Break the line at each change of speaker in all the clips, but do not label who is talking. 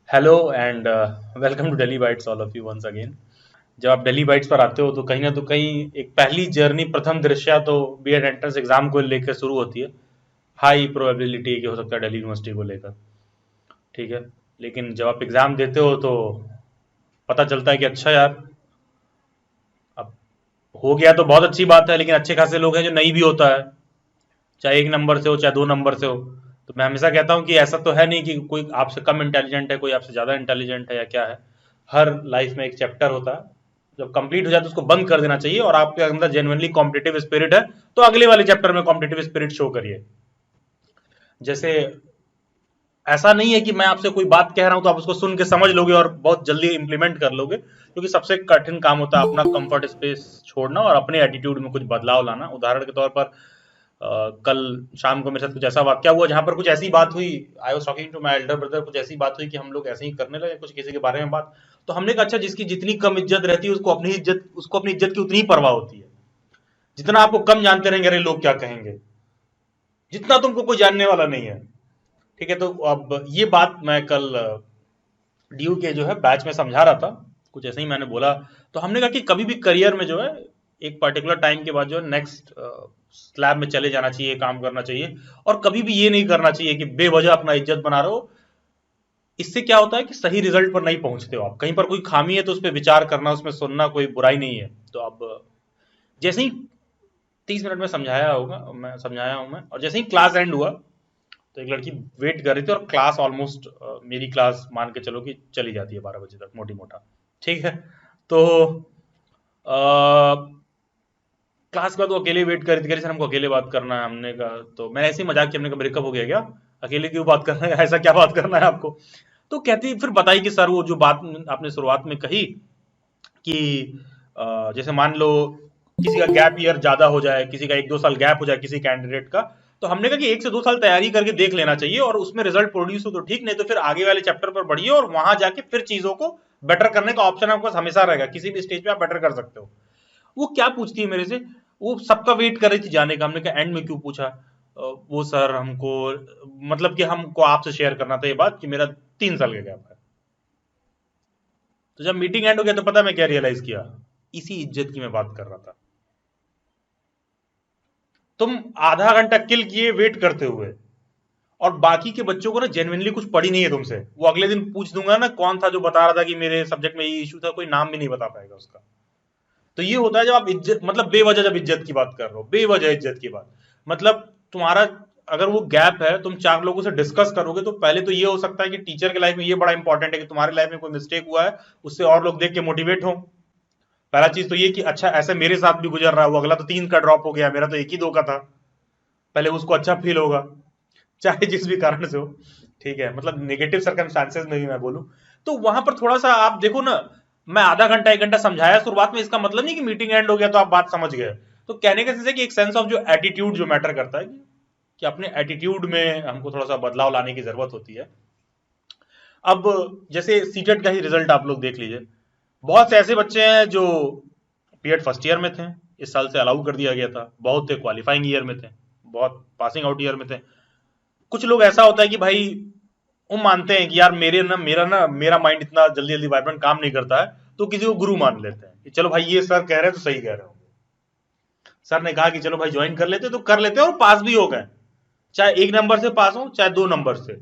Hello and welcome to Delhi Bytes all of you once again. जब आप Delhi bytes पर आते हो तो कहीं ना तो कहीं एक पहली जर्नी प्रथम दृश्य तो बीएड एंट्रेंस एग्जाम को लेकर शुरू होती है। हाई प्रोबेबिलिटी कि हो सकता है दिल्ली यूनिवर्सिटी को लेकर। ठीक है। लेकिन जब आप एग्जाम देते हो तो पता चलता है कि अच्छा यार, अब हो गया तो बहुत अच्छी बात है, लेकिन अच्छे खासे लोग हैं जो नहीं भी होता है, चाहे एक नंबर से हो चाहे दो नंबर से हो। तो मैं हमेशा कहता हूँ कि ऐसा तो है नहीं कि कोई आपसे कम इंटेलिजेंट है, कोई आपसे ज़्यादा इंटेलिजेंट है या क्या है। हर लाइफ में एक चैप्टर होता है, जब कंप्लीट हो जाए तो उसको बंद कर देना चाहिए, और आपके अंदर जेनुअनली कॉम्पिटिटिव स्पिरिट है तो अगले वाले चैप्टर में कॉम्पिटिटिव स्पिरिट शो करिए। जैसे ऐसा नहीं है कि मैं आपसे कोई बात कह रहा हूं तो आप उसको सुन के समझ लोगे और बहुत जल्दी इंप्लीमेंट कर लोगे, क्योंकि सबसे कठिन काम होता है अपना कंफर्ट स्पेस छोड़ना और अपने एटीट्यूड में कुछ बदलाव लाना। उदाहरण के तौर पर कल शाम को मेरे साथ कुछ ऐसा वाक्य हुआ जहां पर कुछ ऐसी बात हुई। I was talking to my elder brother, कुछ ऐसी बात हुई कि हम लोग ऐसे ही करने लगे कुछ किसी के बारे में बात। तो हमने कहा अच्छा, जिसकी जितनी कम इज्जत रहती है उसको अपनी इज्जत की उतनी ही परवाह होती है। जितना आपको कम जानते रहेंगे, अरे लोग क्या कहेंगे, जितना तुमको कोई जानने वाला नहीं है। ठीक है। तो अब ये बात मैं कल ड्यू के जो है बैच में समझा रहा था, कुछ ऐसे ही मैंने बोला। तो हमने कहा कि कभी भी करियर में जो है एक पर्टिकुलर टाइम के बाद जो है नेक्स्ट स्लैब में चले जाना चाहिए, काम करना चाहिए। और कभी भी ये नहीं करना चाहिए कि बेवजह अपना इज्जत बना रहे हो। इससे क्या होता है कि सही रिजल्ट पर नहीं पहुंचते हो आप। कहीं पर कोई खामी है तो उस पर विचार करना, उसमें सुनना कोई बुराई नहीं है। तो अब जैसे ही 30 मिनट में समझाया होगा, मैं समझाया हूं मैं, और जैसे ही क्लास एंड हुआ तो एक लड़की वेट कर रही थी, और क्लास ऑलमोस्ट मेरी क्लास मान के चलो कि चली जाती है 12 बजे तक मोटी मोटा। ठीक है। तो क्लास के बाद वो अकेले वेट कर रही थी, कह रही सर हमको अकेले बात करना है। हमने कहा, तो मैंने ऐसे ही मजाक किया, हमने कहा ब्रेकअप हो गया क्या, अकेले क्यों बात करना है, ऐसा क्या बात करना है आपको। तो कहती फिर बताई कि सर वो जो बात आपने शुरुआत में कही कि जैसे मान लो किसी का गैप ईयर ज्यादा हो जाए, किसी का 1-2 साल गैप हो जाए किसी कैंडिडेट का। तो हमने कहा कि 1 से 2 साल तैयारी करके देख लेना चाहिए, और उसमें रिजल्ट प्रोड्यूस हो तो ठीक, नहीं तो फिर आगे वाले चैप्टर पर बढ़िए और वहां जाके फिर चीजों को बेटर करने का ऑप्शन आपके पास हमेशा रहेगा, किसी भी स्टेज पे आप बेटर कर सकते हो। वो क्या पूछती है मेरे से, वो सबका वेट कर रही थी जाने का। हमने कहा एंड में क्यों पूछा। वो सर हमको, मतलब कि हमको आपसे शेयर करना था ये बात कि मेरा 3 साल का गैप है। तो जब मीटिंग एंड हो गया तो पता मैं क्या रियलाइज किया, इसी इज्जत की मैं बात कर रहा था। तुम आधा घंटा किल किए वेट करते हुए, और बाकी के बच्चों को ना जेन्युइनली कुछ पड़ी नहीं है तुमसे। वो अगले दिन पूछ दूंगा ना कौन था जो बता रहा था कि मेरे सब्जेक्ट में ये इशू था, कोई नाम भी नहीं बता पाएगा उसका। तो ये होता है जब आप इज्जत, मतलब बेवजह जब इज्जत की बात कर रहे हो, बेवजह इज्जत की बात, मतलब तुम्हारा अगर वो गैप है, तुम 4 लोगों से डिस्कस करोगे तो पहले तो ये हो सकता है कि टीचर के लाइफ में ये बड़ा इंपॉर्टेंट है कि तुम्हारे लाइफ में कोई मिस्टेक हुआ है, उससे और लोग देख के मोटिवेट हो। पहला चीज तो ये कि अच्छा ऐसे मेरे साथ भी गुजर रहा है, वो अगला तो 3 का ड्रॉप हो गया, मेरा तो 1 ही 2 का था। पहले उसको अच्छा फील होगा, चाहे जिस भी कारण से हो। ठीक है, मतलब नेगेटिव सर्कमस्टांसेस में भी मैं बोलूं तो वहां पर थोड़ा सा आप देखो ना। मैं आधा घंटा 1 घंटा समझाया शुरुआत में, इसका मतलब नहीं कि मीटिंग एंड हो गया तो आप बात समझ गए। तो कहने का सेंस है कि एक सेंस ऑफ जो एटीट्यूड जो मैटर करता है, कि अपने एटीट्यूड में हमको थोड़ा सा बदलाव लाने की जरूरत होती है। अब जैसे सीटेट का ही रिजल्ट आप लोग देख लीजिए। बहुत से ऐसे बच्चे हैं जो बीएड फर्स्ट ईयर में थे, इस साल से अलाउ कर दिया गया था। बहुत थे क्वालिफाइंग ईयर में थे, बहुत पासिंग आउट ईयर में थे। कुछ लोग ऐसा होता है कि भाई वो मानते हैं कि यार मेरा माइंड इतना जल्दी जल्दी वाइब्रेंट काम नहीं करता है, तो किसी को गुरु मान लेते हैं कि चलो भाई ये सर कह रहे हैं तो सही कह रहे होंगे। सर ने कहा कि चलो भाई ज्वाइन कर लेते तो कर लेते और पास भी हो गए, चाहे 1 नंबर से पास हो चाहे 2 नंबर से,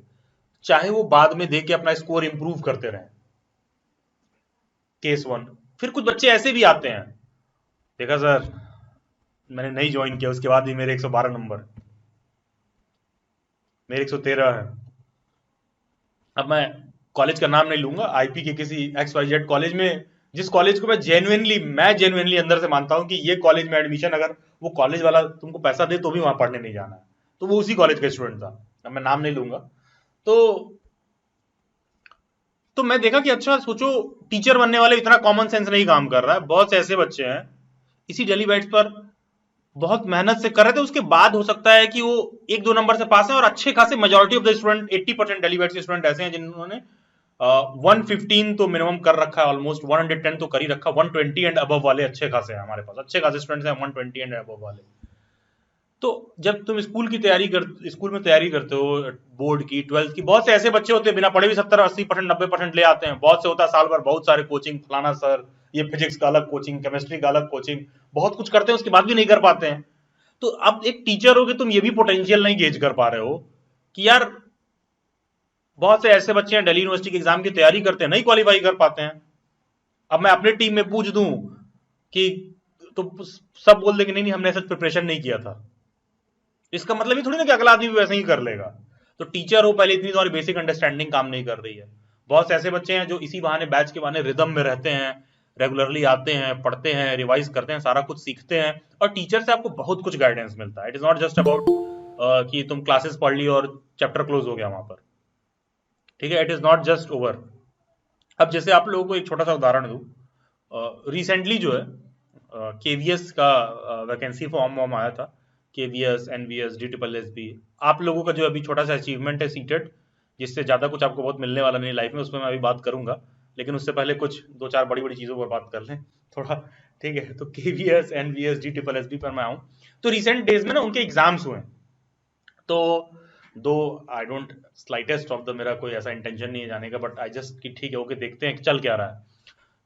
चाहे वो बाद में देख के अपना स्कोर इंप्रूव करते रहे। Case one. फिर कुछ बच्चे ऐसे भी आते हैं, देखा सर मैंने नहीं ज्वाइन किया, उसके बाद भी मेरे 112 नंबर, मेरे 113 है। अब मैं कॉलेज का नाम नहीं लूंगा, आईपी के किसी एक्स वाई जेड कॉलेज में, जिस कॉलेज को मैं जेन्युइनली अंदर से मानता हूं कि ये कॉलेज में एडमिशन, अगर वो कॉलेज वाला तुमको पैसा दे तो भी वहां पढ़ने नहीं जाना है, तो वो उसी कॉलेज का स्टूडेंट था। अब मैं नाम नहीं लूंगा। तो तो मैं देखा कि अच्छा सोचो, टीचर बनने वाले इतना कॉमन सेंस नहीं काम कर रहा है। बहुत से ऐसे बच्चे हैं इसी डेली बाइट्स पर बहुत मेहनत से कर रहे थे, उसके बाद हो सकता है कि वो 1-2 नंबर से पास है, और अच्छे खासे majority of the student 80% daily bytes के स्टूडेंट ऐसे हैं जिन्होंने 115 तो मिनिमम कर रखा है, ऑलमोस्ट 110 तो कर ही रखा। 120 एंड अबव वाले अच्छे खासे हैं हमारे पास, अच्छे खासे स्टूडेंट्स हैं 120 एंड अबव वाले। तो जब तुम स्कूल में तैयारी करते हो, बोर्ड की, 12th की, बहुत से ऐसे बच्चे होते हैं बिना पढ़े भी 70-80% 90% ले आते हैं। बहुत से होता है साल भर बहुत सारे कोचिंग, फलाना सर, ये फिजिक्स का अलग कोचिंग, केमिस्ट्री का अलग कोचिंग, बहुत कुछ करते हैं, उसके बाद भी नहीं कर पाते हैं। तो अब एक टीचर हो के तुम ये भी पोटेंशियल नहीं गेज कर पा रहे हो कि यार बहुत से ऐसे बच्चे हैं दिल्ली यूनिवर्सिटी के एग्जाम की तैयारी करते हैं, नहीं क्वालिफाई कर पाते हैं। अब मैं अपने टीम में पूछ दूं कि तो सब बोल देंगे नहीं हमने ऐसा प्रिपरेशन नहीं किया था। इसका मतलब ये थोड़ी ना कि अगला आदमी भी वैसे ही कर लेगा। तो टीचर हो, पहले इतनी तुम्हारी बेसिक अंडरस्टैंडिंग काम नहीं कर रही है। बहुत से ऐसे बच्चे हैं जो इसी बहाने, बैच के बहाने रिदम में रहते हैं, रेगुलरली आते हैं, पढ़ते हैं, रिवाइज करते हैं, सारा कुछ सीखते हैं, और टीचर से आपको बहुत कुछ गाइडेंस मिलता है। It is not just about कि तुम क्लासेस पढ़ ली और चैप्टर क्लोज हो गया वहां पर, ठीक है। It is not just over. अब जैसे आप लोगों को एक छोटा सा उदाहरण दूं, रिसेंटली जो है केवीएस का वैकेंसी फॉर्म वॉर्म आया था, केवीएस, एनवीएस, DSSB। आप लोगों का जो अभी छोटा सा अचीवमेंट है सीटेट, जिससे ज्यादा कुछ आपको बहुत मिलने वाला नहीं लाइफ में, उसमें मैं अभी बात करूंगा, लेकिन उससे पहले कुछ 2-4 बड़ी बड़ी चीजों पर बात कर लें थोड़ा, ठीक है। तो केवीएस, एनवीएस, DSSB पर मैं आऊं तो रिसेंट डेज में ना उनके एग्जाम्स हुए। तो दो I don't slightest of the, मेरा कोई ऐसा इंटेंशन नहीं है जाने का, बट आई जस्ट कि ठीक है ओके, देखते हैं कि चल क्या रहा है।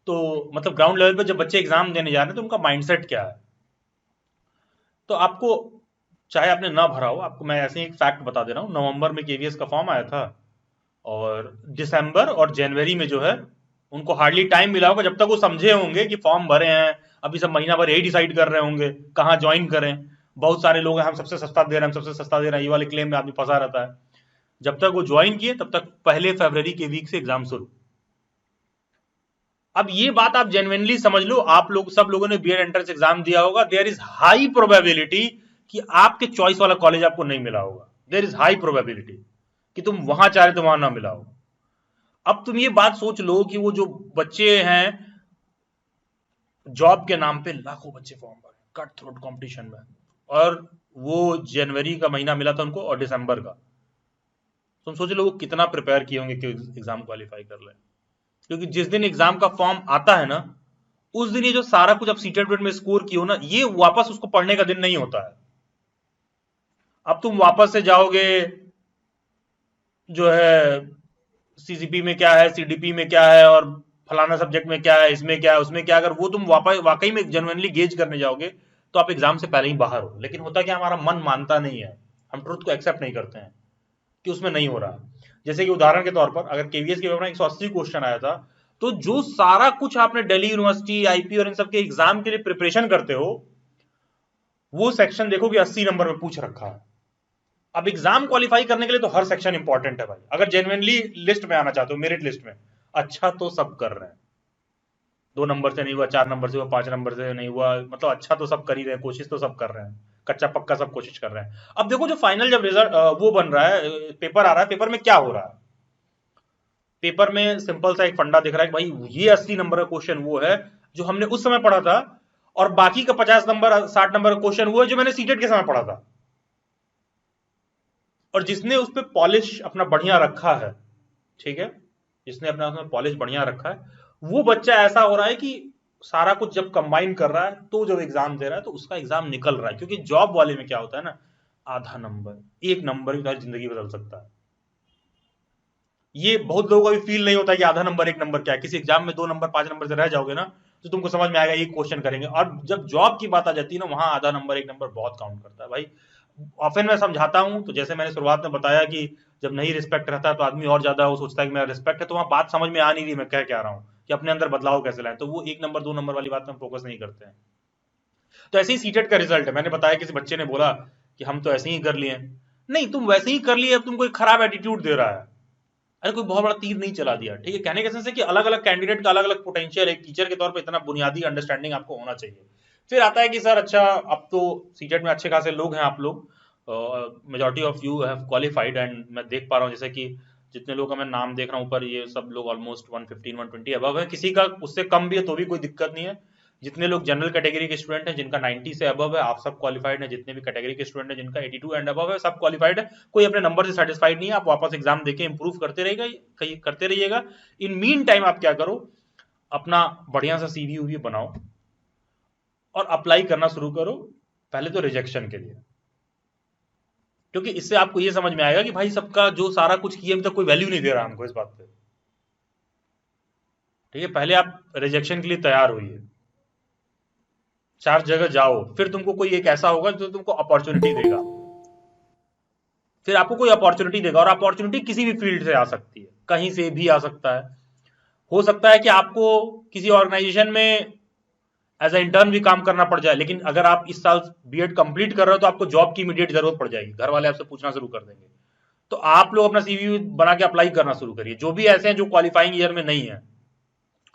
तो मतलब ग्राउंड लेवल पे जब बच्चे एग्जाम देने जा रहे हैं तो उनका माइंडसेट क्या है। तो आपको, चाहे आपने ना भरा हो, आपको मैं ऐसे ही एक फैक्ट बता दे रहा हूँ। नवंबर में केवीएस का फॉर्म आया था, और दिसंबर और जनवरी में जो है उनको हार्डली टाइम मिला होगा, जब तक वो समझे होंगे कि फॉर्म भरे हैं, अभी सब महीना भर यही डिसाइड कर रहे होंगे कहाँ ज्वाइन करें। बहुत सारे लोग हैं हम सबसे सस्ता दे रहे हैं, हम सबसे सस्ता दे रहे हैं, ये वाले क्लेम में आदमी फंसा रहता है। जब तक वो ज्वाइन किए तब तक पहले फरवरी के वीक से एग्जाम शुरू। अब ये बात आप जेन्युइनली समझ लो, आप लोग सब लोगों ने बीएड एंट्रेंस एग्जाम दिया होगा, देयर इज हाई प्रोबेबिलिटी कि आपके चॉइस वाला कॉलेज आपको नहीं मिला होगा। देयर इज हाई प्रोबेबिलिटी कि तुम वहां चाह रहे तो वहां ना मिला हो। अब तुम ये बात सोच लो कि वो जो बच्चे हैं जॉब के नाम पे लाखों बच्चे फॉर्म भरे कट थ्रोट कंपटीशन में, और वो जनवरी का महीना मिला था उनको और दिसंबर का। तुम सोच लो वो कितना प्रिपेयर किए होंगे कि एग्जाम क्वालिफाई कर ले। क्योंकि जिस दिन एग्जाम का फॉर्म आता है ना, उस दिन ये जो सारा कुछ आप सीटेट में स्कोर किए हो ना, ये वापस उसको पढ़ने का दिन नहीं होता है। अब तुम वापस से जाओगे जो है सीजीपी में क्या है, सीडीपी में क्या है, और फलाना सब्जेक्ट में क्या है, इसमें क्या है, उसमें क्या है, अगर वो तुम वाकई में जेन्युइनली गेज करने जाओगे तो आप एग्जाम से पहले ही बाहर हो। लेकिन होता क्या, हमारा मन मानता नहीं है, हम ट्रुथ को एक्सेप्ट नहीं करते हैं कि उसमें नहीं हो रहा। जैसे कि उदाहरण के तौर पर अगर केवीएस के पेपर में 180 क्वेश्चन आया था, तो जो सारा कुछ आपने दिल्ली यूनिवर्सिटी, आईपी और इन सब के एग्जाम के लिए प्रिपरेशन करते हो, वो सेक्शन देखो कि 80 नंबर में पूछ रखा है। अब एग्जाम क्वालिफाई करने के लिए तो हर सेक्शन इंपॉर्टेंट है भाई। अगर जेन्युइनली लिस्ट में आना चाहते हो, मेरिट लिस्ट में, अच्छा तो सब कर रहे हैं। 2 नंबर से नहीं हुआ, 4 नंबर से हुआ, 5 नंबर से नहीं हुआ, मतलब अच्छा तो सब कर ही रहे हैं, कोशिश तो सब कर रहे हैं, कच्चा पक्का सब कोशिश कर रहे हैं। अब देखो जो फाइनल जब रिजल्ट वो बन रहा है, पेपर आ रहा है, पेपर में क्या हो रहा है, पेपर में सिंपल सा एक फंडा दिख रहा है कि भाई ये 80 नंबर का क्वेश्चन वो है जो हमने उस समय पढ़ा था, और बाकी का 50 नंबर 60 नंबर का क्वेश्चन वो है जो मैंने सीटेट के समय पढ़ा था। और जिसने उस पर पॉलिश अपना बढ़िया रखा है, ठीक है, जिसने अपना उसमें पॉलिश बढ़िया रखा है, वो बच्चा ऐसा हो रहा है कि सारा कुछ जब कंबाइन कर रहा है तो जब एग्जाम दे रहा है तो उसका एग्जाम निकल रहा है। क्योंकि जॉब वाले में क्या होता है ना, आधा नंबर, 1 नंबर भी तुम्हारी जिंदगी बदल सकता है। ये बहुत लोगों को भी फील नहीं होता कि आधा नंबर 1 नंबर क्या है। किसी एग्जाम में 2 नंबर 5 नंबर से रह जाओगे ना तो तुमको समझ में आएगा ये क्वेश्चन करेंगे। और जब जॉब की बात आ जाती है ना, वहां आधा नंबर 1 नंबर बहुत काउंट करता है भाई। ऑफन मैं समझाता हूं, तो जैसे मैंने शुरुआत में बताया कि जब नहीं रिस्पेक्ट रहता है तो आदमी और ज्यादा वो सोचता है कि मेरा रिस्पेक्ट है, तो वहां बात समझ में आ नहीं रही मैं कह क्या रहा हूं कि अपने अंदर बदलाव कैसे लाए, तो वो 1 नंबर 2 नंबर वाली बात में फोकस नहीं करते हैं। तो ऐसे ही सीटेट का रिजल्ट है, मैंने बताया किसी बच्चे ने बोला कि हम तो ऐसे ही कर लिए। नहीं, तुम वैसे ही कर लिए, अब तुमको एक खराब एटीट्यूड दे रहा है। अरे कोई बहुत बड़ा तीर नहीं चला दिया, ठीक है। कहने के सेंस है कि अलग अलग कैंडिडेट का अलग अलग पोटेंशियल, एक टीचर के तौर पे इतना बुनियादी अंडरस्टैंडिंग आपको होना चाहिए। फिर आता है कि सर अच्छा अब तो सीटेट में अच्छे खासे लोग हैं, आप लोग majority of you have qualified, and मैं देख पा रहा हूँ जैसे कि जितने लोग का मैं नाम देख रहा हूँ ऊपर, ये सब लोग ऑलमोस्ट 115 120 अबव है, किसी का उससे कम भी है तो भी कोई दिक्कत नहीं है। जितने लोग जनरल कैटेगरी के स्टूडेंट हैं जिनका 90 से अबव है, आप सब क्वालिफाइड हैं। जितने भी कैटेगरी के स्टूडेंट हैं जिनका 82 एंड अबव है, सब क्वालिफाइड है। कोई अपने नंबर से सेटिस्फाइड नहीं है, आप वापस एग्जाम देके इंप्रूव करते रहिएगा। इन मीन टाइम आप क्या करो, अपना बढ़िया सा सीवी उवी बनाओ और अप्लाई करना शुरू करो, पहले तो रिजेक्शन के लिए। क्योंकि इससे आपको ये समझ में आएगा कि भाई सबका जो सारा कुछ किया अभी तक कोई वैल्यू नहीं दे रहा हमको इस बात पे। ठीक है, पहले आप रिजेक्शन के लिए तैयार होइए, 4 जगह जाओ, फिर तुमको कोई एक ऐसा होगा जो तुमको अपॉर्चुनिटी देगा, फिर आपको कोई अपॉर्चुनिटी देगा, और अपॉर्चुनिटी किसी भी फील्ड से आ सकती है, कहीं से भी आ सकता है। हो सकता है कि आपको किसी ऑर्गेनाइजेशन में एज ए इंटर्न भी काम करना पड़ जाए, लेकिन अगर आप इस साल बीएड कंप्लीट कर रहे हो तो आपको जॉब की इमीडिएट जरूरत पड़ जाएगी, घर वाले आपसे पूछना शुरू कर देंगे, तो आप लोग अपना सीवी बना के अप्लाई करना शुरू करिए। जो भी ऐसे हैं जो क्वालिफाइंग ईयर में नहीं है,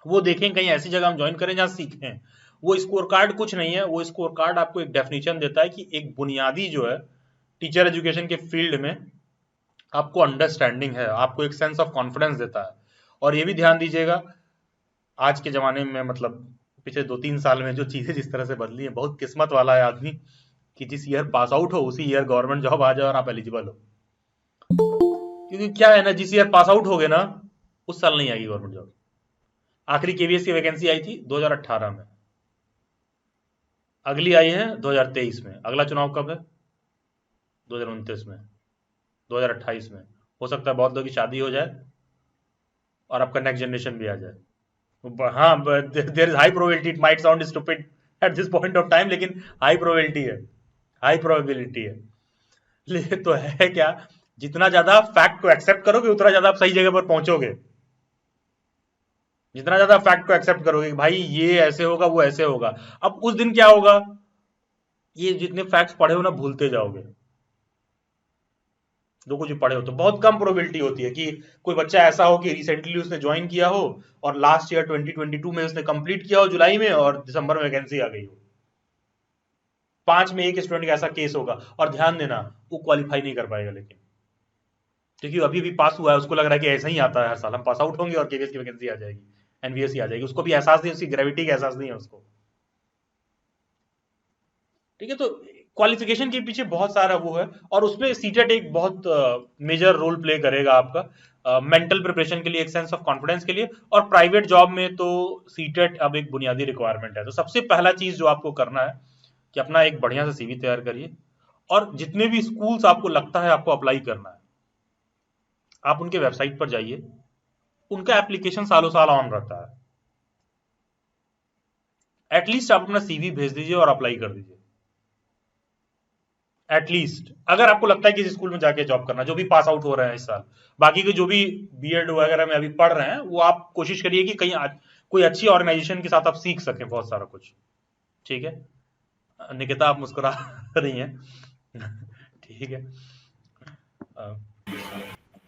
वो देखें कहीं ऐसी जगह हम ज्वाइन करें जहां सीखें। वो स्कोर कार्ड कुछ नहीं है, वो स्कोर कार्ड आपको एक डेफिनेशन देता है कि एक बुनियादी जो है टीचर एजुकेशन के फील्ड में आपको अंडरस्टैंडिंग है, आपको एक सेंस ऑफ कॉन्फिडेंस देता है। और ये भी ध्यान दीजिएगा, आज के जमाने में मतलब पिछले 2-3 साल में जो चीजें जिस तरह से बदली है, बहुत किस्मत वाला है आदमी कि जिस ईयर पास आउट हो उसी ईयर गवर्नमेंट जॉब आ जाए और आप एलिजिबल हो। क्योंकि क्या है ना, जिस ईयर पास आउट हो गए ना उस साल नहीं आएगी गवर्नमेंट जॉब। आखिरी केवीएस की वैकेंसी आई थी 2018 में, अगली आई है 2023 में, अगला चुनाव कब है? 2029 में, 2028 में। हो सकता है बहुत लोगों की शादी हो जाए और आपका नेक्स्ट जनरेशन भी आ जाए। हाँ, there is high probability, it might sound stupid at this point of time, लेकिन हाई प्रोबेबिलिटी है, हाई प्रोबेबिलिटी है। तो है क्या, जितना ज्यादा फैक्ट को एक्सेप्ट करोगे उतना ज्यादा आप सही जगह पर पहुंचोगे। जितना ज्यादा फैक्ट को एक्सेप्ट करोगे कि भाई ये ऐसे होगा वो ऐसे होगा, अब उस दिन क्या होगा, ये जितने फैक्ट्स पढ़े हो ना भूलते जाओगे। जो कुछ भी पढ़े हो तो बहुत कम प्रोबेबिलिटी होती है कि कोई बच्चा ऐसा हो कि रिसेंटली उसने ज्वाइन किया हो और लास्ट ईयर 2022 में उसने कंप्लीट किया हो जुलाई में और दिसंबर में वैकेंसी आ गई हो। 5 में एक स्टूडेंट का ऐसा केस होगा। और ध्यान देना, वो क्वालिफाई नहीं कर पाएगा, लेकिन क्योंकि अभी भी पास हुआ है, उसको लग रहा है कि ऐसा ही आता है हर साल, हम पास आउट होंगे और केवीएस की वैकेंसी आ जाएगी, एनवीएस आ जाएगी। उसको भी एहसास नहीं, उसकी ग्रेविटी का एहसास नहीं है उसको। ठीक है, तो क्वालिफिकेशन के पीछे बहुत सारा वो है, और उसमें सीटेट एक बहुत मेजर रोल प्ले करेगा आपका मेंटल प्रिपरेशन के लिए, एक सेंस ऑफ कॉन्फिडेंस के लिए। और प्राइवेट जॉब में तो सीटेट अब एक बुनियादी रिक्वायरमेंट है। तो सबसे पहला चीज जो आपको करना है कि अपना एक बढ़िया सा सीवी तैयार करिए, और जितने भी स्कूल्स आपको लगता है आपको अप्लाई करना है, आप उनके वेबसाइट पर जाइए, उनका एप्लीकेशन सालों साल ऑन रहता है, एटलीस्ट आप अपना सीवी भेज दीजिए और अप्लाई कर दीजिए। एटलीस्ट अगर आपको लगता है कि स्कूल में जाके जॉब करना, जो भी पास आउट हो रहे हैं इस साल, बाकी के जो भी बीएड वगैरह में अभी पढ़ रहे हैं, वो आप कोशिश करिए कि कहीं कोई अच्छी ऑर्गेनाइजेशन के साथ आप सीख सकें बहुत सारा कुछ। ठीक है, निकिता आप मुस्कुरा रही हैं। ठीक है,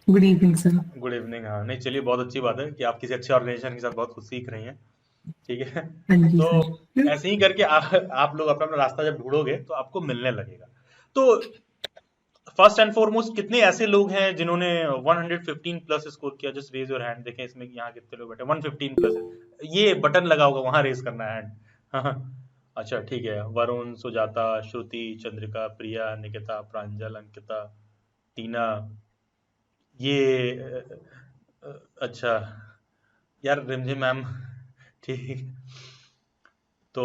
good evening sir.
Good evening. हाँ, नहीं चलिए, बहुत अच्छी बात है कि आप किसी अच्छे ऑर्गेनाइजेशन के साथ बहुत कुछ सीख रही हैं। ठीक है,
हाँ जी
तो
सर।
ऐसे ही करके आप लोग अपना अपना रास्ता जब ढूंढोगे तो आपको मिलने लगेगा। तो फर्स्ट एंड फॉरमोस्ट, कितने ऐसे लोग हैं जिन्होंने 115 प्लस स्कोर किया? जस्ट रेज योर हैंड, देखें इसमें यहाँ कितने लोग बैठे। 115 प्लस, ये बटन लगा होगा वहां रेज करना है हैंड। हाँ, अच्छा ठीक है। वरुण, सुजाता, श्रुति, चंद्रिका, प्रिया, निकिता, प्रांजल, अंकिता, टीना, ये अच्छा यार, रिमझिम मैम। ठीक, तो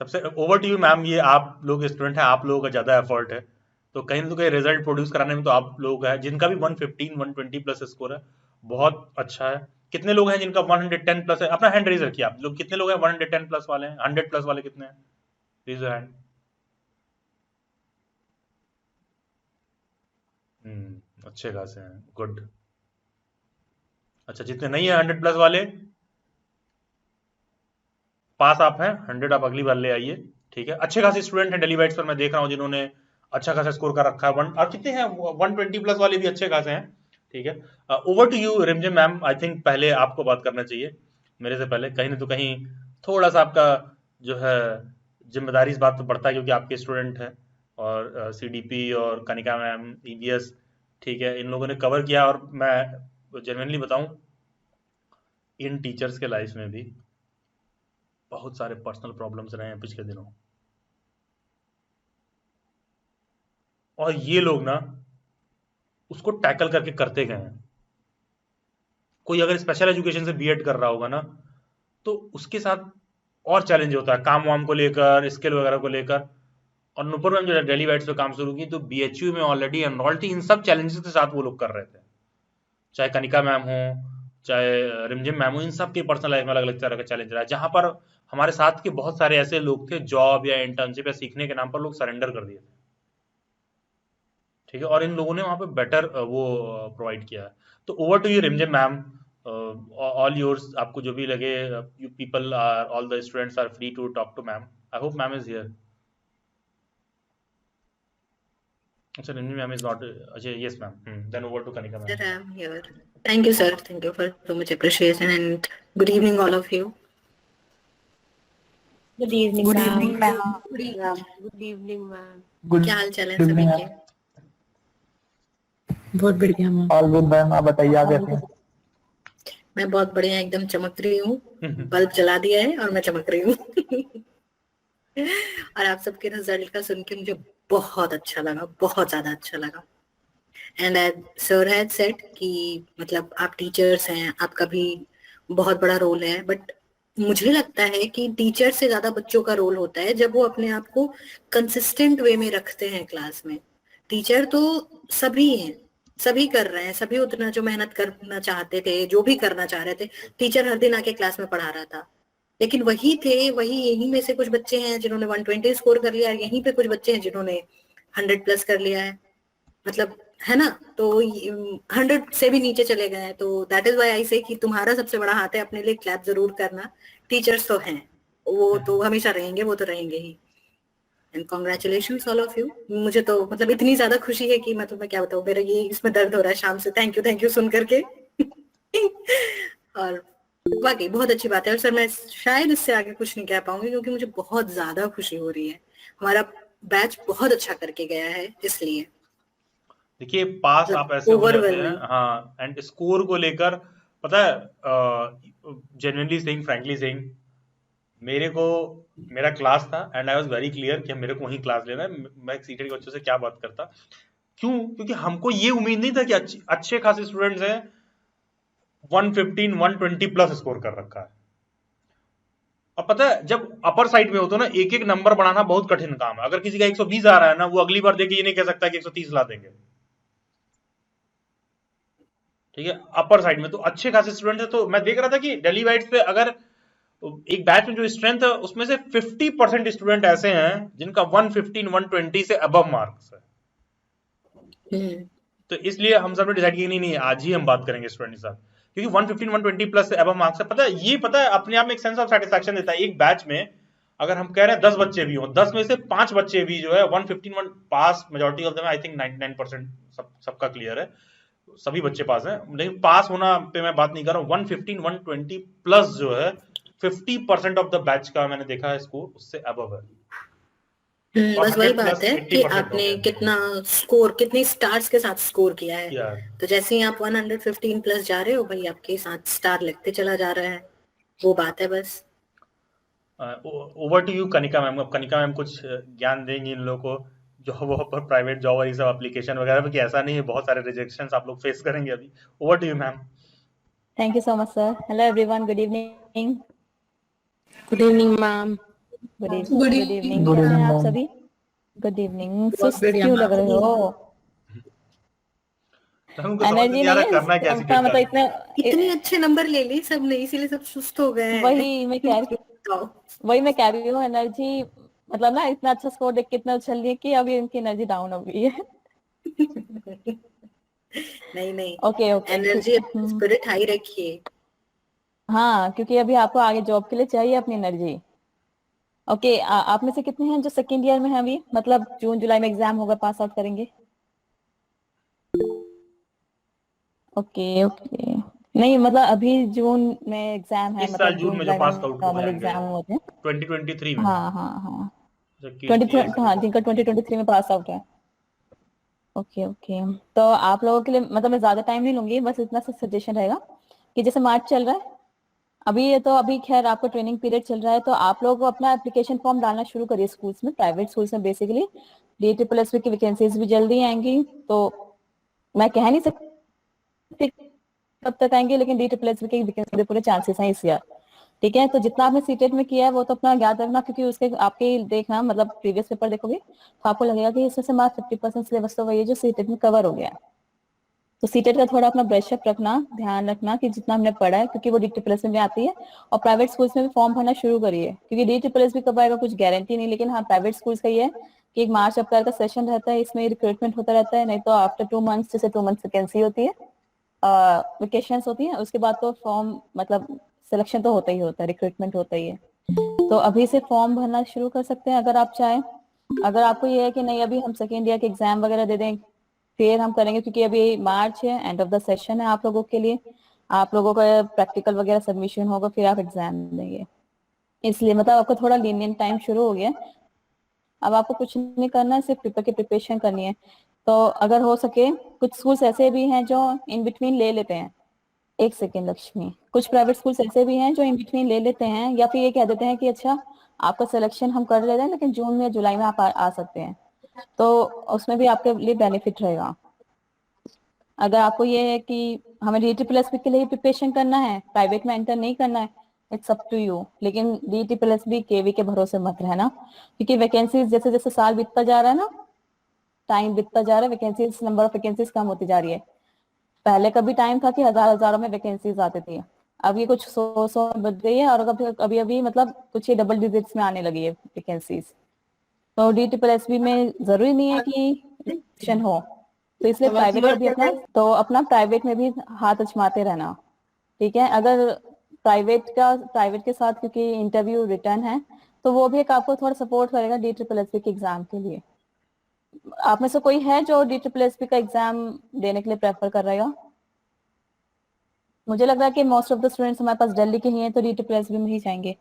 सबसे ओवर टू यू मैम। ये आप लोग स्टूडेंट हैं, आप लोगों का ज्यादा एफर्ट है, तो कहीं ना कहीं रिजल्ट प्रोड्यूस कराने में तो आप लोगों का है। जिनका भी 115 120 प्लस स्कोर है, बहुत अच्छा है। कितने लोग हैं जिनका 110 प्लस है? अपना हैंड रेज रखिए आप लोग। कितने लोग हैं 110 प्लस वाले हैं? 100 प्लस वाले कितने हैं? Raise your hand. अच्छे खासे हैं, गुड। अच्छा, जितने नहीं है 100 प्लस वाले, पास आप हैं 100, आप अगली बार ले आइए। ठीक है, अच्छे खासे स्टूडेंट हैं डेली वाइट्स पर, मैं देख रहा हूँ जिन्होंने अच्छा खासा स्कोर कर रखा है। और कितने हैं 120 प्लस वाले भी अच्छे खासे हैं। ठीक है, over to you Rimjhim ma'am. I think पहले आपको बात करना चाहिए मेरे से पहले, कहीं ना तो कहीं थोड़ा सा आपका जो है जिम्मेदारी इस बात पर बढ़ता है, क्योंकि आपके स्टूडेंट हैं। और सीडीपी और कनिका मैम, ईवीएस, ठीक है, इन लोगों ने कवर किया। और मैं जेन्युइनली बताऊं, इन टीचर्स के लाइफ में भी बहुत सारे पर्सनल प्रॉब्लम्स रहे हैं पिछले दिनों, और ये लोग ना उसको टैकल करके करते गए हैं। कोई अगर स्पेशल एजुकेशन से बीएड कर रहा होगा ना, तो उसके साथ और चैलेंज होता है काम वाम को लेकर, स्किल वगैरह को लेकर। और नुपुर मैम जो डेली बाइट्स पे काम शुरू की तो बीएचयू में ऑलरेडी एनरोल्ड थी, इन सब चैलेंजेस के साथ वो लोग कर रहे थे, चाहे कनिका मैम हो, चाहे रिमझिम मैम हो, इन सब के पर्सनल लाइफ में अलग अलग तरह का चैलेंज रहा है, जहां पर हमारे साथ के बहुत सारे ऐसे लोग थे जॉब या इंटर्नशिप या सीखने के नाम पर लोग सरेंडर कर दिए थे, ठीक है, और इन लोगों ने वहां पे बेटर वो प्रोवाइड किया है। तो over to you Rimjhim ma'am, all yours, आपको जो भी लगे, you people are, all the students are free to talk to ma'am. I hope ma'am is here. अच्छा, रिमझिम मैम इज नॉट, अच्छा yes ma'am, then over to Kanika ma'am.
Sir, I'm here. Thank you, sir. Thank you for so much appreciation and good evening, all of you.
Good evening,
Good
ma'am.
evening, ma'am.
Good evening, ma'am.
Good
क्या हाल चाल है सभी के?
बहुत बढ़िया ma'am.
All good ma'am, आप बताइए आप कैसे हैं?
मैं बहुत बढ़िया, एकदम चमक रही हूँ। बल्ब जला दिया है और मैं चमक रही हूँ। और आप सबके रिजल्ट का सुन के मुझे बहुत अच्छा लगा, बहुत ज्यादा अच्छा लगा। एंड सर हैड सेड कि मतलब आप टीचर्स हैं, आपका भी बहुत बड़ा रोल है, बट मुझे लगता है कि टीचर से ज्यादा बच्चों का रोल होता है जब वो अपने आप को कंसिस्टेंट वे में रखते हैं क्लास में। टीचर तो सभी हैं, सभी कर रहे हैं, सभी उतना जो मेहनत करना चाहते थे, जो भी करना चाह रहे थे, टीचर हर दिन आके क्लास में पढ़ा रहा था। लेकिन वही थे, वही यहीं में से कुछ बच्चे हैं जिन्होंने 120 स्कोर कर लिया, यहीं पे कुछ बच्चे हैं जिन्होंने 100 प्लस कर लिया है, मतलब है ना। तो 100 से भी नीचे चले गए हैं। तो दैट इज व्हाई आई से कि तुम्हारा सबसे बड़ा हाथ है, अपने लिए क्लैप जरूर करना। टीचर्स तो हैं, वो तो हमेशा रहेंगे, वो तो रहेंगे ही। And congratulations all of you. मुझे तो मतलब इतनी ज्यादा खुशी है कि मैं तुम्हें क्या बताऊं, मेरा ये इसमें दर्द हो रहा है शाम से। थैंक यू सुन करके। और वाकई बहुत अच्छी बात है। और सर मैं शायद इससे आगे कुछ नहीं कह पाऊंगी क्योंकि मुझे बहुत ज्यादा खुशी हो रही है। हमारा बैच बहुत अच्छा करके गया है, इसलिए
देखिए पास आप ऐसे हो जाते हैं,
ओवरवेलमिंग।
हाँ, एंड स्कोर को लेकर पता है, जेन्युइनली सेइंग, फ्रैंकली सेइंग, मेरे को मेरा क्लास था and I was very clear कि मेरे को वही क्लास लेना है। मैं सीटेड के बच्चों से क्या बात करता, क्यों? क्योंकि हमको ये उम्मीद नहीं था कि अच्छे खासे स्टूडेंट्स हैं, 115 120 प्लस स्कोर कर रखा है। और पता है जब अपर साइड में हो तो ना एक एक नंबर बढ़ाना बहुत कठिन काम है। अगर किसी का 120 आ रहा है ना, वो अगली बार देखे ये नहीं कह सकता कि 130 ला देंगे, ठीक है, अपर साइड में। तो अच्छे खासे स्टूडेंट है। तो मैं देख रहा था कि दिल्ली वाइट्स पे अगर एक बैच में जो स्ट्रेंथ है उसमें से 50% स्टूडेंट ऐसे हैं जिनका 115 120 से अबव मार्क्स है। तो इसलिए हम सब ने डिसाइड किया नहीं आज ही हम बात करेंगे स्टूडेंट के साथ, क्योंकि 115 120 प्लस से अबव मार्क्स है। पता है अपने आप में एक सेंस ऑफ सेटिस्फैक्शन देता है। एक बैच में अगर हम कह रहे हैं 10 बच्चे भी हो, 10 में से 5 बच्चे भी जो है 115 pass, majority of them, I think 99% सबका क्लियर है, सभी बच्चे पास हैं। लेकिन पास होना पे मैं बात नहीं कर रहा हूँ, 115 120 प्लस जो है 50% ऑफ द बैच का मैंने देखा है स्कोर उससे अबव है।
बस वही बात है कि आपने कितना स्कोर, कितनी स्टार्स के साथ स्कोर किया है। तो जैसे ही आप 115 प्लस जा रहे हो भाई, आपके साथ स्टार लगते चला जा रहा है, वो बात है बस।
Over to you Kanika ma'am. अब कनिका मैम कुछ ज्ञान देंगी इन लोगों को जो वो पर प्राइवेट जॉब और ये सब एप्लीकेशन वगैरह में, ऐसा नहीं है, बहुत सारे रिजेक्शंस आप लोग फेस करेंगे अभी। Over to you ma'am.
Thank you so much, sir. Hello, everyone. Good evening.
Good evening, ma'am.
Good evening.
Good
कैसे हैं आप
evening.
सभी? Good evening.
बहुत
सुस्त
बढ़िया
क्यों लग
मैम।
रहे हो?
हमको समझ
एनर्जी
नहीं आ
नहीं
रहा
है
करना क्या
सबका, मतलब इतने
इतने अच्छे नंबर ले लिए सबने, इसीलिए सब सुस्त हो गए हैं।
वही मैं कह रही हूँ एनर्जी, मतलब ना इतना अच्छा स्कोर देख के इतना उछल लिए कि अभी इनकी एनर्जी डाउन हो गई है।
नहीं
ओके
एनर्जी, स्पिरिट हाई रखिए।
हाँ, क्योंकि अभी आपको आगे जॉब के लिए चाहिए अपनी एनर्जी। ओके, आप में से कितने हैं जो सेकेंड ईयर में हैं अभी, मतलब जून जुलाई में एग्जाम होगा, पास आउट करेंगे? ओके नहीं, मतलब अभी जून में एग्जाम है,
इस
मतलब
साल जून में जो
जुलाई
पास
में
आउट
नॉर्मल
जाएंगे
एग्जाम होते हैं
2023 में।
हाँ
जबकि
20 हाँ, जिनका 2023 में पास आउट है। ओके तो आप लोगों के लिए मतलब मैं ज्यादा टाइम नहीं लूंगी, बस इतना सा सजेशन रहेगा कि जैसे मार्च चल रहा है अभी, तो अभी खैर आपको ट्रेनिंग पीरियड चल रहा है, तो आप लोगों को अपना एप्लीकेशन फॉर्म डालना शुरू करिए स्कूल्स में, प्राइवेट स्कूल्स में। बेसिकली DSSS की वैकेंसीज भी जल्दी आएंगी, तो मैं कह नहीं सकती कब तक आएंगे, लेकिन DSSS की वैकेंसी के पूरे चांसेस हैं इस ईयर। ठीक है। तो जितना आपने सीटेट में किया है वो तो अपना याद रखना, क्योंकि उसके आपके देखना मतलब प्रीवियस पेपर देखोगे तो आपको लगेगा कि इसमें से मात्र 50% सिलेबस तो वही है जो सीटेट में कवर हो गया है। तो सीटेट का थोड़ा अपना ब्रशअप रखना, ध्यान रखना कि जितना हमने पढ़ा है, क्योंकि वो DSSS में आती है। और प्राइवेट स्कूल्स में भी फॉर्म भरना शुरू करिए, क्योंकि DSSS भी कब आएगा कुछ गारंटी नहीं, लेकिन हाँ प्राइवेट स्कूल्स का ये है कि एक मार्च अप्रैल का सेशन रहता है, इसमें रिक्रूटमेंट होता रहता है, नहीं तो आफ्टर 2 मंथ्स, जैसे 2 मंथ्स वैकेंसी होती है, वेकेशन होती है, उसके बाद तो फॉर्म मतलब सिलेक्शन तो होता ही होता है, रिक्रूटमेंट होता ही है। तो अभी से फॉर्म भरना शुरू कर सकते हैं अगर आप चाहें। अगर आपको ये है कि नहीं अभी हम सेकेंड ईयर के एग्जाम वगैरह दे दें फिर हम करेंगे, क्योंकि अभी मार्च है, एंड ऑफ द सेशन है आप लोगों के लिए, आप लोगों का प्रैक्टिकल वगैरह सबमिशन होगा, फिर आप एग्जाम देंगे, इसलिए मतलब आपको थोड़ा लीनियंट टाइम शुरू हो गया। अब आपको कुछ नहीं करना है, सिर्फ पेपर की प्रिपरेशन करनी है। तो अगर हो सके, कुछ स्कूल्स ऐसे भी हैं जो इन बिटवीन ले लेते हैं, एक सेकेंड लक्ष्मी, कुछ प्राइवेट स्कूल्स ऐसे भी हैं जो इन बिटवीन ले लेते हैं, या फिर ये कह देते हैं कि अच्छा आपका सिलेक्शन हम कर ले रहे हैं लेकिन जून में जुलाई में आप आ सकते हैं, तो उसमें भी आपके लिए बेनिफिट रहेगा। अगर आपको ये है कि हमें DSSS के लिए प्रिपरेशन करना है, प्राइवेट में एंटर नहीं करना है, इट्स अप टू यू, लेकिन DSSS केवी के भरोसे मत रहना, क्योंकि वैकेंसीज जैसे जैसे साल बीतता जा रहा है ना, टाइम बीतता जा रहा है, वैकेंसीज, नंबर ऑफ वैकेंसीज कम होती जा रही है। पहले कभी टाइम था कि हजारों में वैकेंसीज आती थी, अब ये कुछ 100 बढ़ गई है, और अभी अभी मतलब कुछ ये डबल डिजिट्स में आने लगी है वैकेंसीज। तो DSSS में जरूरी नहीं है कि सिलेक्शन हो, तो इसलिए प्राइवेट का भी अपना, तो अपना प्राइवेट में भी हाथ अजमाते रहना। ठीक है। अगर प्राइवेट के साथ क्योंकि इंटरव्यू रिटर्न है, तो वो भी एक आपको थोड़ा सपोर्ट करेगा DSSS के एग्जाम के लिए। आप में से कोई है जो DSSS का एग्जाम देने के लिए प्रेफर कर रहेगा? मुझे लग रहा है कि मोस्ट ऑफ द स्टूडेंट्स हमारे पास दिल्ली के ही हैं, तो DSSS में ही जाएंगे।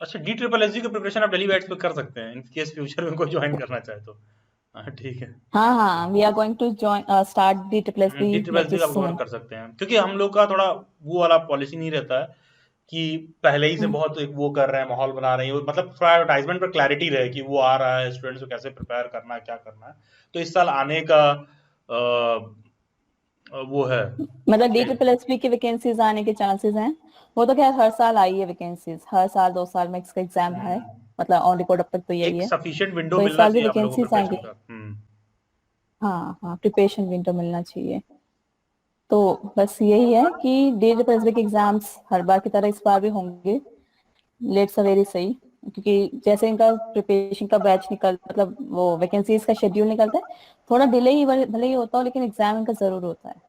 अच्छा, DSSS की प्रिपरेशन आप डेली बैट्स पे कर सकते हैं इन केस फ्यूचर में कोई ज्वाइन करना चाहे तो। हाँ ठीक है।
हाँ हाँ, we are going to join start DSSS
DSSS आप कवर
सून।
कर सकते हैं, क्योंकि हम लोग का थोड़ा वो वाला पॉलिसी नहीं रहता है कि पहले ही से बहुत एक वो कर रहे हैं, माहौल बना रहे हैं, मतलब थोड़ा एडवर्टाइजमेंट पर क्लैरिटी रहे कि वो आ रहा है, स्टूडेंट्स को कैसे प्रिपेयर करना है, क्या करना है। तो इस साल आने का वो है।
मतलब DSSS की वैकेंसीज आने के चांसेस हैं। वो तो खैर हर साल आई है वैकेंसीज, हर साल 2 साल में इसका एग्जाम है, मतलब ऑन रिकॉर्ड अब तक तो यही
एक
है।
सफिशिएंट विंडो
तो इस
मिलना
साल भी
चाहिए आप लोगों को
वैकेंसीज आएंगी।
प्रिपरेशन का।
हाँ हाँ, प्रिपरेशन विंडो मिलना चाहिए। तो बस यही है कि DSSS के एग्जाम्स हर बार की तरह इस बार भी होंगे, लेट सवेरे सही, क्योंकि जैसे इनका प्रिपरेशन का बैच निकल मतलब वो वैकेंसीज का शेड्यूल निकलता है, थोड़ा डिले ही भले ही होता हो, लेकिन एग्जाम इनका जरूर होता है।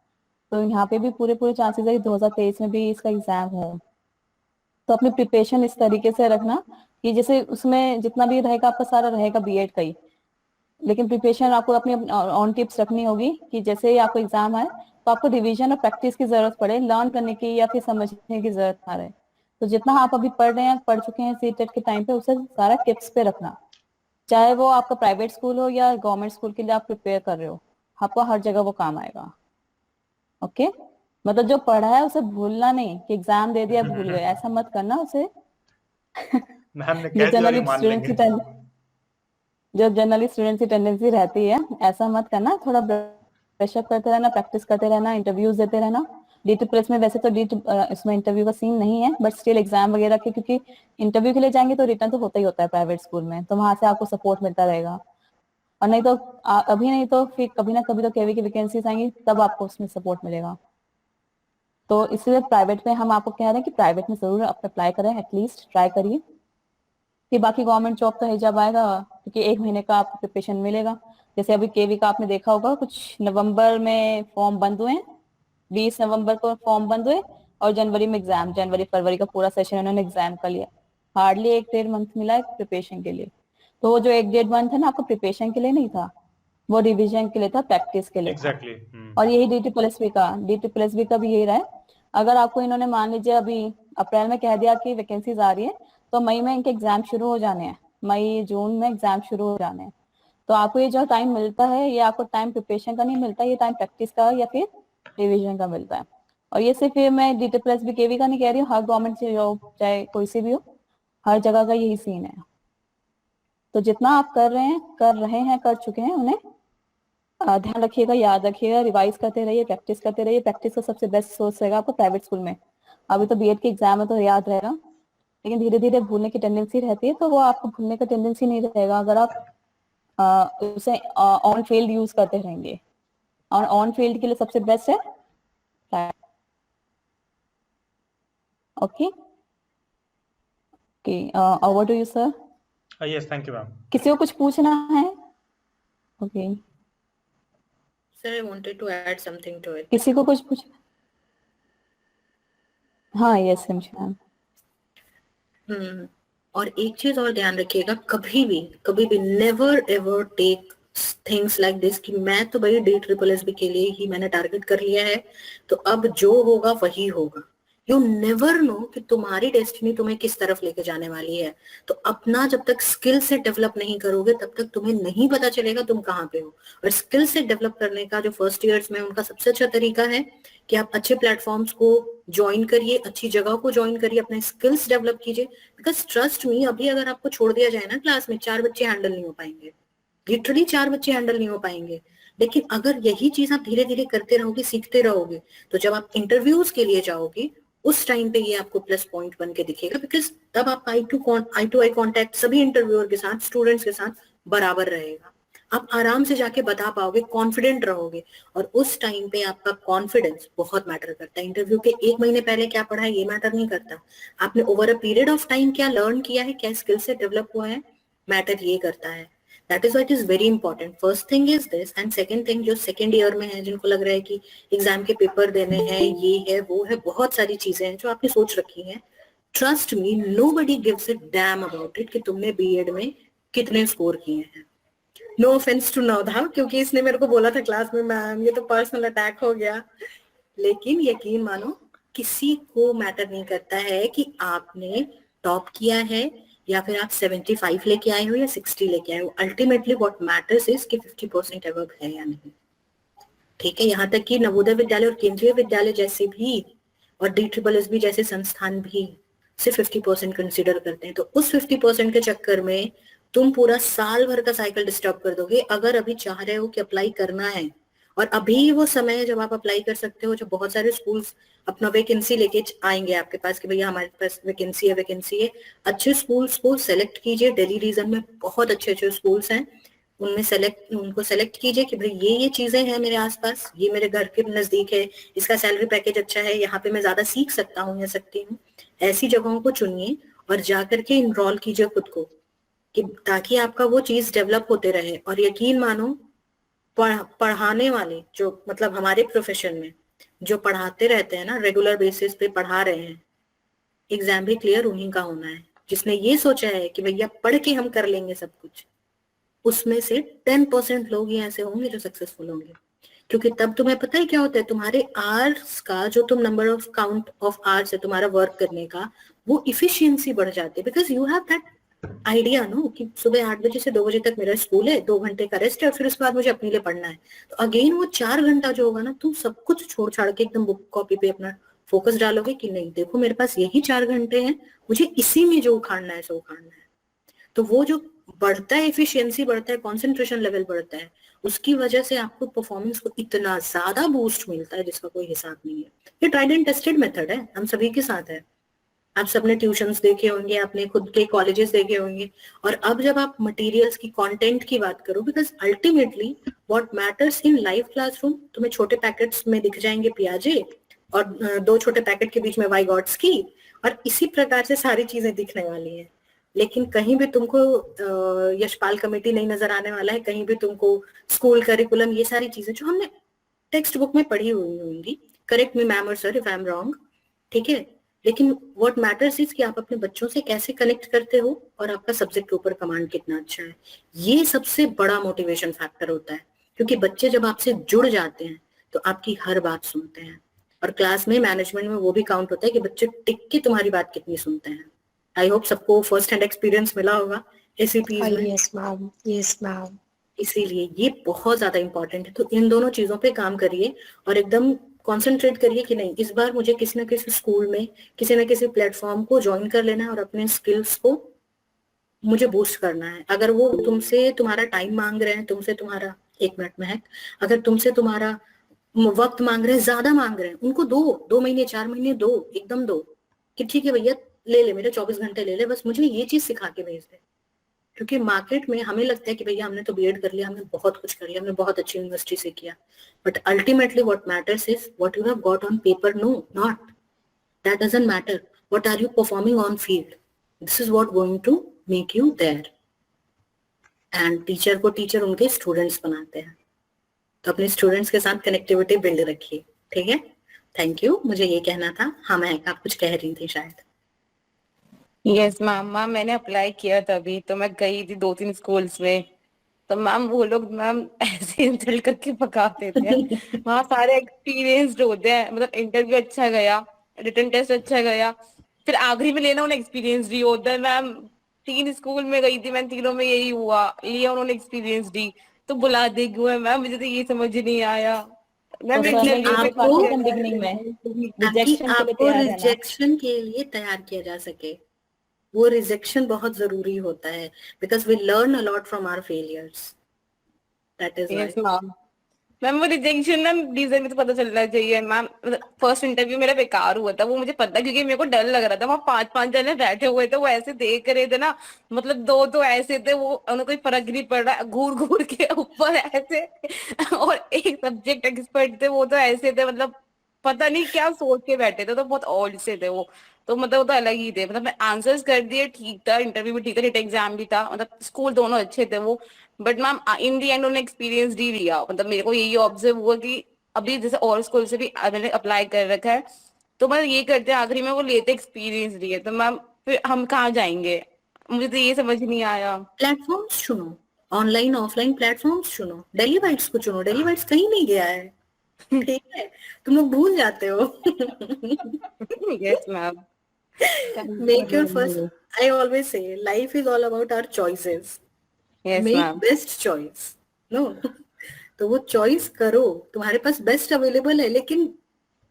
तो यहाँ पे भी पूरे पूरे चांसेस है कि 2023 में भी इसका एग्जाम हो। तो अपनी प्रिपरेशन इस तरीके से रखना कि जैसे उसमें जितना भी रहेगा आपका सारा रहेगा बीएड का ही, लेकिन प्रिपरेशन आपको अपनी ऑन टिप्स रखनी होगी कि जैसे ही आपको एग्जाम आए तो आपको रिवीजन और प्रैक्टिस की जरूरत पड़े, लर्न करने की या फिर समझने की जरूरत ना रहे। तो जितना आप अभी पढ़ रहे हैं, पढ़ चुके हैं सीटेट के टाइम पे, उसे सारा टिप्स पे रखना, चाहे वो आपका प्राइवेट स्कूल हो या गवर्नमेंट स्कूल के लिए आप प्रिपेयर कर रहे हो, आपको हर जगह वो काम आएगा। ओके। मतलब जो पढ़ा है उसे भूलना नहीं कि एग्जाम दे दिया भूल गए, ऐसा मत करना उसे।
मैम ने
जो
कैसी वाली
जनरली
मान
स्टूडेंट्स
लेंगे।
की जो जनरली स्टूडेंट्स की टेंडेंसी रहती है, ऐसा मत करना, थोड़ा ब्रशअप करते रहना, प्रैक्टिस करते रहना, इंटरव्यूज देते रहना। DSSS में वैसे तो इसमें इंटरव्यू का सीन नहीं है, बट स्टिल एग्जाम वगैरह के, क्योंकि इंटरव्यू के लिए जाएंगे तो रिटर्न तो होता ही होता है प्राइवेट स्कूल में, तो वहां से आपको सपोर्ट मिलता रहेगा। और नहीं तो अभी नहीं तो फिर कभी ना कभी तो केवी की वैकेंसीज आएंगी, तब आपको उसमें सपोर्ट मिलेगा। तो इसलिए प्राइवेट में हम आपको कह रहे हैं कि प्राइवेट में जरूर आप अप्लाई करें, एटलीस्ट ट्राई करिए। कि बाकी गवर्नमेंट जॉब तो है जब आएगा, क्योंकि 1 महीने का आपको प्रिपरेशन मिलेगा। जैसे अभी केवी का आपने देखा होगा, कुछ नवंबर में फॉर्म बंद हुए, 20 नवंबर को फॉर्म बंद हुए, और जनवरी में एग्जाम, जनवरी फरवरी का पूरा सेशन उन्होंने एग्जाम का लिया। हार्डली 1-1.5 मंथ मिला है प्रिपरेशन के लिए। तो वो जो 1-1.5 मंथ है ना, आपको प्रिपरेशन के लिए नहीं था, वो रिविजन के लिए था, प्रैक्टिस के लिए था।
एग्जैक्टली।
और यही DSSS का भी यही रहा है। अगर आपको इन्होंने मान लीजिए अभी अप्रैल में कह दिया कि वैकेंसीज आ रही है, तो मई में इनके एग्जाम शुरू हो जाने हैं, मई जून में एग्जाम शुरू हो जाने हैं। तो आपको ये जो टाइम मिलता है, ये आपको टाइम प्रिपरेशन का नहीं मिलता, ये टाइम प्रैक्टिस का या फिर रिविजन का मिलता है। और ये सिर्फ ये मैं DSSS केवी का नहीं कह रही हूँ, हर गवर्नमेंट जॉब चाहे कोई सी भी हो, हर जगह का यही सीन है। तो जितना आप कर रहे हैं, कर चुके हैं उन्हें ध्यान रखिएगा, याद रखिएगा, रिवाइज करते रहिए, प्रैक्टिस करते रहिए। प्रैक्टिस का सबसे बेस्ट सोर्स रहेगा आपका प्राइवेट स्कूल में। अभी तो बीएड के एग्जाम है तो याद रहेगा, लेकिन धीरे धीरे भूलने की टेंडेंसी रहती है, तो वो आपको भूलने का टेंडेंसी नहीं रहेगा अगर आप उसे ऑन फील्ड यूज करते रहेंगे। और ऑन फील्ड के लिए सबसे बेस्ट है okay okay. Over to you sir.
Yes, thank you ma'am.
किसी को कुछ पूछना है? Okay
Sir, I wanted to add something to it.
किसी को कुछ पूछ? हाँ यस मैम।
और एक चीज और ध्यान रखिएगा, कभी भी never ever take things like this कि मैं तो भाई DSSB के लिए ही मैंने टारगेट कर लिया है, तो अब जो होगा वही होगा। यू नेवर नो कि तुम्हारी डेस्टिनी तुम्हें किस तरफ लेके जाने वाली है। तो अपना जब तक स्किल से डेवलप नहीं करोगे तब तक तुम्हें नहीं पता चलेगा तुम कहाँ पे हो। और स्किल से डेवलप करने का जो फर्स्ट ईयर्स में उनका सबसे अच्छा तरीका है कि आप अच्छे प्लेटफॉर्म्स को ज्वाइन करिए, अच्छी जगह को ज्वाइन करिए, अपने स्किल्स डेवलप कीजिए। बिकॉज ट्रस्ट मी, अभी अगर आपको छोड़ दिया जाए ना क्लास में, 4 बच्चे हैंडल नहीं हो पाएंगे, लिटरली 4 बच्चे हैंडल नहीं हो पाएंगे। लेकिन अगर यही चीज आप धीरे धीरे करते रहोगे, सीखते रहोगे, तो जब आप इंटरव्यूज के लिए जाओगे उस टाइम पे ये आपको प्लस पॉइंट बन के दिखेगा। बिकॉज तब आप आई टू आई कॉन्टेक्ट सभी इंटरव्यूअर के साथ, स्टूडेंट्स के साथ बराबर रहेगा। आप आराम से जाके बता पाओगे, कॉन्फिडेंट रहोगे। और उस टाइम पे आपका कॉन्फिडेंस बहुत मैटर करता है। इंटरव्यू के 1 महीने पहले क्या पढ़ा है ये मैटर नहीं करता, आपने over a period of time क्या लर्न किया है, क्या स्किल से डेवलप हुआ है, मैटर ये करता है। That is what is very important. First thing is this. And second thing, जो सेकंड ईयर में है, जिनको लग रहा है कि एग्जाम के पेपर देने हैं, ये है वो है, बहुत सारी चीजें हैं जो आपने सोच रखी हैं, trust me, nobody gives a damn about it कि तुमने बीएड में कितने स्कोर किए हैं। नो ऑफेंस टू नवधा, क्योंकि इसने मेरे को बोला था क्लास में, मैम ये तो पर्सनल अटैक हो गया। लेकिन यकीन मानो, किसी को मैटर नहीं करता है कि आपने टॉप किया है या फिर आप 75 लेके आए हो या 60 लेके आए हो। अल्टीमेटली व्हाट मैटर्स इज कि 50% अबव है या नहीं। ठीक है, यहाँ तक कि नवोदय विद्यालय और केंद्रीय विद्यालय जैसे भी और DSSB जैसे संस्थान भी सिर्फ 50% कंसिडर करते हैं। तो उस 50% के चक्कर में तुम पूरा साल भर का साइकिल डिस्टर्ब कर दोगे। अगर अभी चाह रहे हो कि अप्लाई करना है, और अभी वो समय है जब आप अप्लाई कर सकते हो, जब बहुत सारे स्कूल्स अपना वैकेंसी लेके आएंगे आपके पास कि भैया हमारे पास वैकेंसी है। अच्छे स्कूल्स को सेलेक्ट कीजिए। दिल्ली रीजन में बहुत अच्छे अच्छे स्कूल्स हैं, उनको सेलेक्ट कीजिए कि भाई ये चीजें हैं मेरे आसपास, ये मेरे घर के नजदीक है, इसका सैलरी पैकेज अच्छा है, यहाँ पे मैं ज्यादा सीख सकता हूँ या सकती हूँ। ऐसी जगहों को चुनिए और जाकर के इनरोल कीजिए खुद को, कि ताकि आपका वो चीज डेवलप होते रहे। और यकीन मानो, पढ़ाने वाले जो मतलब हमारे प्रोफेशन में जो पढ़ाते रहते हैं ना, रेगुलर बेसिस पे पढ़ा रहे हैं, एग्जाम भी क्लियर उन्हीं का होना है। जिसने ये सोचा है कि भैया पढ़ के हम कर लेंगे सब कुछ, उसमें से 10% लोग ही ऐसे होंगे जो सक्सेसफुल होंगे। क्योंकि तब तुम्हें पता है क्या होता है, तुम्हारे आवर्स का जो तुम number of count of hours है तुम्हारा वर्क करने का, वो इफिशियंसी बढ़ जाती है। Because you have that idea no कि सुबह 8 बजे से 2 बजे तक मेरा स्कूल है, 2 घंटे का रेस्ट है, और फिर उसके बाद मुझे अपने लिए पढ़ना है। तो अगेन वो 4 घंटा जो होगा ना, तुम सब कुछ छोड़ छाड़ के एकदम बुक कॉपी पे अपना फोकस डालोगे कि नहीं देखो मेरे पास यही 4 घंटे हैं, मुझे इसी में जो उखाड़ना है सो उखाड़ना है। तो वो जो बढ़ता है, एफिशिएंसी बढ़ता है, कंसंट्रेशन लेवल बढ़ता है, उसकी वजह से आपको परफॉर्मेंस को इतना ज्यादा बूस्ट मिलता है जिसका कोई हिसाब नहीं है। ये ट्राइड एंड टेस्टेड मेथड है, हम सभी के साथ है। आप सबने ट्यूशंस देखे होंगे, आपने खुद के कॉलेजेस देखे होंगे। और अब जब आप मटेरियल्स की, कंटेंट की बात करो, because ultimately what matters in live classroom, तुम्हें छोटे पैकेट्स में दिख जाएंगे पियाजे और 2 छोटे पैकेट के बीच में वाई गॉड्स की, और इसी प्रकार से सारी चीजें दिखने वाली हैं। लेकिन कहीं भी तुमको यशपाल कमेटी नहीं नजर आने वाला है, कहीं भी तुमको स्कूल करिकुलम, ये सारी चीजें जो हमने टेक्स्ट बुक में पढ़ी हुई होंगी, करेक्ट मी मैम और sir if I am wrong, ठीक है। लेकिन व्हाट मैटर्स इज कि आप अपने बच्चों से कैसे कनेक्ट करते हो और आपका सब्जेक्ट के ऊपर कमांड कितना अच्छा है। ये सबसे बड़ा मोटिवेशन फैक्टर होता है, क्योंकि बच्चे जब आपसे जुड़ जाते हैं तो आपकी हर बात सुनते हैं। और क्लास में, मैनेजमेंट में वो भी काउंट होता है कि बच्चे टिक के तुम्हारी बात कितनी सुनते हैं। आई होप सबको फर्स्ट हैंड एक्सपीरियंस मिला होगा एसीपीज में।
Yes ma'am, yes ma'am.
इसीलिए ये बहुत ज्यादा इंपॉर्टेंट है। तो इन दोनों चीजों पे काम करिए और एकदम कॉन्सेंट्रेट करिए कि नहीं, इस बार मुझे किसी ना किसी स्कूल में, किसी ना किसी प्लेटफॉर्म को ज्वाइन कर लेना है और अपने स्किल्स को मुझे बूस्ट करना है। अगर वो तुमसे तुम्हारा टाइम मांग रहे हैं, तुमसे तुम्हारा एक मिनट महक, अगर तुमसे तुम्हारा वक्त मांग रहे हैं, ज्यादा मांग रहे हैं, उनको दो, 2 महीने 4 महीने दो, एकदम दो कि ठीक है भैया ले ले, मेरे 24 घंटे ले ले, बस मुझे ये चीज सिखा के भेज दे। क्योंकि मार्केट में हमें लगता है कि भैया हमने तो बीएड कर लिया, हमने बहुत कुछ कर लिया, हमने बहुत अच्छी यूनिवर्सिटी से किया, but ultimately what matters is what you have got on paper. No, not that doesn't matter. What are you performing on field? This is what going to make you there. And teacher को teacher उनके students बनाते हैं, तो अपने students के साथ connectivity build रखिए, ठीक है। थैंक यू, मुझे ये कहना था। हाँ महक, आप कुछ कह रही थी शायद।
यस मैम मैंने अप्लाई किया तभी तो मैं गई थी 2-3 स्कूल्स में, तो मैम वो लोग मैम ऐसे इंसल्ट करके भगा देते हैं। वहाँ सारे एक्सपीरियंस्ड होते हैं, मतलब इंटरव्यू अच्छा गया, रिटन टेस्ट अच्छा गया, फिर आखिरी में लेना उन्हें एक्सपीरियंस डी होता है। मैम 3 स्कूल में गई थी मैं, तीनों में यही हुआ, लिया उन्होंने एक्सपीरियंस डी, तो बुला दे क्यों है मैम, मुझे तो ये समझ ही नहीं आया। मैम
तो सर ने ये
आपको
सिखा दिया बिगिनिंग में,
ताकि
रिजेक्शन के लिए
आपको
तैयार रहना।
रिजेक्शन के लिए तैयार किया जा सके। वो रिजेक्शन बहुत जरूरी होता है, because we learn a lot from our failures, that is
yes
why.
Ma'am वो रिजेक्शन मैम रीजन भी तो पता चलना चाहिए मैम। फर्स्ट इंटरव्यू मेरा बेकार हुआ था, वो मुझे पता, क्योंकि मेरे को डर लग रहा था। वहाँ 5-5 जने बैठे हुए थे, वो ऐसे देख रहे थे ना, मतलब 2 तो ऐसे थे, वो उन्हें कोई फर्क ही नहीं पड़ रहा, घूर घूर के ऊपर ऐसे। और एक सब्जेक्ट एक्सपर्ट थे, वो तो ऐसे थे, मतलब पता नहीं क्या सोच के बैठे थे, तो बहुत ऑड से थे वो। तो मतलब वो तो अलग ही थे, मतलब मैं आंसर्स कर दिए, ठीक था, इंटरव्यू भी ठीक था, रिटन एग्जाम भी था, मतलब स्कूल दोनों अच्छे थे वो। But ma'am in the and उन्होंने एक्सपीरियंस ही लिया, मतलब मेरे को यही ऑब्जर्व हुआ कि अभी जैसे और स्कूल से भी मैंने अप्लाई कर रखा है, तो मतलब ये करते हैं आखिरी में वो लेते एक्सपीरियंस लिए, तो मैम फिर हम कहाँ जाएंगे, मुझे तो ये समझ नहीं आया।
प्लेटफॉर्म्स चुनो, ऑनलाइन ऑफलाइन प्लेटफॉर्म्स चुनो, डेली बाइट्स को चुनो, डेली बाइट्स कहीं नहीं गया है, ठीक है, तुम लोग भूल जाते हो।
Yes ma'am.
Make your first, I always say life is all about our choices.
Yes
Make
ma'am.
best choice. No, तो वो चॉइस करो, तुम्हारे पास बेस्ट अवेलेबल है, लेकिन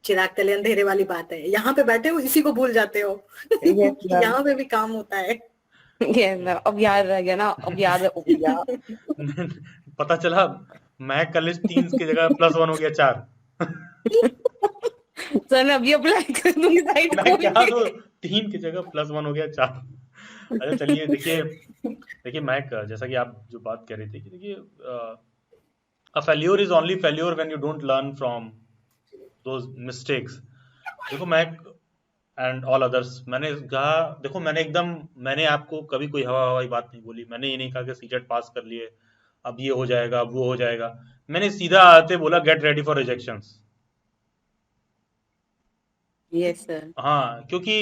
चिराग तले अंधेरे वाली बात है, यहाँ पे बैठे हो इसी को भूल जाते हो
यस
कि
मैम।
यहाँ पे भी काम होता है।
यस मैम, अब याद रह गया ना, अब याद हो गया।
पता चला मैं कल 3 की जगह +1 हो गया 4।
सर मैं अभी अप्लाई कर दूंगी साइट
मैं
खोल
क्या
के।
तो 3 की जगह +1 हो गया 4। अच्छा चलिए, देखिए मैक, जैसा कि आप जो बात कह रही थी कि देखिए, a failure is only failure when you don't learn from those mistakes. देखो मैक एंड ऑल अदर्स, मैंने कहा, देखो मैंने आपको कभी कोई हवा हवाई बात नहीं बोली। मैंने ये नहीं कहा कि सीटेट पास कर लिए अब ये हो जाएगा, अब वो हो जाएगा। मैंने सीधा आते बोला get ready for rejections.
Yes sir.
हाँ, क्योंकि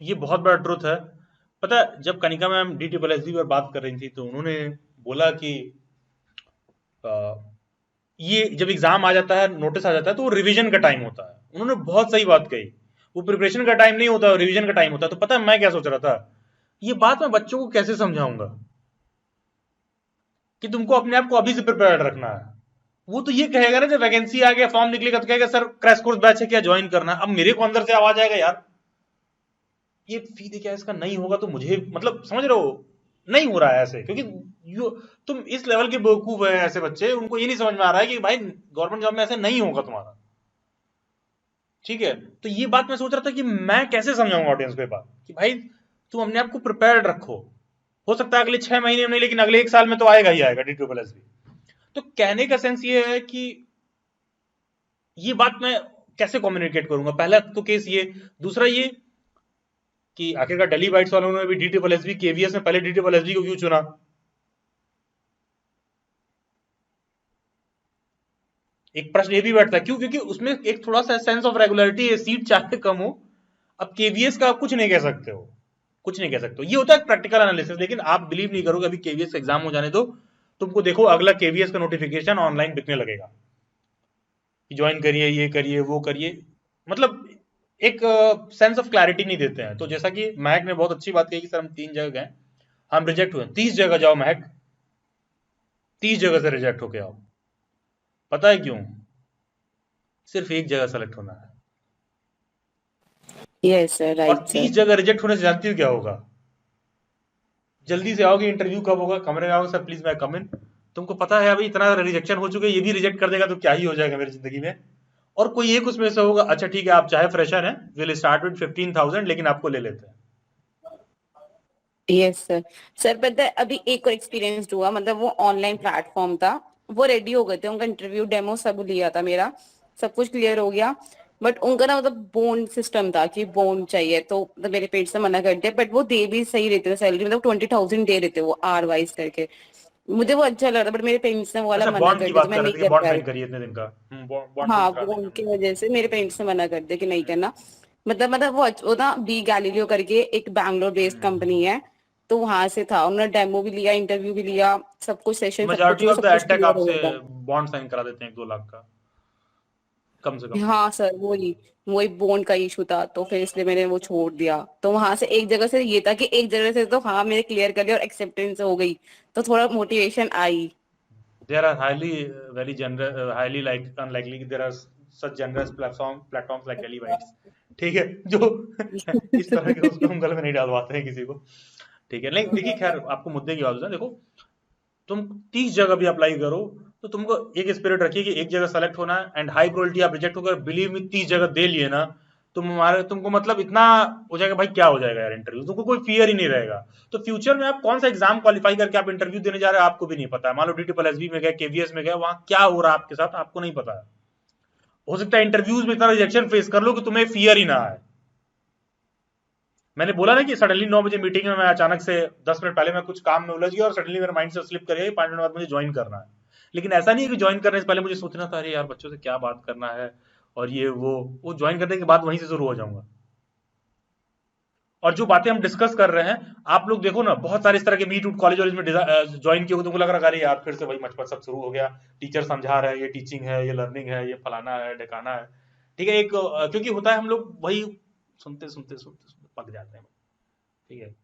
ये बहुत बड़ा ट्रुथ है। पता है, जब कनिका मैम DSSB पर बात कर रही थी तो उन्होंने बोला कि ये जब एग्जाम आ जाता है, नोटिस आ जाता है, तो वो रिवीजन का टाइम होता है। उन्होंने बहुत सही बात कही, वो प्रिपरेशन का टाइम नहीं होता, रिवीजन का टाइम होता है। तो पता है मैं क्या सोच रहा था, ये बात मैं बच्चों को कैसे समझाऊंगा कि तुमको अपने आप को अभी से प्रिपेयर्ड रखना है। वो तो ये कहेगा ना, जब वैकेंसी आ गया, फॉर्म निकलेगा, तो कहेगा सर क्रैश कोर्स बैच है क्या, ज्वाइन करना। अब मेरे को अंदर से आवाज आएगा, यार ये फी दे क्या इसका नहीं होगा, तो मुझे, मतलब समझ रहे हो, नहीं हो रहा है ऐसे। क्योंकि तुम इस लेवल के बेवकूफ है ऐसे बच्चे, उनको ये नहीं समझ में आ रहा है कि भाई गवर्नमेंट जॉब में ऐसे नहीं होगा तुम्हारा, ठीक है। तो ये बात मैं सोच रहा था कि मैं कैसे समझाऊंगा ऑडियंस को ये बात, कि भाई तुम अपने आप को प्रिपेयर्ड रखो। हो सकता है अगले 6 महीने में नहीं, लेकिन अगले 1 साल में तो आएगा ही आएगा DSSB। तो कहने का सेंस ये है कि ये बात मैं कैसे कम्युनिकेट करूंगा। पहला तो केस ये, दूसरा ये कि आखिरकार दिल्ली बाइट्स वालों ने भी DSSB KVS में पहले DSSB को क्यों चुना। एक प्रश्न ये भी बैठता है क्यों, क्योंकि उसमें एक थोड़ा सा सेंस ऑफ रेगुलरिटी है, सीट चाहे कम हो। अब KVS का आप कुछ नहीं कह सकते हो, कुछ नहीं कह सकते हो, ये होता है प्रैक्टिकल एनालिसिस। लेकिन आप बिलीव नहीं करोगे, अभी KVS का एग्जाम हो जाने दो, तुमको देखो अगला KVS का नोटिफिकेशन ऑनलाइन बिकने लगेगा कि ज्वाइन करिए, ये करिए, वो करिए। मतलब एक सेंस ऑफ क्लैरिटी नहीं देते हैं। तो जैसा कि महक ने बहुत अच्छी बात कही कि सर हम 3 जगह गए, हम रिजेक्ट हुए। 30 जगह जाओ महक, 30 जगह से रिजेक्ट होके आओ। पता है क्यों? सिर्फ एक जगह सेलेक्ट होना है।
यस सर,
और
राइट
30
सर।
जगह रिजेक्ट होने से जानती हो क्या होगा? जल्दी से आओगे, इंटरव्यू कब होगा, कमरे में आओगे, सर प्लीज मैं कम इन, तुमको पता है अभी इतना रिजेक्शन हो चुके, ये भी रिजेक्ट कर देगा तो क्या ही हो जाएगा मेरी जिंदगी में। और कोई एक उसमें से होगा, अच्छा ठीक है आप चाहे फ्रेशर हैं, विल स्टार्ट विद 15,000 लेकिन आपको ले लेते हैं।
Yes sir. सर पता है अभी एक और एक्सपीरियंस हुआ, मतलब वो ऑनलाइन प्लेटफॉर्म था, वो रेडी हो गए थे, उनका इंटरव्यू डेमो सब लिया था, मेरा सब कुछ क्लियर हो गया, बट उनका ना मतलब बोन सिस्टम था कि बोन चाहिए, तो मतलब मेरे पेरेंट्स ने मना कर दिया, बट वो दे भी सही रहते थे सैलरी, मतलब 20,000 दे रहे थे वो आर वाइज करके, मुझे वो अच्छा लग रहा था, बट मेरे पेरेंट्स ने वो वाला
अच्छा
मना
बॉन्ड
कर
की
दिया,
बात
तो मैं
कर रहे
नहीं
थे कि
कर
बॉन्ड
पाई।
साइन करिए इतने दिन का, बॉन्ड
हाँ,
साइन करा
वो
देंगे
उनकी
हम।
वजह से मेरे पेरेंट्स ने मना कर दिया कि नहीं करना। मतलब वो ना बी गैलीलियो करके एक बैंगलोर बेस्ड कंपनी है, तो वहां से था, उन्होंने डेमो भी लिया, इंटरव्यू भी लिया, सब कुछ सेशन सब कुछ
मेजॉरिटी
हुआ,
ऑफ
सब
द
कुछ
एडटेक
क्लियर हो
आपसे
गया था।
बॉन्ड साइन करा देते हैं 1-2 लाख का कम से कम।
हाँ सर, वही वही बोन का इशू था, तो फिर इसलिए मैंने वो छोड़ दिया। तो वहां से एक जगह से ये था कि एक जगह से तो हाँ मैंने क्लियर कर लिया और एक्सेप्टेंस हो गई, तो थोड़ा motivation I.
There are very generous, highly like unlikely there are such generous platforms like Ellie Bytes, ठीक है, जो इस तरह के उसको हम गले में नहीं डालवाते हैं किसी को, ठीक है। नहीं देखिए, खैर आपको मुद्दे की बात है, देखो तुम 30 जगह भी अप्लाई करो तो तुमको एक स्पिरिट रखिए कि एक जगह सेलेक्ट होना है, एंड हाई प्रोबेबिलिटी आप रिजेक्ट होकर बिलीव मी 30 जगह दे लिए ना, तुमको मतलब इतना हो जाएगा भाई, क्या हो जाएगा यार इंटरव्यू, तुमको कोई फियर ही नहीं रहेगा। तो फ्यूचर में आप कौन सा एग्जाम क्वालिफाई करके आप इंटरव्यू देने जा रहे हैं आपको भी नहीं पता है। मान लो DSSB में गए, KVS में गए, वहां क्या हो रहा है आपके साथ आपको नहीं पता है। हो सकता है इंटरव्यूज में इतना रिजेक्शन फेस कर लो कि तुम्हें फियर ही ना आए। मैंने बोला ना कि सडनली 9 बजे मीटिंग में मैं अचानक से 10 मिनट पहले मैं कुछ काम में उलझ गया और सडनली मेरे माइंड से स्लिप कर गया 5 मिनट बाद मुझे ज्वाइन करना है। लेकिन ऐसा नहीं है कि ज्वाइन करने से पहले मुझे सोचना था अरे यार बच्चों से क्या बात करना है, और ये वो ज्वाइन करने के बाद वहीं से शुरू हो जाऊंगा। और जो बातें हम डिस्कस कर रहे हैं, आप लोग देखो ना, बहुत सारे इस तरह के मीट उट कॉलेज वॉलेज में ज्वाइन किए हो, तुमको लग रहा है अरे यार फिर से वही मचपट सब शुरू हो गया, टीचर समझा रहे हैं, ये टीचिंग है, ये लर्निंग है, ये फलाना है ढकाना है, ठीक है। एक क्योंकि होता है हम लोग वही सुनते सुनते सुनते सुनते पक जाते हैं, ठीक है।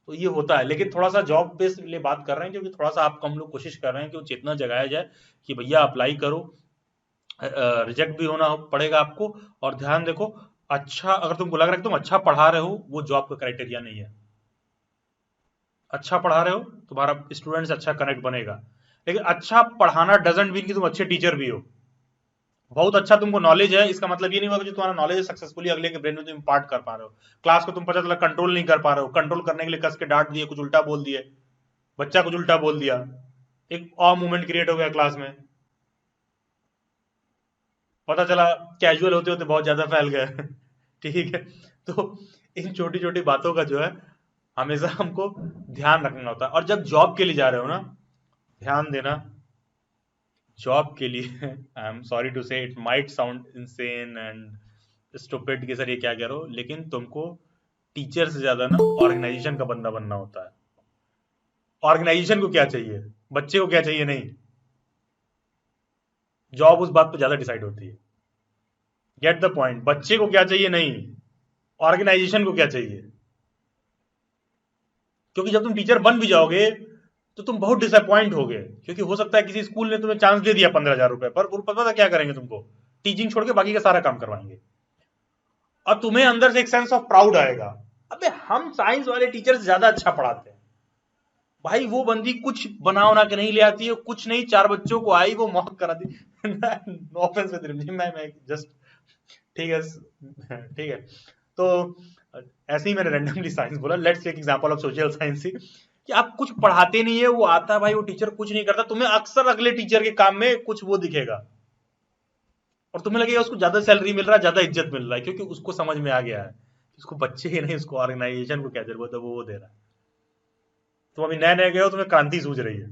तो ये होता है, लेकिन थोड़ा सा जॉब बेस्ड लिए बात कर रहे हैं, क्योंकि थोड़ा सा आपको हम लोग कोशिश कर रहे हैं कि वो चेतना जगाया जाए कि भैया अप्लाई करो, रिजेक्ट भी होना पड़ेगा आपको। और ध्यान देखो, अच्छा अगर तुमको लग रहा है कि तुम अच्छा पढ़ा रहे हो, वो जॉब का क्राइटेरिया नहीं है। अच्छा पढ़ा रहे हो, तुम्हारा स्टूडेंट से अच्छा कनेक्ट बनेगा, लेकिन अच्छा पढ़ाना डजंट मीन कि तुम अच्छे टीचर भी हो। बहुत अच्छा तुमको नॉलेज है, इसका मतलब ये नहीं होगा कि जो तुम्हारा नॉलेज है सक्सेसफुली अगले के ब्रेन में तुम इम्पार्ट कर पा रहे हो। क्लास को तुम पता चला कंट्रोल नहीं कर पा रहे हो, कंट्रोल करने के लिए कस के डांट दिए, कुछ उल्टा बोल दिए, बच्चा कुछ उल्टा बोल दिया, एक और मूवमेंट क्रिएट हो गया क्लास में, पता चला कैजुअल होते होते बहुत ज्यादा फैल गए ठीक है। तो इन छोटी छोटी बातों का जो है हमेशा हमको ध्यान रखना होता है। और जब जॉब के लिए जा रहे हो ना, ध्यान देना, जॉब के लिए आई एम सॉरी टू से it might sound insane and stupid कि सर ये क्या कह रहे हो, लेकिन तुमको टीचर से ज्यादा ना ऑर्गेनाइजेशन का बंदा बनना होता है। ऑर्गेनाइजेशन को क्या चाहिए, बच्चे को क्या चाहिए, नहीं, जॉब उस बात पर ज्यादा डिसाइड होती है। गेट द पॉइंट, बच्चे को क्या चाहिए नहीं, ऑर्गेनाइजेशन को क्या चाहिए। क्योंकि जब तुम टीचर बन भी जाओगे तो तुम बहुत डिसअपॉइंट होगे, क्योंकि हो सकता है किसी स्कूल ने तुम्हें चांस दे दिया 15,000 रुपए पर, पता था क्या करेंगे, तुमको टीचिंग छोड़ के बाकी का सारा काम करवाएंगे, और तुम्हें अंदर से एक सेंस ऑफ प्राउड आएगा, अबे हम साइंस वाले टीचर से ज्यादा अच्छा पढ़ाते हैं। भाई वो बंदी कुछ बना उना के नहीं ले आती है, कुछ नहीं, 4 बच्चों को आई वो मौत करा दी नो ऑफेंस विद मैं जस्ट, ठीक है ठीक है। तो ऐसे ही मैंने रैंडमली साइंस बोला, let's take example of social science ही, कि आप कुछ पढ़ाते नहीं है, वो आता है भाई, वो टीचर कुछ नहीं करता, तुम्हें अक्सर अगले टीचर के काम में कुछ वो दिखेगा, और तुम्हें लगेगा उसको ज्यादा सैलरी मिल रहा है, ज्यादा इज्जत मिल रहा है, क्योंकि उसको समझ में आ गया है उसको बच्चे ही नहीं, उसको ऑर्गेनाइजेशन को क्या जरूरत है, वो दे रहा है। तुम अभी नए नए गए हो, तुम्हें क्रांति सूझ रही है,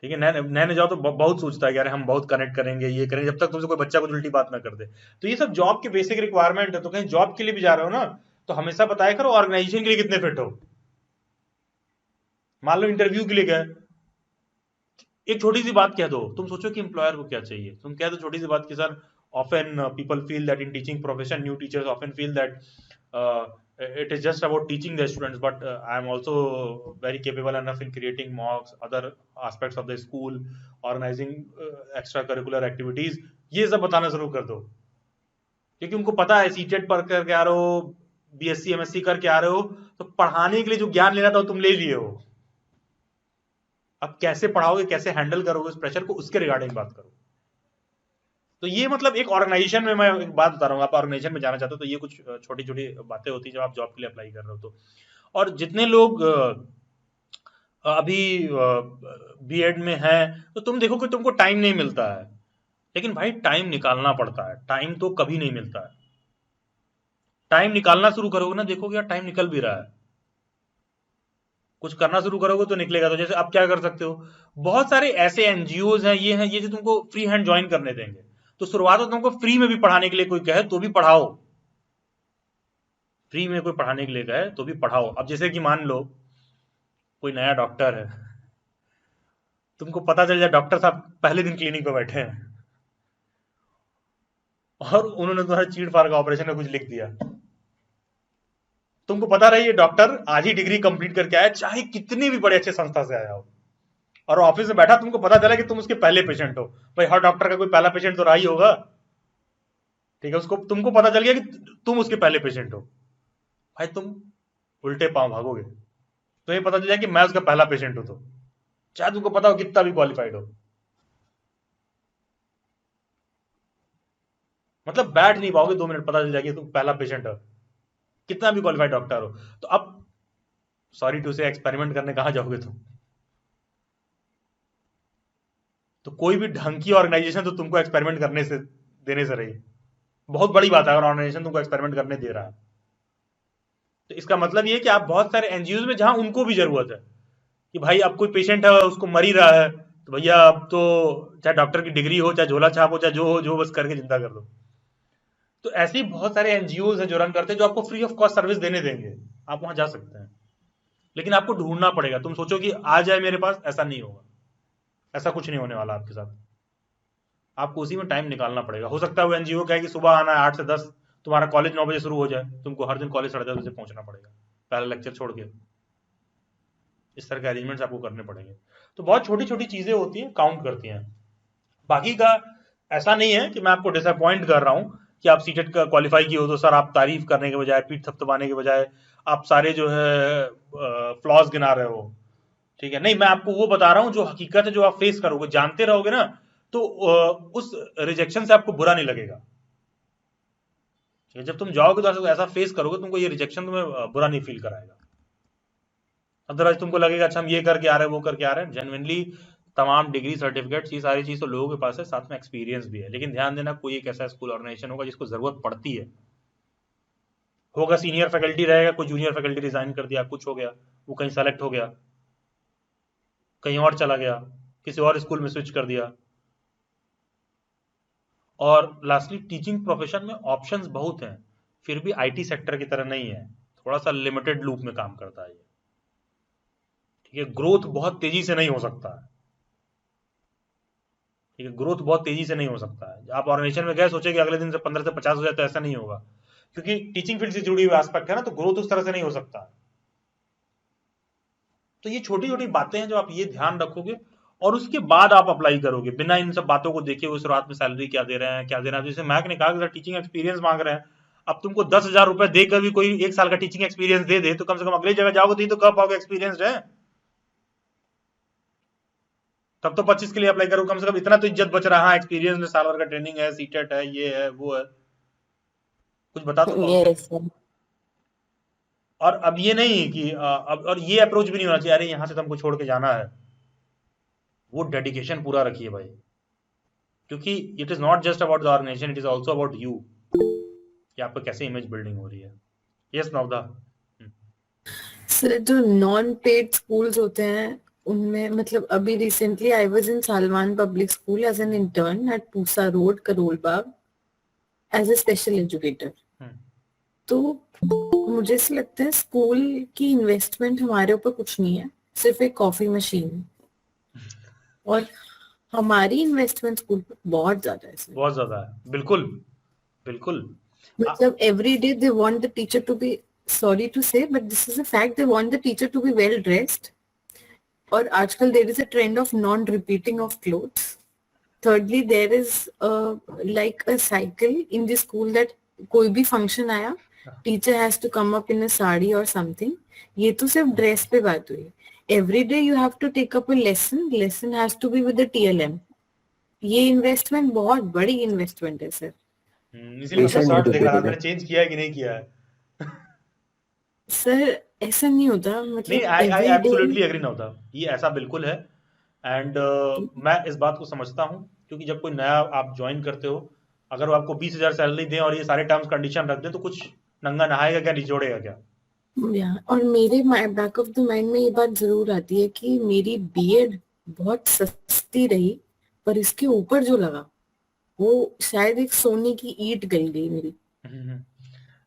ठीक है। नए नए जाओ तो बहुत सोचता है कि अरे हम बहुत कनेक्ट करेंगे, ये करेंगे, जब तक तुमसे कोई बच्चा कुछ उल्टी बात ना कर दे। तो ये सब जॉब के बेसिक रिक्वायरमेंट है। तो कहीं जॉब के लिए भी जा रहे हो ना, तो हमेशा बताया करो ऑर्गेनाइजेशन के लिए कितने फिट हो। मान लो इंटरव्यू के लिए गए, एक छोटी सी बात कह दो, तुम सोचो कि एम्प्लॉयर को क्या चाहिए, तुम कह दो छोटी सी बात कि sir often people feel that in teaching profession new teachers often feel that it is just about teaching the students, but I am also very capable enough in creating mocks, other aspects of the school, organizing extracurricular activities। ये सब बताना शुरू कर दो, क्योंकि उनको पता है सीटेट पढ़ करके आ रहे हो, BSc MSc करके आ रहे हो, तो पढ़ाने के लिए जो ज्ञान लेना था वो तुम ले लिए हो, आप कैसे पढ़ाओगे, कैसे हैंडल करोगे उस प्रेशर को, उसके रिगार्डिंग बात करो। तो ये मतलब एक ऑर्गेनाइजेशन में, मैं एक बात बता रहा हूँ, आप ऑर्गेनाइजेशन में जाना चाहते हो तो ये कुछ छोटी छोटी बातें होती है जब आप जॉब के लिए अप्लाई कर रहे हो तो। और जितने लोग अभी बीएड में हैं तो तुम देखो कि तुमको टाइम नहीं मिलता है, लेकिन भाई टाइम निकालना पड़ता है, टाइम तो कभी नहीं मिलता है। टाइम निकालना शुरू करोगे ना, देखोगे यार टाइम निकल भी रहा है, कुछ करना शुरू करोगे तो निकलेगा। तो जैसे आप क्या कर सकते हो, बहुत सारे ऐसे एनजीओज हैं ये जो तुमको फ्री हैंड ज्वाइन करने देंगे। तो शुरुआत में तुमको फ्री में भी पढ़ाने के लिए कोई कहे तो भी पढ़ाओ, फ्री में कोई पढ़ाने के लिए कहे तो भी पढ़ाओ। अब जैसे कि मान लो कोई नया डॉक्टर है, तुमको पता चल जाए डॉक्टर साहब पहले दिन क्लिनिक पे बैठे हैं और उन्होंने तुम्हारे चीड़ फाड़ का ऑपरेशन में कुछ लिख दिया, तुमको पता रही ये डॉक्टर आज ही डिग्री कंप्लीट करके आया, चाहे कितनी भी बड़े अच्छे संस्था से आया हो, और ऑफिस में बैठा, तुमको पता चला कि तुम उसके पहले पेशेंट हो। भाई हर डॉक्टर का कोई पहला पेशेंट तो रहा ही होगा, ठीक है, उसको तुमको पता चल गया कि तुम उसके पहले पेशेंट हो, भाई तुम उल्टे पांव भागोगे। तो ये पता चल जाए कि मैं उसका पहला पेशेंट हूं, तो चाहे तुमको पता हो कितना भी क्वालिफाइड हो, मतलब बैठ नहीं पाओगे 2 मिनट, पता चल जाएगा तुम पहला पेशेंट हो, कितना भी क्वालिफाइड डॉक्टर हो। तो अब सॉरी टू से एक्सपेरिमेंट करने कहां जाओगे तुम? तो कोई भी ढंग की ऑर्गेनाइजेशन तो तुमको एक्सपेरिमेंट करने से देने से रही, बहुत बड़ी बात है अगर ऑर्गेनाइजेशन तुमको एक्सपेरिमेंट करने दे रहा है। तो इसका मतलब ये है कि आप बहुत सारे एनजीओ में जहां उनको भी जरूरत है कि भाई अब कोई पेशेंट है उसको मर ही रहा है, तो भैया अब तो चाहे डॉक्टर की डिग्री हो, चाहे झोला छाप हो, चाहे जो हो, जो बस करके जिंदा कर दो। तो ऐसे ही बहुत सारे एनजीओ हैं जो रन करते हैं, जो आपको फ्री ऑफ कॉस्ट सर्विस देने देंगे, आप वहां जा सकते हैं। लेकिन आपको ढूंढना पड़ेगा, तुम सोचो कि आ जाए मेरे पास, ऐसा नहीं होगा, ऐसा कुछ नहीं होने वाला आपके साथ। आपको उसी में टाइम निकालना पड़ेगा। हो सकता है वो एनजीओ कहे कि सुबह आना है 8 से 10, तुम्हारा कॉलेज 9 बजे शुरू हो जाए, तुमको हर दिन कॉलेज 10:30 बजे पहुंचना पड़ेगा पहला लेक्चर छोड़ के। इस तरह के अरेंजमेंट्स आपको करने पड़ेंगे। तो बहुत छोटी छोटी चीजें होती हैं, काउंट करती हैं। बाकी का ऐसा नहीं है कि मैं आपको डिसअपॉइंट कर रहा हूं कि आप सीटेट का क्वालिफाई किए हो तो सर आप तारीफ करने के बजाय, पीठ थपथपाने के बजाय आप सारे जो है फ्लॉज गिना रहे हो, ठीक है। नहीं, मैं आपको वो बता रहा हूं जो हकीकत है, जो आप फेस करोगे, जानते रहोगे ना, तो उस रिजेक्शन से आपको बुरा नहीं लगेगा। ठीक है, जब तुम जाओगे तो ऐसा फेस करोगे, तुमको ये रिजेक्शन तुम्हें बुरा नहीं फील कराएगा। अदरवाइज तुमको लगेगा अच्छा हम ये करके आ रहे हैं, वो करके आ रहे हैं। जेन्युइनली तमाम डिग्री सर्टिफिकेट्स, ये सारी चीज तो लोगों के पास है, साथ में एक्सपीरियंस भी है। लेकिन ध्यान देना, कोई एक ऐसा स्कूल ऑर्गेनाइजेशन होगा जिसको जरूरत पड़ती है, होगा सीनियर फैकल्टी रहेगा, कोई जूनियर फैकल्टी रिजाइन कर दिया, कुछ हो गया, वो कहीं सेलेक्ट हो गया, कहीं और चला गया, किसी और स्कूल में स्विच कर दिया। और लास्टली, टीचिंग प्रोफेशन में ऑप्शंस बहुत हैं, फिर भी आईटी सेक्टर की तरह नहीं है, थोड़ा सा लिमिटेड लूप में काम करता है। ठीक है, ग्रोथ बहुत तेजी से नहीं हो सकता है। ठीक है, ग्रोथ बहुत तेजी से नहीं हो सकता है। आप ऑर्गेनाइजेशन में गए, सोचे कि अगले दिन से 15 से 50 हो जाए, तो ऐसा नहीं होगा, क्योंकि टीचिंग फील्ड से जुड़ी हुई एस्पेक्ट है ना, तो ग्रोथ उस तरह से नहीं हो सकता। तो ये छोटी छोटी बातें हैं जो आप ये ध्यान रखोगे और उसके बाद आप अप्लाई करोगे, बिना इन सब बातों को देखे हुए शुरुआत में सैलरी क्या दे रहे हैं, क्या दे रहे हैं। जैसे मैक ने कहा कि टीचिंग एक्सपीरियंस मांग रहे हैं, अब तुमको 10,000 रुपए देकर भी कोई 1 साल का टीचिंग एक्सपीरियंस दे दे, तो कम से कम अगली जगह जाओगे तो कह पाओगे एक्सपीरियंस है। तब तो 25 के लिए अप्लाई करो, कम से कम इतना तो इज्जत बच रहा है, एक्सपीरियंस में साल भर का ट्रेनिंग है, सीटेट है, ये है, वो है, कुछ बता तो पाओ।
Yes sir.
और अब ये नहीं कि अब, और ये अप्रोच भी नहीं होना चाहिए, अरे यहाँ से तुमको छोड़ के जाना है। वो डेडिकेशन पूरा रखिए भाई, क्योंकि it is not just about the organisation, it is also about you, कि आपका कैसे इमेज बिल्डिंग हो रही है। यस नवदा।
सर, जो नॉन पेड स्कूल्स होते हैं उनमें, मतलब अभी recently I was in Salman public school as an intern at Pusa road, Karol Bagh, as a special educator. तो मुझे ऐसा लगता है स्कूल की इन्वेस्टमेंट हमारे ऊपर कुछ नहीं है, सिर्फ एक कॉफी मशीन, और हमारी इन्वेस्टमेंट स्कूल पर बहुत ज्यादा है सर।
बहुत ज्यादा है, बिल्कुल बिल्कुल।
मतलब every day they want the teacher to be, sorry to say, but this is a fact, they want the teacher to be well dressed. और आजकल there is a trend of non-repeating of clothes. Thirdly, there is like a cycle in the school that कोई भी function आया, teacher has to come up in a sari or something. ये तो सिर्फ dress पे बात हुई। every day you have to take up a lesson has to be with the TLM. ये इन्वेस्टमेंट बहुत बड़ी इन्वेस्टमेंट है सर.
इसीलिए मैं
Patient
शर्ट
भी तो
देख रहा था,
देखेगा.
मैंने चेंज किया है कि नहीं किया है.
सर ऐसा नहीं होता,
नहीं,
मतलब
आई
every day
एब्सोल्युटली एग्री नवदा, ये ऐसा बिल्कुल है. एंड मैं इस बात को समझता हूँ, क्योंकि जब कोई नया आप ज्वाइन करते हो, अगर वो आपको 20,000 सैलरी दें और ये सारे टर्म्स कंडीशन रख दें, तो कुछ नंगा नहाएगा क्या, निचोड़ेगा क्या?
और मेरे बैक ऑफ द माइंड में ये बात जरूर आती है कि मेरी बीएड बहुत सस्ती रही, पर इसके ऊपर जो लगा वो शायद एक सोने की ईंट गल गई मेरी.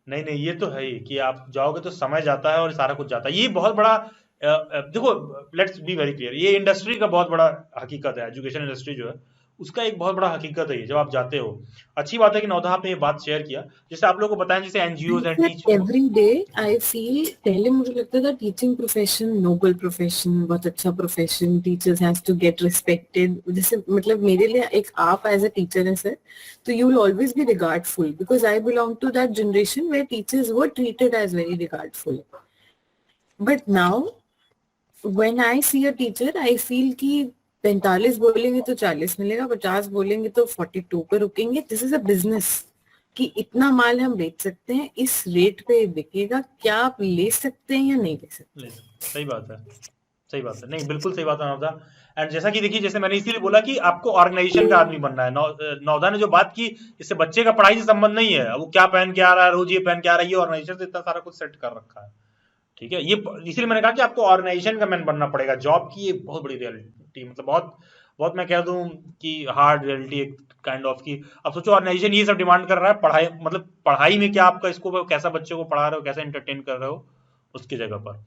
नहीं नहीं, ये तो है ही कि आप जाओगे तो समय जाता है और सारा कुछ जाता है. ये बहुत बड़ा देखो, लेट्स बी वेरी क्लियर, ये इंडस्ट्री का बहुत बड़ा हकीकत है. एजुकेशन इंडस्ट्री जो है उसका एक बहुत बड़ा हकीकत है ये, जब आप जाते हो. अच्छी बात है कि नवधा आपने ये बात शेयर किया, जैसे आप लोगों को बताएं, जैसे NGOs and teach.
Every day I feel, पहले मुझे लगता था टीचिंग प्रोफेशन नोबल प्रोफेशन, बहुत अच्छा profession, teachers has to get respected. जैसे मतलब मेरे लिए एक आप एज अ टीचर है सर, तो you will always be regardful, because I belong to that generation where teachers were treated as very regardful. But now when I see a teacher I feel कि 45 बोलेंगे तो 40 मिलेगा, 50 बोलेंगे तो 42 पे रुकेंगे. दिस इज अ बिजनेस कि इतना माल हम बेच सकते हैं, इस रेट पे बिकेगा, क्या आप ले सकते हैं या नहीं ले सकते.
सही बात है, सही बात है. नहीं, बिल्कुल सही बात है नवदा. एंड जैसा कि देखिए, जैसे मैंने इसीलिए बोला कि आपको ऑर्गेनाइजेशन का आदमी बनना है. नवदा ने जो बात की, इससे बच्चे का पढ़ाई से संबंध नहीं है. वो क्या पहन के आ रहा है, रोज ये पहन के आ रहा है, ये ऑर्गेनाइजेशन से इतना सारा कुछ सेट कर रखा है. ठीक है, ये इसलिए मैंने कहा कि आपको ऑर्गेनाइजेशन का मैन बनना पड़ेगा. जॉब की ये बहुत बड़ी रियलिटी, मतलब बहुत बहुत मैं कह दूं कि हार्ड रियलिटी एक काइंड ऑफ की. अब सोचो, ऑर्गेनाइजेशन ये सब डिमांड कर रहा है, पढ़ाई मतलब पढ़ाई में क्या आपका स्कोप है, कैसा बच्चे को पढ़ा रहे हो, कैसा एंटरटेन कर रहे हो उसकी जगह पर.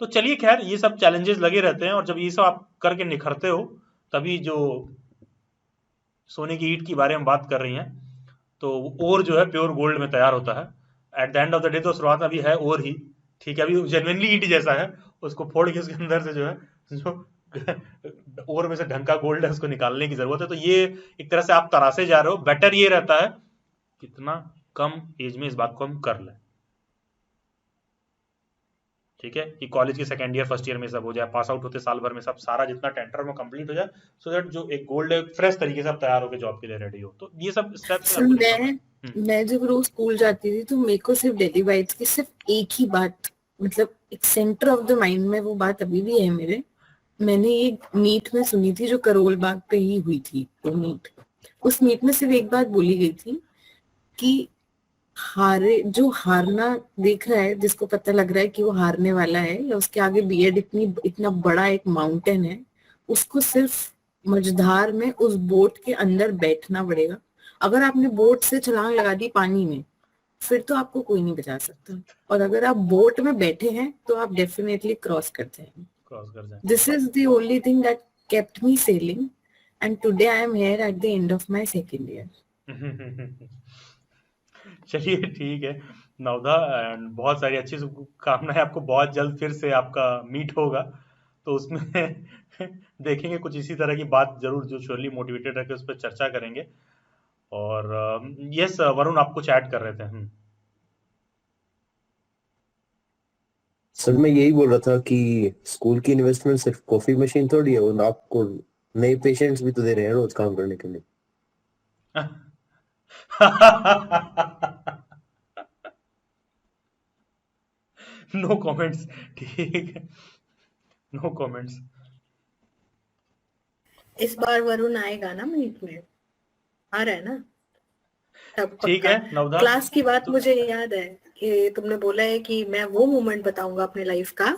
तो चलिए, खैर ये सब चैलेंजेस लगे रहते हैं, और जब ये सब आप करके निखरते हो, तभी जो सोने की ईंट की बारे में बात कर रही हैं, तो ओर जो है प्योर गोल्ड में तैयार होता है. At the end of the day तो शुरुआत अभी है ओर ही. ठीक है, अभी जेन्युइनली ईंट जैसा है, उसको फोड़ के उसके अंदर से जो है, जो ओर में से ढंग का गोल्ड है, उसको निकालने की जरूरत है. तो ये एक तरह से आप तरासे जा रहे हो. बेटर ये रहता है कितना कम एज में इस बात को हम कर लें. ठीक है, कि कॉलेज के सेकंड ईयर फर्स्ट ईयर में सब हो जाए, पास आउट होते साल भर में सब सारा जितना टेंटर में कंप्लीट हो जाए, सो दैट जो एक गोल्ड है फ्रेश तरीके से आप तैयार होकर जॉब के लिए रेडी हो. तो ये सब स्टेप्स
मैं जब रोज स्कूल जाती थी तो मेरे को सिर्फ डेली बाइट्स की सिर्फ एक ही बात, मतलब एक सेंटर ऑफ द माइंड में वो बात अभी भी है मेरे. मैंने एक मीट में सुनी थी जो करोल बाग पे ही हुई थी. तो मीट, उस मीट में सिर्फ एक बात बोली गई थी कि जो हारना देख रहा है, जिसको पता लग रहा है कि वो हारने वाला है या उसके आगे बीएड इतना बड़ा एक माउंटेन है, उसको सिर्फ मझधार में उस बोट के अंदर बैठना पड़ेगा. अगर आपने बोट से छलांग लगा दी पानी में, फिर तो आपको कोई नहीं बचा सकता. और अगर आप बोट में बैठे हैं तो आप डेफिनेटली क्रॉस करते हैं. This is the only thing that kept me selling, and today I am here at the end of my second year.
चलिए ठीक है नवधा, एंड बहुत सारी अच्छी शुभकामनाएं आपको. बहुत जल्द फिर से आपका मीट होगा, तो उसमें देखेंगे कुछ इसी तरह की बात जरूर, जो श्योरली मोटिवेटेड रखे, उस पर चर्चा करेंगे. और यस वरुण, आप कुछ ऐड कर रहे थे.
सर मैं यही बोल रहा था कि स्कूल की इन्वेस्टमेंट सिर्फ कॉफी मशीन थोड़ी है, और आपको नए पेशेंट्स भी तो दे रहे हैं रोज काम करने के लिए.
No comments. ठीक है, नो कमेंट्स.
इस बार वरुण आएगा ना मीट में, आ रहा है ना? तब
ठीक है नवधा.
क्लास की बात मुझे याद है कि तुमने बोला है कि मैं वो मोमेंट बताऊंगा अपने लाइफ का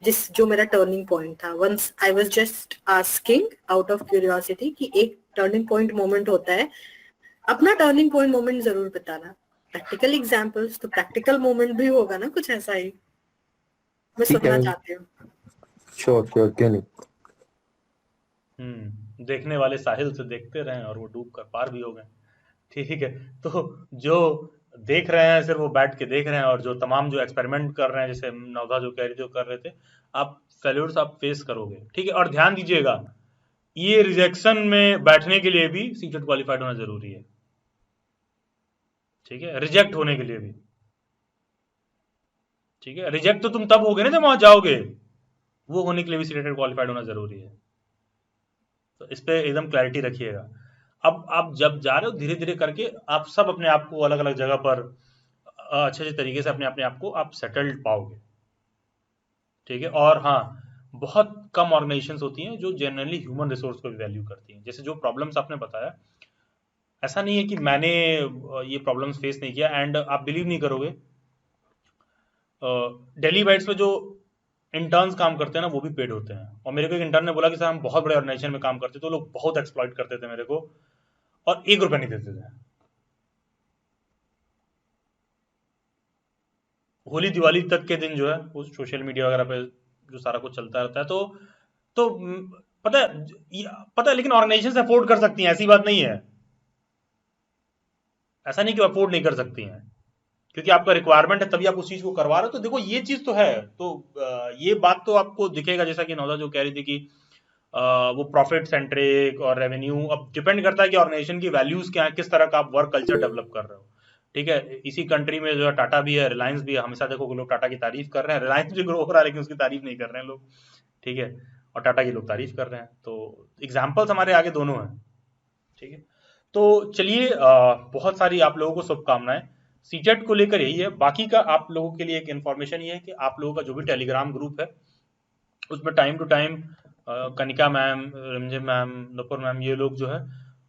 जो मेरा टर्निंग पॉइंट था. Once I was just asking out of curiosity कि एक टर्निंग पॉइंट मोमेंट होता है. अपना टर्निंग पॉइंट मोमेंट जरूर बताना. प्रैक्टिकल एग्जांपल्स तो प्रैक्टिकल मोमेंट भी होगा ना, कुछ ऐसा ही मैं सुनना चाहती हूँ.
श्योर क्यों नहीं.
देखने वाले साहिल से देखते रहे और वो डूब कर पार भी हो गए. ठीक है, तो जो देख रहे हैं सिर्फ वो बैठ के देख रहे हैं, और जो तमाम जो एक्सपेरिमेंट कर रहे हैं, जैसे नवधा जो कह रही थी वो कर रहे थे, आप फेल्योर्स आप फेस करोगे. ठीक है, और ध्यान दीजिएगा, ये रिजेक्शन में बैठने के लिए भी सीटेट क्वालिफाइड होना जरूरी है. ठीक है, रिजेक्ट होने के लिए भी. ठीक है, रिजेक्ट तो तुम तब होगे ना जब वहां जाओगे. वो होने के लिए भी सीटेट क्वालिफाइड होना जरूरी है। तो इस पे एकदम क्लैरिटी रखिएगा। अब आप जब जा रहे हो धीरे धीरे करके आप सब अपने आप को अलग अलग जगह पर अच्छे अच्छे तरीके से अपने अपने आप को आप सेटल्ड पाओगे, ठीक है। और हाँ, बहुत कम ऑर्गेनाइजेशंस होती हैं जो जनरली ह्यूमन रिसोर्स को भी वैल्यू करती हैं। जैसे जो प्रॉब्लम्स आपने बताया, ऐसा नहीं है कि मैंने ये प्रॉब्लम्स फेस नहीं किया। एंड आप बिलीव नहीं करोगे, दिल्ली बाइट्स में जो इंटर्न्स काम करते हैं ना वो भी पेड होते हैं। और मेरे को एक इंटर्न ने बोला कि सर हम बहुत बड़े ऑर्गेनाइजेशन में काम करते, तो लोग बहुत एक्सप्लॉइट करते थे मेरे को और 1 रुपया नहीं देते थे। होली दिवाली तक के दिन जो है वो सोशल मीडिया वगैरह पे जो सारा कुछ चलता रहता है, तो पता है लेकिन ऑर्गेनाइजेशन अफोर्ड कर सकती हैं, ऐसी बात नहीं है। ऐसा नहीं कि अफोर्ड नहीं कर सकती हैं, क्योंकि आपका रिक्वायरमेंट है तभी आप उस चीज को करवा रहे हो। तो देखो ये चीज तो है। तो ये बात तो आपको दिखेगा, जैसा कि नौदा जो कह रही थी कि वो प्रॉफिट सेंट्रिक और रेवेन्यू, अब डिपेंड करता है कि ऑर्गेनाइजेशन की वैल्यूज क्या है, किस तरह का आप वर्क कल्चर डेवलप कर रहे हो, ठीक है। इसी कंट्री में जो है टाटा भी है, रिलायंस भी है। हमेशा देखो लोग टाटा की तारीफ कर रहे हैं, रिलायंस भी ग्रो हो रहा है लेकिन उसकी तारीफ नहीं कर रहे हैं लोग, ठीक है। और टाटा की लोग तारीफ कर रहे हैं। तो एग्जाम्पल्स हमारे आगे दोनों हैं, ठीक है। तो चलिए, बहुत सारी आप लोगों को शुभकामनाएं। सीटेट को लेकर यही है। बाकी का आप लोगों के लिए एक इन्फॉर्मेशन ये है कि आप लोगों का जो भी टेलीग्राम ग्रुप है उसमें time to time Kanika ma'am, Rimjhim ma'am, Nupur ma'am, ये लोग जो है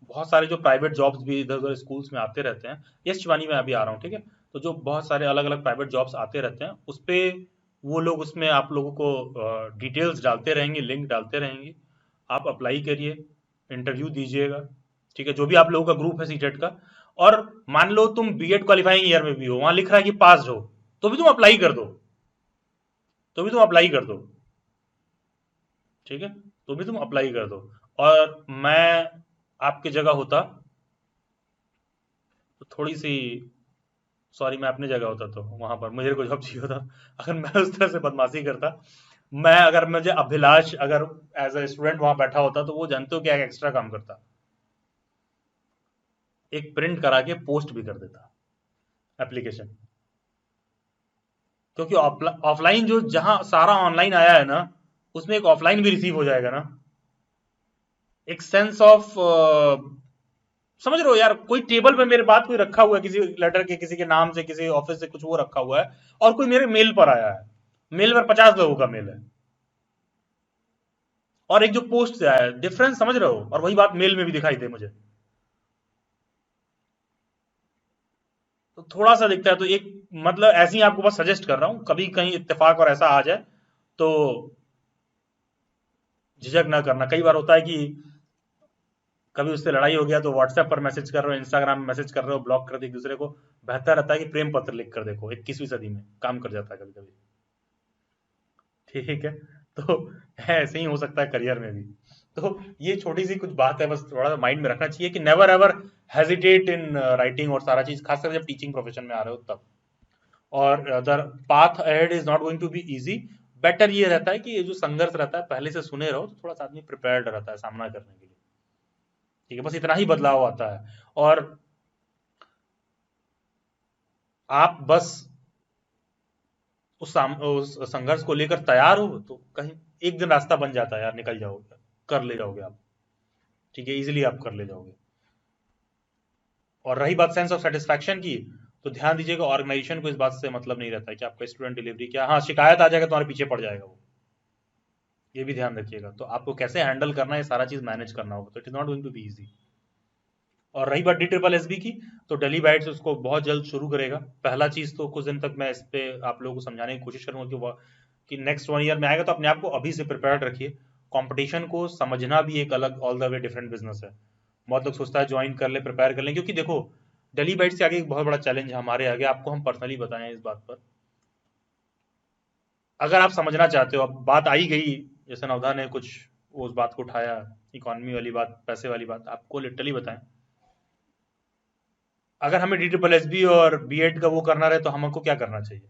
बहुत सारे जो प्राइवेट जॉब्स भी इधर उधर स्कूल्स में आते रहते हैं। यस शिवानी, मैं अभी आ रहा हूँ, ठीक है। तो जो बहुत सारे अलग अलग प्राइवेट जॉब्स आते रहते हैं उस पर वो लोग उसमें आप लोगों को डिटेल्स डालते रहेंगे, लिंक डालते रहेंगे। आप अप्लाई करिए, इंटरव्यू दीजिएगा, ठीक है। जो भी आप लोगों का ग्रुप है सीटेट का, और मान लो तुम बीएड क्वालिफाइंग ईयर में भी हो, वहां लिख रहा है कि पास हो, तो भी तुम अप्लाई कर दो, ठीक है। तो भी तुम अप्लाई कर दो। और मैं आपकी जगह होता तो थोड़ी सी, सॉरी, मैं अपनी जगह होता तो वहां पर मुझे कोई जॉब चाहिए होता। अगर मैं उस तरह से बदमाशी करता, अगर मुझे अभिलाष अगर एज अ स्टूडेंट वहां बैठा होता, तो वो जानते हो क्या एक्स्ट्रा काम करता, एक प्रिंट करा के पोस्ट भी कर देता एप्लीकेशन। क्योंकि ऑफलाइन जो जहां सारा ऑनलाइन आया है ना, उसमें एक ऑफलाइन भी रिसीव हो जाएगा ना, एक सेंस ऑफ, समझ रहे हो यार। कोई टेबल पे मेरे बात कोई रखा हुआ है किसी लेटर के, किसी के नाम से, किसी ऑफिस से कुछ वो रखा हुआ है, और कोई मेरे मेल पर आया है, मेल पर 50 लोगों का मेल है, और एक जो पोस्ट से आया है, डिफरेंस समझ रहे हो। और वही बात मेल में भी दिखाई दे मुझे, तो थोड़ा सा दिखता है। तो एक मतलब ऐसे ही आपको बस सजेस्ट कर रहा हूं, कभी कहीं इत्तेफाक और ऐसा आ जाए तो झिझक ना करना। कई बार होता है कि कभी उससे लड़ाई हो गया तो व्हाट्सएप पर मैसेज कर रहे हो, इंस्टाग्राम में मैसेज कर रहे हो, ब्लॉक कर दे एक दूसरे को। बेहतर रहता है कि प्रेम पत्र लिख कर देखो, 21वीं सदी में काम कर जाता है कभी कभी, ठीक है। तो ऐसे ही हो सकता है करियर में भी। तो ये छोटी सी कुछ बात है, बस थोड़ा सा माइंड में रखना चाहिए कि never ever hesitate in writing और सारा चीज, खासकर जब टीचिंग प्रोफेशन में आ रहे हो तब। और the path ahead is not going to be easy. Better ये रहता है कि ये जो संघर्ष रहता है पहले से सुने रहो, तो थोड़ा सा आदमी प्रिपेयर्ड रहता है सामना करने के लिए, ठीक है। बस इतना ही बदलाव आता है। और आप बस उस संघर्ष को लेकर तैयार हो तो कहीं एक दिन रास्ता बन जाता है यार, निकल जाओगे, कर ले जाओगे आप, ठीक है, इजीली आप कर ले जाओगे। और रही बात सेंस ऑफ सेटिस्फैक्शन की, तो ध्यान दीजिएगा ऑर्गेनाइजेशन को इस बात से मतलब नहीं रहता है कि आपका स्टूडेंट डिलीवरी क्या, हाँ शिकायत आ जाएगा तुम्हारे पीछे पड़ जाएगा वो, ये भी ध्यान रखिएगा। तो आपको कैसे हैंडल करना है, सारा चीज मैनेज करना होगा, तो it is not going to be easy. और रही बात DSSB की, तो दिल्ली बाइट्स उसको बहुत जल्द शुरू करेगा। पहला चीज तो कुछ दिन तक मैं इस पे आप लोगों को समझाने की कोशिश करूंगा कि नेक्स्ट 1 ईयर में आएगा, तो अपने आप को अभी से प्रिपेयर्ड रखिए। कंपटीशन को समझना भी एक अलग all the way different business है। बहुत लोग सोचता है ज्वाइन कर ले, प्रिपेयर कर ले, क्योंकि देखो दिल्ली बाइट्स से आगे एक बहुत बड़ा चैलेंज है हमारे आगे, आपको हम पर्सनली बताएं इस बात पर। अगर आप समझना चाहते हो, अब बात आई गई, जैसे नवधा ने कुछ उस बात को उठाया, इकोनॉमी वाली बात, पैसे वाली बात, आपको लिटरली बताएं, अगर हमें DSSB और बीएड का वो करना रहे तो हमको क्या करना चाहिए,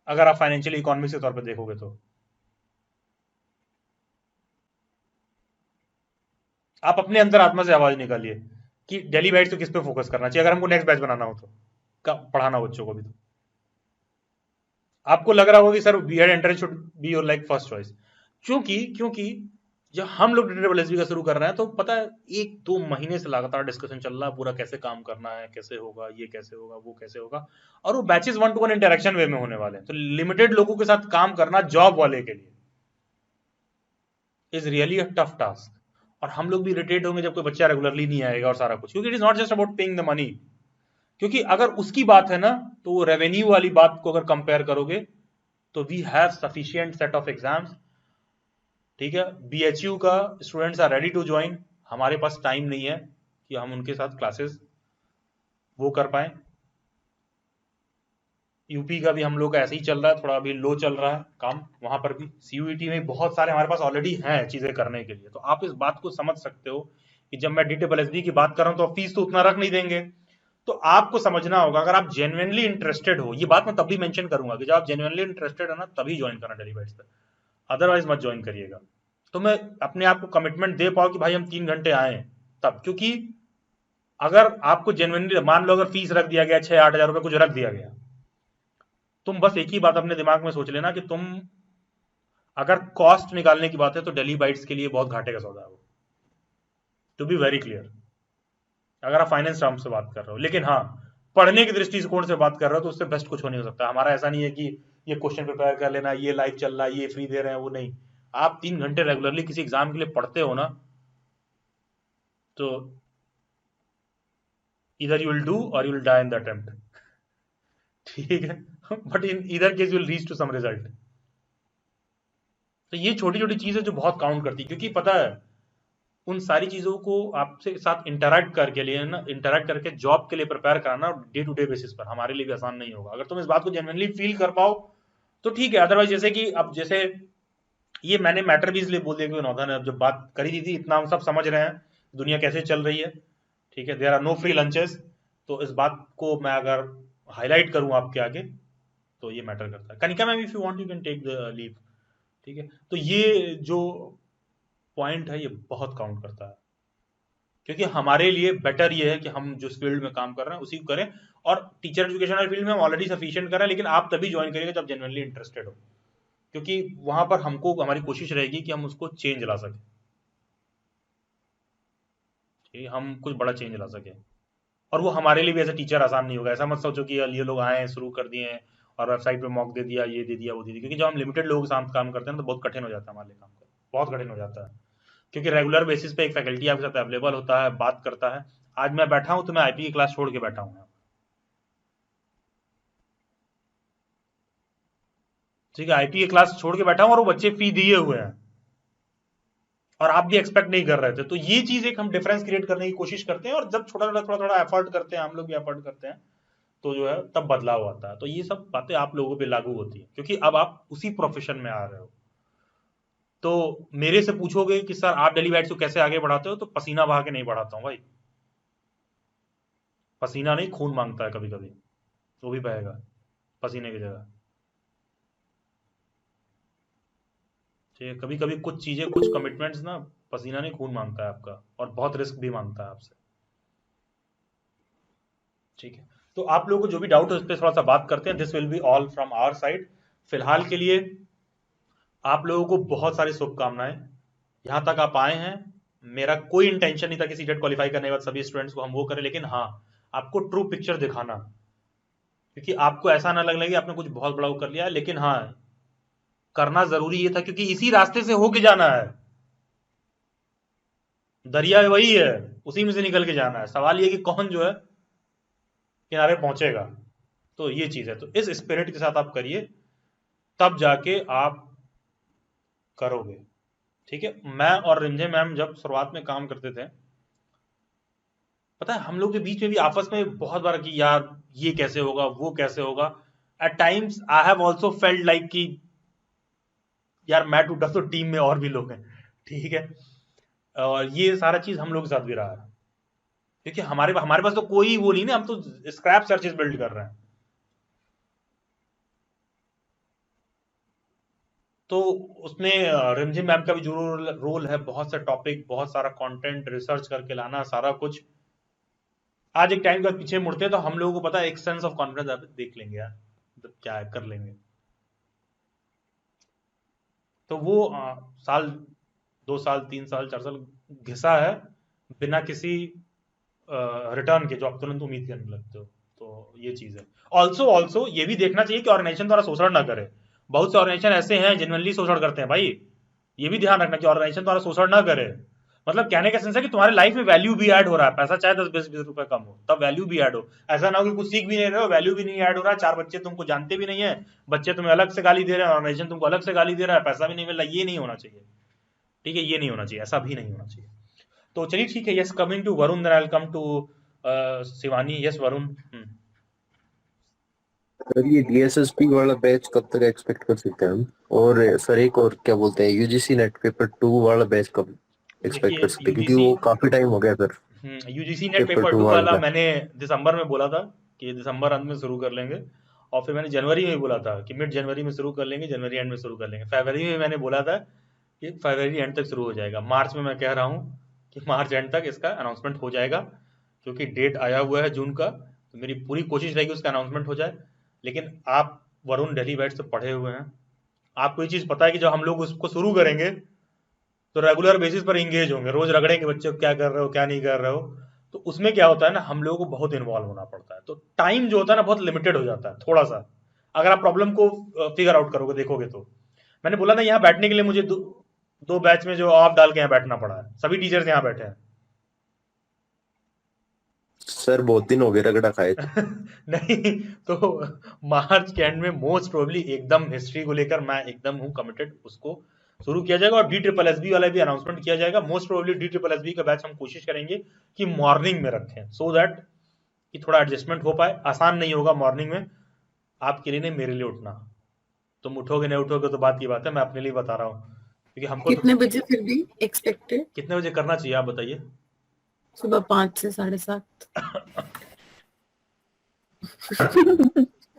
अगर आप फाइनेंशियली इकोनॉमिक्स के तौर पर देखोगे तो। आप अपने अंदर आत्मा से आवाज निकालिए कि दिल्ली बाइट्स तो किस पे फोकस करना चाहिए, अगर हमको नेक्स्ट बैच बनाना हो तो, पढ़ाना बच्चों को भी। तो आपको लग रहा होगा कि sir BEd entrance should be your like first choice, क्योंकि जब हम लोग डबल एसबी का शुरू कर रहे हैं तो पता है 1-2 महीने से लगातार डिस्कशन चल रहा है पूरा, कैसे काम करना है, कैसे होगा, ये कैसे होगा, वो कैसे होगा, और वो बैचेस 1-to-1 इंटरेक्शन वे में होने वाले हैं। तो लिमिटेड लोगों के साथ काम करना जॉब वाले के लिए is really a tough task, और हम लोग भी इरिटेट होंगे जब कोई बच्चा रेगुलरली नहीं आएगा और सारा कुछ, क्योंकि it is not just about paying the money. क्योंकि अगर उसकी बात है ना, तो रेवेन्यू वाली बात को अगर कंपेयर करोगे तो we have sufficient set of exams, ठीक है। बीएचयू का students are ready to join, हमारे पास टाइम नहीं है कि हम उनके साथ क्लासेस वो कर पाए। यूपी का भी हम लोग का ऐसे ही चल रहा है, थोड़ा अभी लो चल रहा है काम वहां पर भी। सीयूईटी में बहुत सारे हमारे पास ऑलरेडी हैं चीजें करने के लिए, तो आप इस बात को समझ सकते हो कि जब मैं DSSB की बात कर रहा हूं तो फीस तो उतना रख नहीं देंगे। तो आपको समझना होगा, अगर आप जेन्युइनली इंटरेस्टेड हो, ये बात मैं तब भी मेंशन करूंगा कि जब आप जेन्युइनली इंटरेस्टेड है ना तभी ज्वाइन करना डेली बाइट्स पे, अदरवाइज मत ज्वाइन करिएगा। तो मैं अपने आप को कमिटमेंट दे पाऊं कि भाई हम 3 घंटे आए तब, क्योंकि अगर आपको जेन्युइनली, मान लो अगर फीस रख दिया गया 6-8 हजार रुपए कुछ रख दिया गया, तुम बस एक ही बात अपने दिमाग में सोच लेना कि तुम अगर कॉस्ट निकालने की बात है तो डेली बाइट्स के लिए बहुत घाटे का सौदा है वो, टू बी वेरी क्लियर, अगर आप फाइनेंस टर्म से बात कर रहे हो। लेकिन हाँ, पढ़ने की दृष्टिकोण से बात कर रहे हो तो उससे बेस्ट कुछ हो नहीं हो सकता। हमारा ऐसा नहीं है कि ये क्वेश्चन प्रिपेयर कर लेना, ये लाइव चल रहा है, ये फ्री दे रहे हैं, वो नहीं। आप 3 घंटे रेगुलरली किसी एग्जाम के लिए पढ़ते हो ना, तो इधर यू विल डू और you will die in the attempt, ठीक है, but in either case you will reach to some result. तो ये छोटी छोटी चीजें जो बहुत काउंट करती, क्योंकि पता है उन सारी चीजों को आपसे साथ इंटरैक्ट करके लिए ना, इंटरैक्ट करके जॉब के लिए प्रिपेयर कराना डे टू डे बेसिस पर हमारे लिए भी आसान नहीं होगा। अगर तुम इस बात को जेन्युइनली फील कर पाओ तो ठीक है, अदरवाइज जैसे कि अब जैसे ये मैंने मैटर भी इसलिए बोल दिया कि नौधा ने अब जब बात करी थी, इतना हम सब समझ रहे हैं दुनिया कैसे चल रही है, ठीक है, there are no free lunches. तो इस बात को मैं अगर हाईलाइट करूं आपके आगे तो ये मैटर करता है। Kanika ma'am, if you want you can take the leave, ठीक है। तो ये जो पॉइंट है ये बहुत काउंट करता है, क्योंकि हमारे लिए बेटर ये है कि हम जो फील्ड में काम कर रहे हैं उसी को करें, और टीचर एजुकेशन फील्ड में हम ऑलरेडी सफिशिएंट कर रहे हैं, लेकिन आप तभी ज्वाइन करिएगा जब जेन्युइनली इंटरेस्टेड हो, क्योंकि वहां पर हमको हमारी कोशिश रहेगी कि हम उसको चेंज ला सकें, ठीक है, हम कुछ बड़ा चेंज ला सकें। और वो हमारे लिए भी एज ए टीचर आसान नहीं होगा। ऐसा मत सोचो कि ये लोग आए शुरू कर दिए हैं और वेबसाइट पे मॉक दे दिया, ये दे दिया, वो दे दिया, क्योंकि जब हम लिमिटेड लोगों के साथ काम करते हैं तो बहुत कठिन हो जाता है हमारे लिए काम करना, बहुत कठिन हो जाता है, क्योंकि रेगुलर बेसिस पे एक फैकल्टी आपके साथ अवेलेबल होता है, बात करता है। आज मैं बैठा हूं तो मैं आईपी की क्लास छोड़ के बैठा हूं, ठीक है, आईपी की क्लास छोड़ के बैठा हूं और वो बच्चे फी दिए हुए हैं और आप भी एक्सपेक्ट नहीं कर रहे थे। तो ये चीज एक हम डिफरेंस क्रिएट करने की कोशिश करते हैं, और जब थोड़ा थोड़ा एफर्ट करते हैं, हम लोग भी एफर्ट करते हैं, तो जो है तब बदलाव आता है। तो ये सब बातें आप लोगों पे लागू होती है, क्योंकि अब आप उसी प्रोफेशन में आ रहे हो। तो मेरे से पूछोगे कि सर आप डेली बाइट्स को कैसे आगे बढ़ाते हो, तो पसीना बहा के नहीं बढ़ाता हूं भाई, पसीना नहीं खून मांगता है कभी कभी, वो भी बहेगा पसीने की जगह, ठीक है। कभी कभी कुछ चीजें, कुछ कमिटमेंट्स ना पसीना नहीं खून मांगता है आपका, और बहुत रिस्क भी मांगता है आपसे, ठीक है। तो आप लोगों को जो भी डाउट है उस पर थोड़ा सा बात करते हैं। This will be all from our side. फिलहाल के लिए आप लोगों को बहुत सारी शुभकामनाएं। यहां तक आप आए हैं, मेरा कोई इंटेंशन नहीं था कि सीटेट क्वालिफाई करने के बाद सभी स्टूडेंट्स को हम वो करें, लेकिन हाँ, आपको ट्रू पिक्चर दिखाना, क्योंकि आपको ऐसा ना लगने कि आपने कुछ बहुत बड़ा कर लिया है, लेकिन हाँ करना जरूरी ये था, क्योंकि इसी रास्ते से होके जाना है, दरिया वही है, उसी में से निकल के जाना है। सवाल ये कि कौन जो है किनारे पहुंचेगा। तो ये चीज है, तो इस स्पिरिट के साथ आप करिए, तब जाके आप करोगे, ठीक है। मैं और रिंझे मैम जब शुरुआत में काम करते थे, पता है हम लोग के बीच में भी आपस में बहुत बार कि यार ये कैसे होगा, वो कैसे होगा। At times I have also felt like कि यार मैं टूटा तो टीम में और भी लोग हैं, ठीक है। और ये सारा चीज हम लोग के साथ भी रहा है, क्योंकि हमारे पास तो कोई वो नहीं ना, हम तो स्क्रैप सर्चेस बिल्ड कर रहे हैं। तो उसमें रिमझिम मैम का भी जरूर रोल है, बहुत सा टॉपिक, बहुत सारा कंटेंट रिसर्च करके लाना, सारा कुछ। आज एक टाइम के बाद पीछे मुड़ते हैं तो हम लोगों को पता है, एक सेंस ऑफ कॉन्फिडेंस देख लेंगे यार, क्या है कर लेंगे, तो वो साल 2 साल 3 साल 4 साल घिसा है बिना किसी रिटर्न के, जो आप तुरंत उम्मीद करने लगते हो। तो ये चीज है। ऑल्सो ये भी देखना चाहिए कि ऑर्गेनाइजेशन द्वारा शोषण ना करे। बहुत से ऑर्गेनाइजेशन ऐसे हैं जेन्युइनली शोषण करते हैं भाई, ये भी ध्यान रखना कि ऑर्गेनाइजेशन द्वारा शोषण ना करे। मतलब कहने का सेंस है कि तुम्हारे लाइफ में वैल्यू भी ऐड हो रहा है, पैसा चाहे 10-20 रुपए कम हो, तब वैल्यू भी ऐड हो। ऐसा ना हो कि कुछ सीख भी नहीं रहे हो, वैल्यू भी नहीं ऐड हो रहा है, 4 बच्चे तुमको जानते भी नहीं है, बच्चे तुम्हें अलग से गाली दे रहे हैं, ऑर्गेनाइजेशन तुमको अलग से गाली दे रहा है, पैसा भी नहीं मिल रहा, ये नहीं होना चाहिए। ठीक है, ये नहीं होना चाहिए, ऐसा भी नहीं होना चाहिए। तो चलिए ठीक है, yes, coming to Varun, then I will come to Shivani. Yes Varun.
Sir ये डीएसएसपी वाला बैच कब तक एक्सपेक्ट कर सकते हैं हम? और सर एक और क्या बोलते हैं, यूजीसी नेट पेपर 2 वाला बैच कब एक्सपेक्ट कर सकते हैं? क्योंकि वो काफी टाइम हो गया sir.
UGC net
paper
paper
2
2 वाला
वाला
मैंने दिसंबर में बोला था कि दिसंबर अंत में शुरू कर लेंगे, और फिर मैंने जनवरी में बोला था कि मिड जनवरी में शुरू कर लेंगे, जनवरी एंड में शुरू कर लेंगे। फरवरी में मैंने बोला था कि फरवरी एंड तक शुरू हो जाएगा। मार्च में मैं कह रहा हूँ कि मार्च एंड तक इसका अनाउंसमेंट हो जाएगा, क्योंकि डेट आया हुआ है जून का। तो मेरी पूरी कोशिश रहेगी उसका अनाउंसमेंट हो जाए। लेकिन आप वरुण दिल्ली बैच से पढ़े हुए हैं, आपको ये चीज पता है कि जब हम लोग उसको शुरू करेंगे तो रेगुलर बेसिस पर इंगेज होंगे, रोज रगड़ेंगे बच्चे को क्या कर रहे हो क्या नहीं कर रहे हो। तो उसमें क्या होता है ना, हम लोगों को बहुत इन्वॉल्व होना पड़ता है, तो टाइम जो होता है ना बहुत लिमिटेड हो जाता है थोड़ा सा, अगर आप प्रॉब्लम को फिगर आउट करोगे देखोगे तो। मैंने बोला ना, यहाँ बैठने के लिए मुझे दो बैच में जो ऑफ डाल के यहाँ बैठना पड़ा है, सभी टीचर्स यहाँ बैठे हैं।
सर बहुत दिन हो गए रगड़ा खाए थे।
नहीं तो मार्च के एंड में मोस्ट प्रोबेबली एकदम हिस्ट्री को लेकर मैं एकदम हूँ कमिटेड, उसको शुरू किया जाएगा। और DSSB वाला भी अनाउंसमेंट किया जाएगा। मोस्ट प्रोबेबली DSSB का बैच हम कोशिश करेंगे कि मॉर्निंग में रखें, सो दैट कि थोड़ा एडजस्टमेंट हो पाए। आसान नहीं होगा मॉर्निंग में, आपके लिए नहीं मेरे लिए उठना। तुम उठोगे नहीं उठोगे तो बात की बात है, मैं अपने लिए बता रहा हूँ, क्योंकि हमको
कितने बजे फिर भी एक्सपेक्टेड?
कितने बजे करना चाहिए आप बताइए।
सुबह 5 से 7:30।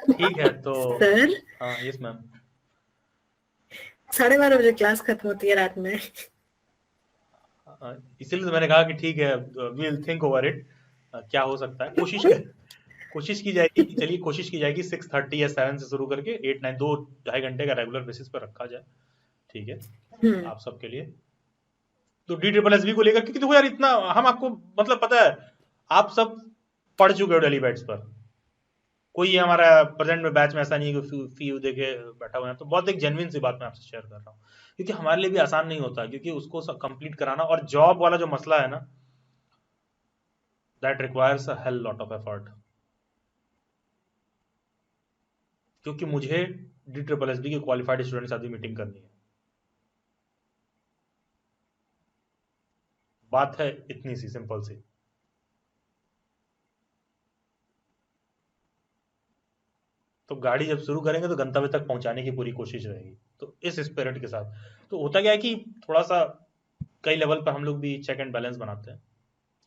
ठीक है तो
सर
हाँ यस मैम।
12:30 बजे क्लास खत्म होती है रात में।
इसीलिए तो मैंने कहा कि ठीक है, we will think over it, क्या हो सकता है। कोशिश की जाएगी कि चलिए कोशिश की जाएगी 6:30 या 7 से शुरू करके 8-9 2-2.5 घंटे का रेगुलर बेसिस पर रखा जाए। ठीक है आप सबके लिए। तो DSSB को लेकर, क्योंकि देखो यार इतना हम आपको मतलब पता है आप सब पढ़ चुके हो डेली बैट्स पर, कोई हमारा प्रेजेंट में बैच में ऐसा नहीं है कि फी देके बैठा हुआ है। तो बहुत एक जेन्युइन सी बात मैं आपसे शेयर कर रहा हूँ, क्योंकि हमारे लिए भी आसान नहीं होता, क्योंकि उसको कंप्लीट कराना और जॉब वाला जो मसला है ना, that requires a hell lot of effort. क्योंकि मुझे DSSB के क्वालिफाइड स्टूडेंट के साथ भी मीटिंग करनी है। बात है इतनी सी सिंपल सी। तो गाड़ी जब शुरू करेंगे तो गंतव्य तक पहुंचाने की पूरी कोशिश रहेगी, तो इस स्पिरिट के साथ। तो होता क्या है कि थोड़ा सा कई लेवल पर हम लोग भी चेक एंड बैलेंस बनाते हैं।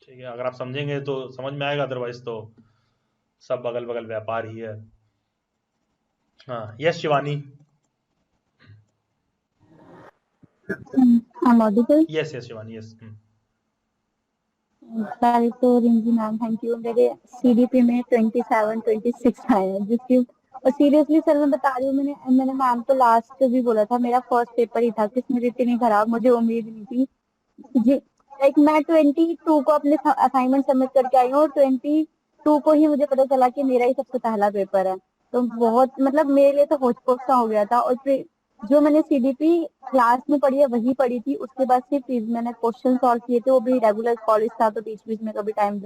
ठीक है, अगर आप समझेंगे तो समझ में आएगा, अदरवाइज तो सब बगल बगल व्यापार ही है। हाँ yes Shivani.
I'm audible.
Yes Shivani yes.
पहले तो रिंकी मैम थैंक यू। मेरे CDP में 27-26 आए हैं, जिसकी और सीरियसली सर मैं बता रही हूँ, मैंने मैम को लास्ट भी बोला था, मेरा फर्स्ट पेपर ही था, किस्मत इतनी खराब, मुझे उम्मीद नहीं थी जी। लाइक मैं 22 को अपने असाइनमेंट सबमिट करके आई हूँ और 22 को ही मुझे पता चला कि मेरा ही सबसे पहला पेपर है। तो बहुत मतलब मेरे लिए तो होच-पोच सा हो गया था। और फिर जो मैंने CDP क्लास में पढ़ी है वही पढ़ी थी, उसके बाद सिर्फ मैंने क्वेश्चन सॉल्व किए थे, वो भी रेगुलर कॉलेज था तो बीच बीच में कभी टाइम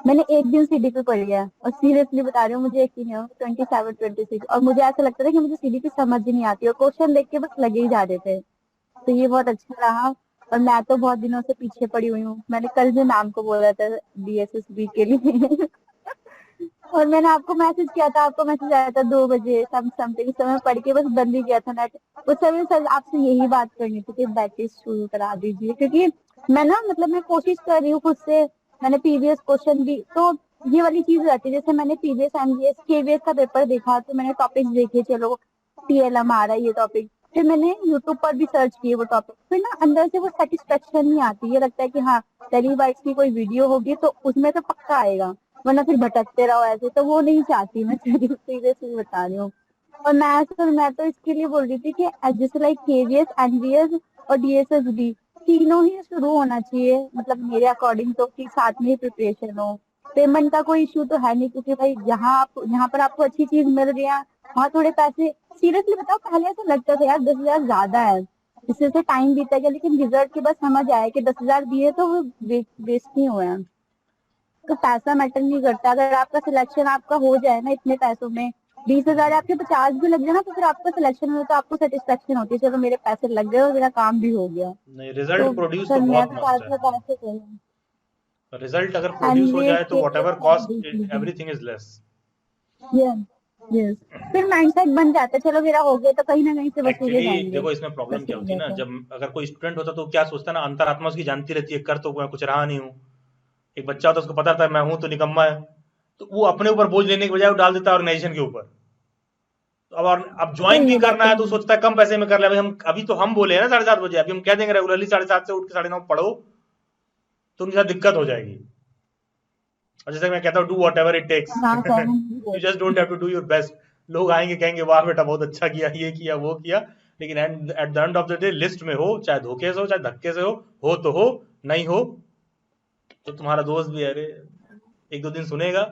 मैंने एक दिन CDP पढ़ी है। और सीरियसली बता रही हूँ, मुझे यकीन है 27-26, और मुझे ऐसा लगता था कि मुझे CDP समझ ही नहीं आती और क्वेश्चन देख के बस लगे ही जाते थे। तो ये बहुत अच्छा रहा। और मैं तो बहुत दिनों से पीछे पड़ी हुई हूँ। मैंने कल भी मैम को बोला था DSSB के लिए और मैंने आपको मैसेज किया था, आपको मैसेज आया था 2 बजे समथिंग, समय पढ़ के बस बंद ही किया था नेट। उस समय सर आपसे यही बात करनी थी कि बैचेस शुरू करा दीजिए, क्योंकि मैं ना मतलब मैं कोशिश कर रही हूँ खुद से। मैंने प्रीवियस क्वेश्चन भी, तो ये वाली चीज रहती है, जैसे मैंने प्रीवियस MGS KVS का पेपर देखा तो मैंने टॉपिक्स देखे, चलो TLM आ रहा है ये टॉपिक, फिर मैंने YouTube पर भी सर्च किए वो टॉपिक, फिर ना अंदर से वो सेटिस्फेक्शन नहीं आती। ये लगता है कि हाँ डेली बाइट्स की कोई वीडियो होगी तो उसमें तो पक्का आएगा, वरना फिर भटकते रहो ऐसे, तो वो नहीं चाहती मैं। सीरियसली बता रही हूँ।
और मैं तो इसके लिए बोल रही थी कि जैसे लाइक केवीएस, एनवीएस और डीएसएसबी तीनों ही शुरू होना चाहिए, मतलब मेरे अकॉर्डिंग तो, कि साथ में ही प्रिपरेशन हो। पेमेंट का कोई इशू तो है नहीं, क्योंकि भाई यहाँ पर आपको अच्छी चीज मिल रही है, वहाँ थोड़े पैसे। सीरियसली बताओ, पहले ऐसा लगता था यार 10,000 ज्यादा है, इससे तो टाइम बीता गया, लेकिन रिजल्ट के बाद समझ आया कि 10,000 दिए तो वो वेस्ट नहीं हुए हैं। तो पैसा मैटर नहीं करता, अगर आपका सिलेक्शन आपका हो जाए ना इतने पैसों में, 20,000 आपके 50 भी लग जाए ना, तो फिर आपका सिलेक्शन हो तो आपको सेटिस्फेक्शन होती है, चलो मेरे पैसे लग गए और मेरा काम भी हो गया।
नहीं,
तो
रिजल्ट प्रोड्यूस तो
सर मैं
बहुत
तो
मस्त है।
पैसे चाहिए।
रिजल्ट अगर प्रोड्यूस हो
एनवीएस
जाए तो what ever cost everything is less.
Yes, फिर माइंडसेट बन जाता है, चलो मेरा हो गया तो कहीं ना कहीं से वसूले
एक्चुअली
जाएंगे,
देखो इसमें प्रॉब्लम
बस
क्या
ये
होती है ना,
रहता है।
जब अगर कोई स्टूडेंट होता तो क्या सोचता है ना, अंतरात्मा उसकी जानती रहती है, कर तो मैं कुछ रहा नहीं हूँ। एक बच्चा होता है, उसको पता था मैं हूँ तो निकम्मा है, तो वो अपने ऊपर बोझ लेने के बजाय वो डाल देता है ऑर्गेनाइजेशन के ऊपर। तो अब ज्वाइन
सही
भी
ये बात
करना
तो
है तो सोचता है कम पैसे में कर ले। अभी तो हम बोले हैं ना 7:30 बजे, अभी हम कह देंगे रेगुलरली 7:30 से उठ के 9:30 पढ़ो, तो उनके साथ दिक्कत हो जाएगी। और जैसे मैं कहता हूँ do whatever it takes,
हाँ sir
you just don't have to do your best. लोग आएंगे कहेंगे वाह बेटा बहुत अच्छा किया, ये किया वो किया, लेकिन at the end of the day list में हो, चाहे धोखे से हो चाहे धक्के से हो तो हो, नहीं हो तो तुम्हारा दोस्त भी अरे 1-2 दिन सुनेगा,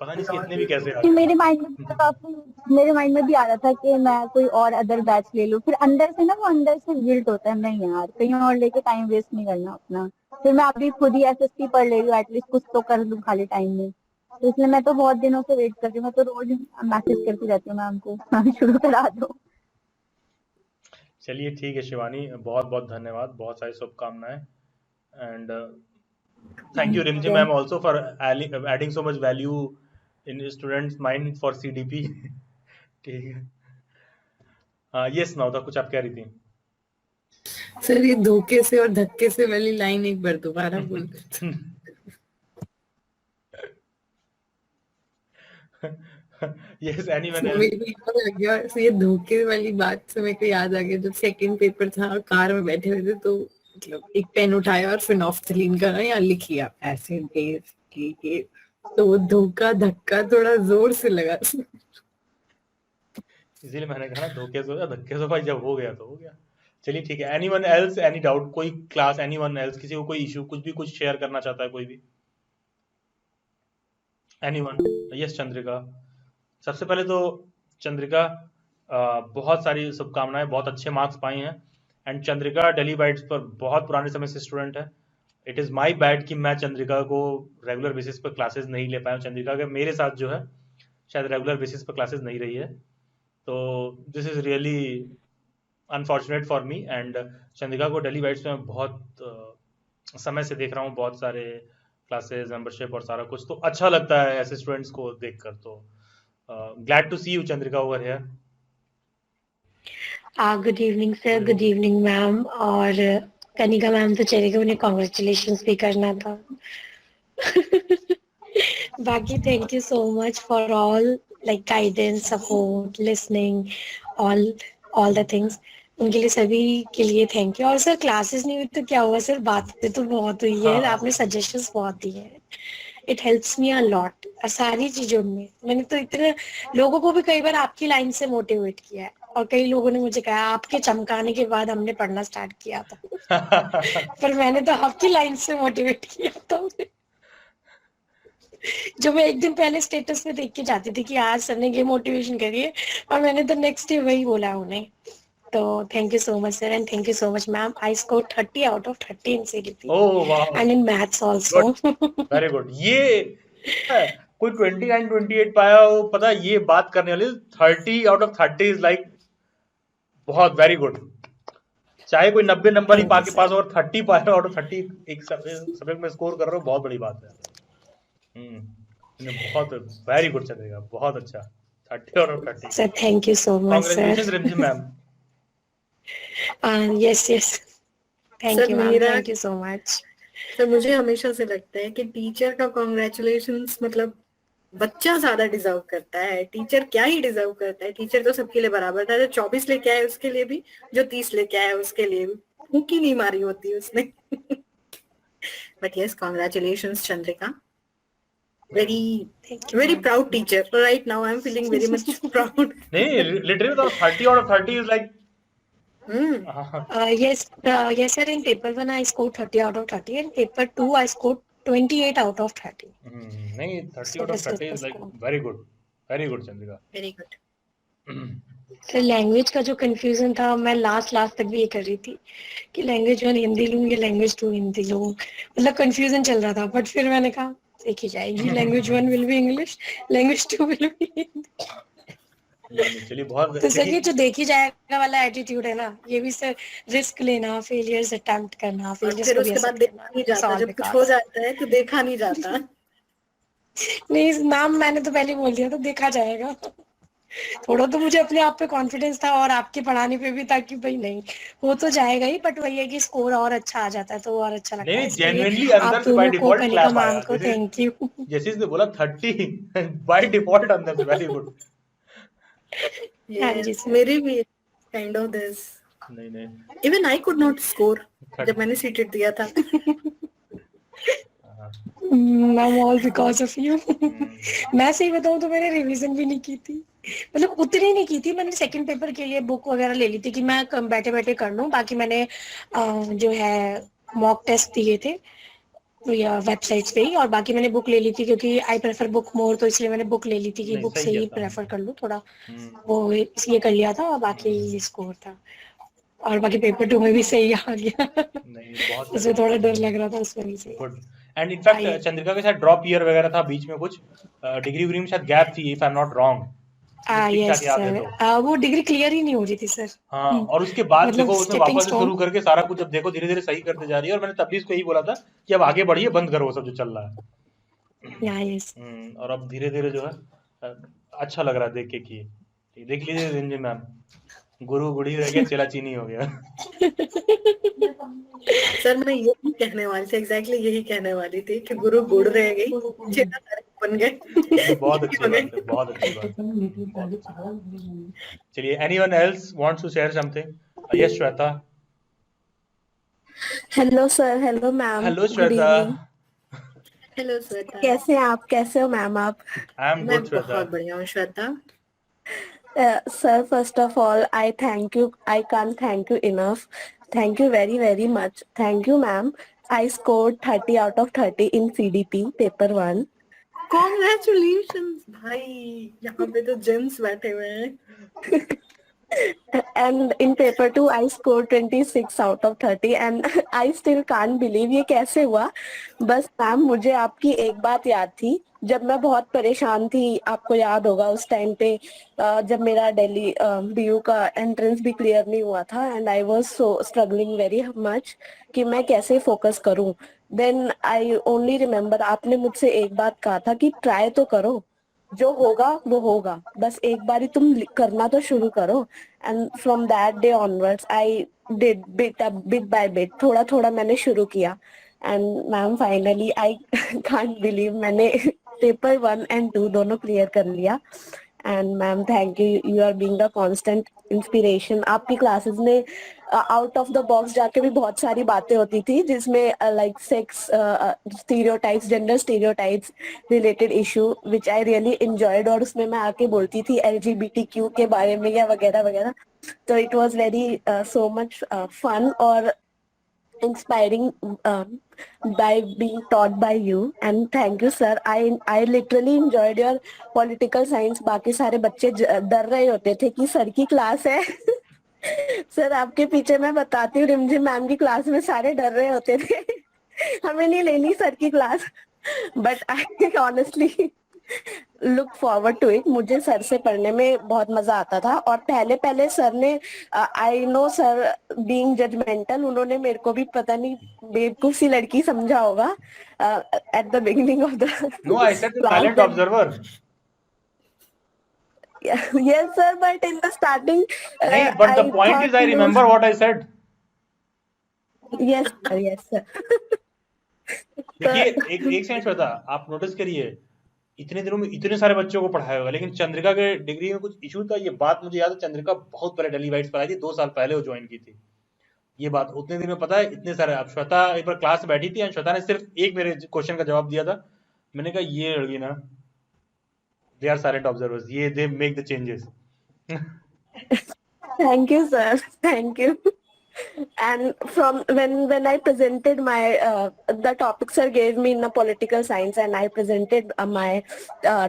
पता नहीं इसके इतने भी कैसे आ
कि
गए।
मेरे माइंड में भी आ रहा था कि मैं कोई और अदर बैच ले लूं, फिर अंदर से गिल्ट होता है, नहीं यार कहीं और लेके टाइम वेस्ट नहीं करना अपना। फिर मैं अभी खुद ही एसएसटी पढ़ ले लूं, एटलीस्ट कुछ तो कर लूं खाली टाइम में। तो इसलिए मैं तो बहुत दिनों से वेट कर रही हूँ, मैं तो रोज मैसेज करती रहती हूँ मैम को शुरू करा दो।
चलिए ठीक है शिवानी, बहुत बहुत धन्यवाद, बहुत सारी शुभकामनाएं, and thank you Rimjhim ma'am also for adding so much value in students mind for CDP. ठीक है, हाँ ये सुनाओ था, कुछ आप कह रही थी।
सर ये धोखे से और धक्के से वाली लाइन एक बार दोबारा बोल दो।
यस एनीवन
मेरे
एल्स।
को याद आ गया, so ये धोखे वाली बात से मेरे को याद आ गया, जब सेकंड पेपर था कार में बैठे हुए थे, तो मतलब एक पेन उठाया और फिनोफ्थलीन का ना यहाँ लिखिया ऐसे डेज की, तो वो धोखा धक्का थोड़ा जोर से लगा।
इसीलिए मैंने कहा ना धोखे से हो या धक्के से, भाई जब हो गया तो हो गया। चलिए ठीक है, एनीवन एल्स, एनी डाउट, कोई क्लास, एनीवन एल्स, किसी को कोई इशू, कुछ भी कुछ शेयर करना चाहता है कोई भी, एनीवन? यस चंद्रिका। सबसे पहले तो चंद्रिका बहुत सारी शुभकामनाएं, बहुत अच्छे मार्क्स पाए हैं, एंड चंद्रिका दिल्ली बाइट्स पर बहुत पुराने समय से स्टूडेंट है। इट इज़ माई बैड कि मैं चंद्रिका को रेगुलर बेसिस पर क्लासेस नहीं ले पाया हूँ। चंद्रिका के मेरे साथ जो है शायद रेगुलर बेसिस पर क्लासेस नहीं रही है, तो this is really unfortunate for me. And Chandrika को दिल्ली बाइट्स में बहुत समय से देख रहा हूँ, बहुत सारे क्लासेस, मेंबरशिप और सारा कुछ, तो अच्छा लगता है ऐसे स्टूडेंट्स को देखकर। तो glad to see you Chandrika over here.
Good evening sir, good evening ma'am, और कनिका मैम तो चले गए, उन्हें कॉन्ग्रेचुलेशंस भी करना था। बाकी thank you so much for all like guidance, support, listening, all the things, उनके लिए सभी के लिए थैंक यू। और सर क्लासेस नहीं हुई तो क्या हुआ सर, बातें तो बहुत हुई है, आपने सजेशंस बहुत दिए हैं, it helps me a lot. और सारी चीजों में मैंने तो इतने लोगों को भी कई बार आपकी लाइन से मोटिवेट किया है, और कई लोगों ने मुझे कहा आपके चमकाने के बाद हमने पढ़ना स्टार्ट किया था। पर मैंने तो आपकी लाइन से मोटिवेट किया था, जो मैं एक दिन पहले स्टेटस पे देख के जाती थी कि आज सर ने ये मोटिवेशन करी है, और मैंने तो नेक्स्ट डे वही बोला उन्हें। तो thank you so much sir, and thank you so much ma'am. I score 30 out of 30 in CDP
ओह वाह,
and in maths also.
Very good. ये कोई 29 28 पाया हो, पता है ये बात करने वाली 30 out of 30 इज लाइक बहुत वेरी गुड। चाहे कोई 90 नंबर ही पाके पास और 30 पाया आउट ऑफ 30 एक सब्जेक्ट में स्कोर कर रहे हो, बहुत बड़ी बात है। बहुत वेरी गुड चलेगा, बहुत अच्छा। 30 out of 30
Sir, thank you so much, sir.
Congratulations Rimjhim ma'am.
Yes, yes. Thank
sir
you, ma'am.
मेरा
Thank you so much.
Sir मुझे हमेशा से लगता है कि टीचर का कॉन्ग्रेचुलेशंस मतलब बच्चा ज्यादा डिजर्व करता है। टीचर क्या ही डिजर्व करता है, टीचर तो सबके लिए बराबर था, जो 24 लेके आए उसके लिए भी, जो 30 लेके आए उसके लिए भी, फूंकी नहीं मारी होती उसने। But yes, congratulations Chandrika.
Thank you,
very
ma'am.
proud teacher. Right now, I'm feeling very much proud.
नहीं, literally तो 30 out of 30 is like
Hmm.
Yes, sir. In paper 1, I scored 30 out of 30. In paper 2, I scored 28 out of 30.
नहीं, 30
So
out of
this is
30
the
is like
score.
very good Chandrika.
Very good.
Sir language का जो confusion था, मैं last तक भी ये कर रही थी कि लैंग्वेज 1 हिंदी लूं या लैंग्वेज 2 हिंदी लूं, मतलब कंफ्यूजन चल रहा था, बट फिर मैंने कहा देखी जाएगी, language 1 will be English, language 2 will be Hindi.
नहीं, चलिए बहुत
तो सर ये
देखिए
जो देखी जाएगा वाला एटीट्यूड है ना, ये भी सर रिस्क लेना, फेलियर्स अटेम्प्ट करना,
और
फेलियर्स
फिर
को भी
उसके बाद
एक्सेप्ट
देखा
करना,
नहीं
इट्स
जाता,
ऑल
जब कुछ हो
बिकॉज
जाता है तो देखा नहीं जाता.
नहीं, नाम मैंने तो पहले बोल दिया था, देखा जाएगा। थोड़ा तो मुझे अपने आप पे कॉन्फिडेंस था और आपके पढ़ाने पे भी था कि भाई नहीं हो तो जाएगा ही, बट वही है कि स्कोर और अच्छा आ जाता है तो और अच्छा लगता है,
नहीं,
इसके लिए
जेन्युइनली
आप
अंदर से बाय
दोनों को,
डिफॉल्ट
कनिका
क्लैप आया.
मैम को थैंक यू।
जैसे इसने बोला 30 बाय डिफॉल्ट अंदर से वेरी गुड.
हाँ जी
Yes,
सर।
मेरी भी kind of this.
नहीं
Even I could not score जब
30
मैंने सीटेड दिया था.
Ma'am all because of you. मैं सही बताऊं तो मैंने रिवीजन भी नहीं की थी, मतलब उतनी नहीं की थी, मैंने सेकंड पेपर के लिए बुक वगैरह ले ली थी कि मैं बैठे बैठे कर लूं, बाकी मैंने जो है मॉक टेस्ट दिए थे या वेबसाइट्स पे ही, और बाकी मैंने बुक ले ली थी क्योंकि आई प्रेफर बुक मोर, तो इसलिए मैंने बुक ले ली थी कि
नहीं,
बुक
सही
से
किया
ही
था.
प्रेफर कर लूं थोड़ा,
हम्म,
वो इसलिए कर लिया था, और बाकी स्कोर था, और बाकी पेपर 2 में भी सही आ गया।
नहीं बहुत
उसमें थोड़ा डर लग रहा था, उस वजह से।
गुड. एंड इनफैक्ट
आइए।
चंद्रिका के साथ ड्रॉप ईयर वगैरह था बीच में, कुछ डिग्री विग्री में शायद गैप थी, if I am not wrong, ठीक
यस
ठाक याद है
सर,
तो.
वो डिग्री क्लियर ही नहीं हो रही थी सर।
हाँ, और उसके बाद
मतलब
देखो उसने
स्टेपिंग
वापस से
स्टोन।
शुरू करके सारा कुछ अब देखो धीरे धीरे सही करते जा रही है, और मैंने तब भी इसको यही बोला था कि अब आगे बढ़िए, बंद करो वो सब जो चल रहा है.
यस।
और अब धीरे धीरे जो है अच्छा लग रहा है देख के कि देख लीजिए रिंजन मैम, गुरु गुड़ी रह गया, चेला चीनी हो गया.
सर मैं यही कहने वाली थी, एग्जैक्टली यही कहने वाली थी कि गुरु गुड़ रह गई, चेला तारीख बन गए.
बहुत अच्छी बात है, बहुत अच्छी बात है, बहुत अच्छी बात. चलिए, anyone else wants to share something? Yes Shweta.
Hello sir, hello ma'am,
hello
good
Shweta.
Evening.
Hello Shweta.
कैसे हैं आप, कैसे हो मैम आप?
आई एम
मैं
गुड श्वेता.
बहुत बढ़िया हूँ Shweta.
Sir, first of all, I thank you. I can't thank you enough. Thank you very, very much. Thank you, ma'am. I scored 30 out of 30 in CDP paper 1.
Congratulations भाई, यहाँ पे तो James बैठे हुए हैं.
And in paper 2, I scored 26 out of 30 and I still can't believe ये कैसे हुआ. बस मैम मुझे आपकी एक बात याद थी, जब मैं बहुत परेशान थी, आपको याद होगा उस टाइम पे जब मेरा दिल्ली बीयू का एंट्रेंस भी क्लियर नहीं हुआ था, and I was so struggling very much कि मैं कैसे फोकस करूं. देन आई ओनली रिमेम्बर आपने मुझसे एक बात कहा था कि ट्राई तो करो, जो होगा वो होगा, बस एक बारी तुम करना तो शुरू करो. And from that day onwards I did bit by bit, थोड़ा थोड़ा मैंने शुरू किया. And ma'am finally I can't believe मैंने पेपर 1 and 2 दोनों क्लियर कर लिया. And ma'am thank you, you are being a constant inspiration. आपकी क्लासेस में आउट ऑफ द बॉक्स जाके भी बहुत सारी बातें होती थी, जिसमें like sex stereotypes, gender stereotypes related issue which I really enjoyed, और उसमें मैं आके बोलती थी LGBTQ के बारे में या वगैरह वगैरह. तो it was very so much fun और inspiring by being taught by you, and thank you sir. I literally enjoyed your political science. बाकी सारे बच्चे डर रहे होते थे कि सर की क्लास है. सर आपके पीछे मैं बताती हूँ, रिमझिम मैम की क्लास में सारे डर रहे होते थे, हमें नहीं लेनी सर की class. But I honestly look forward to it. मुझे सर से पढ़ने में बहुत मजा आता था, और पहले पहले सर ने, I know sir being judgemental, उन्होंने मेरे को भी पता नहीं बेवकूफ सी लड़की समझा होगा at the beginning of the
No, I said the silent observer.
yes sir, but in the starting
नहीं, but the
I
point
thought
is I
you-
remember what I said.
yes sir, yes sir.
देखिए, एक second Shweta, आप notice करिए, इतने दिनों में इतने सारे बच्चों को पढ़ाया होगा, लेकिन चंद्रिका के डिग्री में कुछ इशू था. ये बात मुझे याद है, चंद्रिका बहुत पहले दिल्ली वाइट्स पर आई थी, 2 साल पहले वो ज्वाइन की थी. ये बात उतने दिन में पता है, इतने सारे. अब श्वेता एक बार क्लास में बैठी थी, और श्वेता ने सिर्फ एक मेरे क्वेश्चन का जवाब दिया था, मैंने कहा ये लड़की ना, दे आर साइलेंट ऑब्जर्वर्स, ये they make the changes.
Thank you, sir. Thank you. And from when I presented my the topic sir gave me in the political science, and I presented my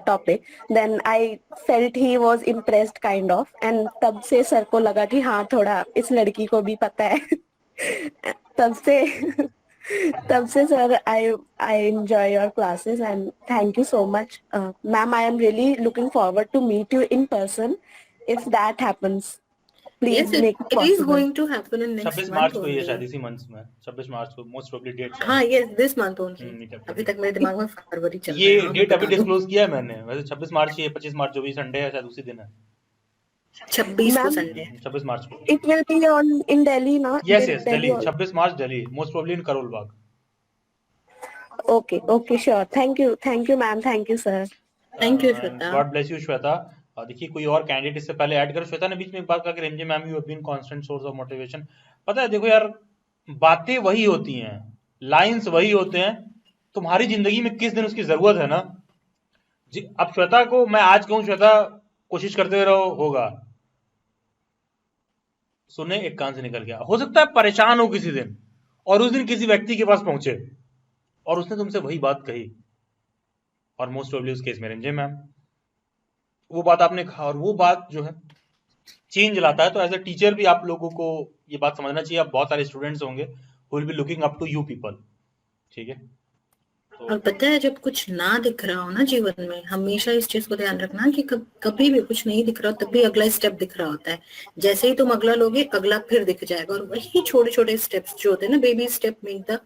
topic, then I felt he was impressed kind of, and तब से sir को लगा कि हाँ थोड़ा इस लड़की को भी पता है. तब से sir I enjoy your classes, and thank you so much, ma'am. I am really looking forward to meet you in person if that happens. Please
Yes,
make
it is
possible.
going to happen in next
26
month
मार्च को ये
only.
शायद इसी month में, 26 मार्च को most probably date.
हाँ, yes, this month only.
meetup
अभी तक मेरे दिमाग में फरवरी चल रहा
ये
है. हाँ,
डेट अभी
बता दो.
डिस्क्लोज किया है मैंने. वैसे 26 मार्च ही है, 25 मार्च जो भी संडे है शायद उसी दिन है.
26 को
Ma'am,
संडे है.
26 मार्च को.
it will be on in Delhi, na?
Yes
Del-
yes, Delhi.
also.
26 March Delhi, most probably in Karol Bagh.
Okay, sure. Thank you, ma'am. Thank you, sir.
Thank you, Shweta.
God bless you Shweta. देखिए कोई और candidate इससे पहले add करो. श्वेता ने बीच में एक बात कहा कि Rimjhim ma'am you have been constant source of motivation. पता है देखो यार, बातें वही होती हैं, लाइंस वही होते हैं, तुम्हारी जिंदगी में किस दिन उसकी जरूरत है ना. अब श्वेता को मैं आज कहूं श्वेता कोशिश करते रहो, होगा. सुने एक कान से निकल गया. हो सकता है परेशान हो किसी दिन, और उस दिन किसी व्यक्ति के पास पहुंचे और उसने तुमसे वही बात कही, और मोस्ट प्रोबेबली उस केस में रिमझिम मैम, वो बात आपने कहा और वो बात जो है चेंज लाता है. तो एज अ टीचर भी आप लोगों को ये बात समझना चाहिए. आप बहुत सारे स्टूडेंट्स होंगे who will be looking up to you people. ठीक है.
और पता है जब कुछ ना दिख रहा हो ना जीवन में, हमेशा इस चीज को ध्यान रखना कि कभी भी कुछ नहीं दिख रहा हो तब भी अगला स्टेप दिख रहा होता है. जैसे ही तुम अगला लोगे, अगला फिर दिख जाएगा. और वही छोटे छोटे स्टेप्स जो होते हैं ना, baby step make the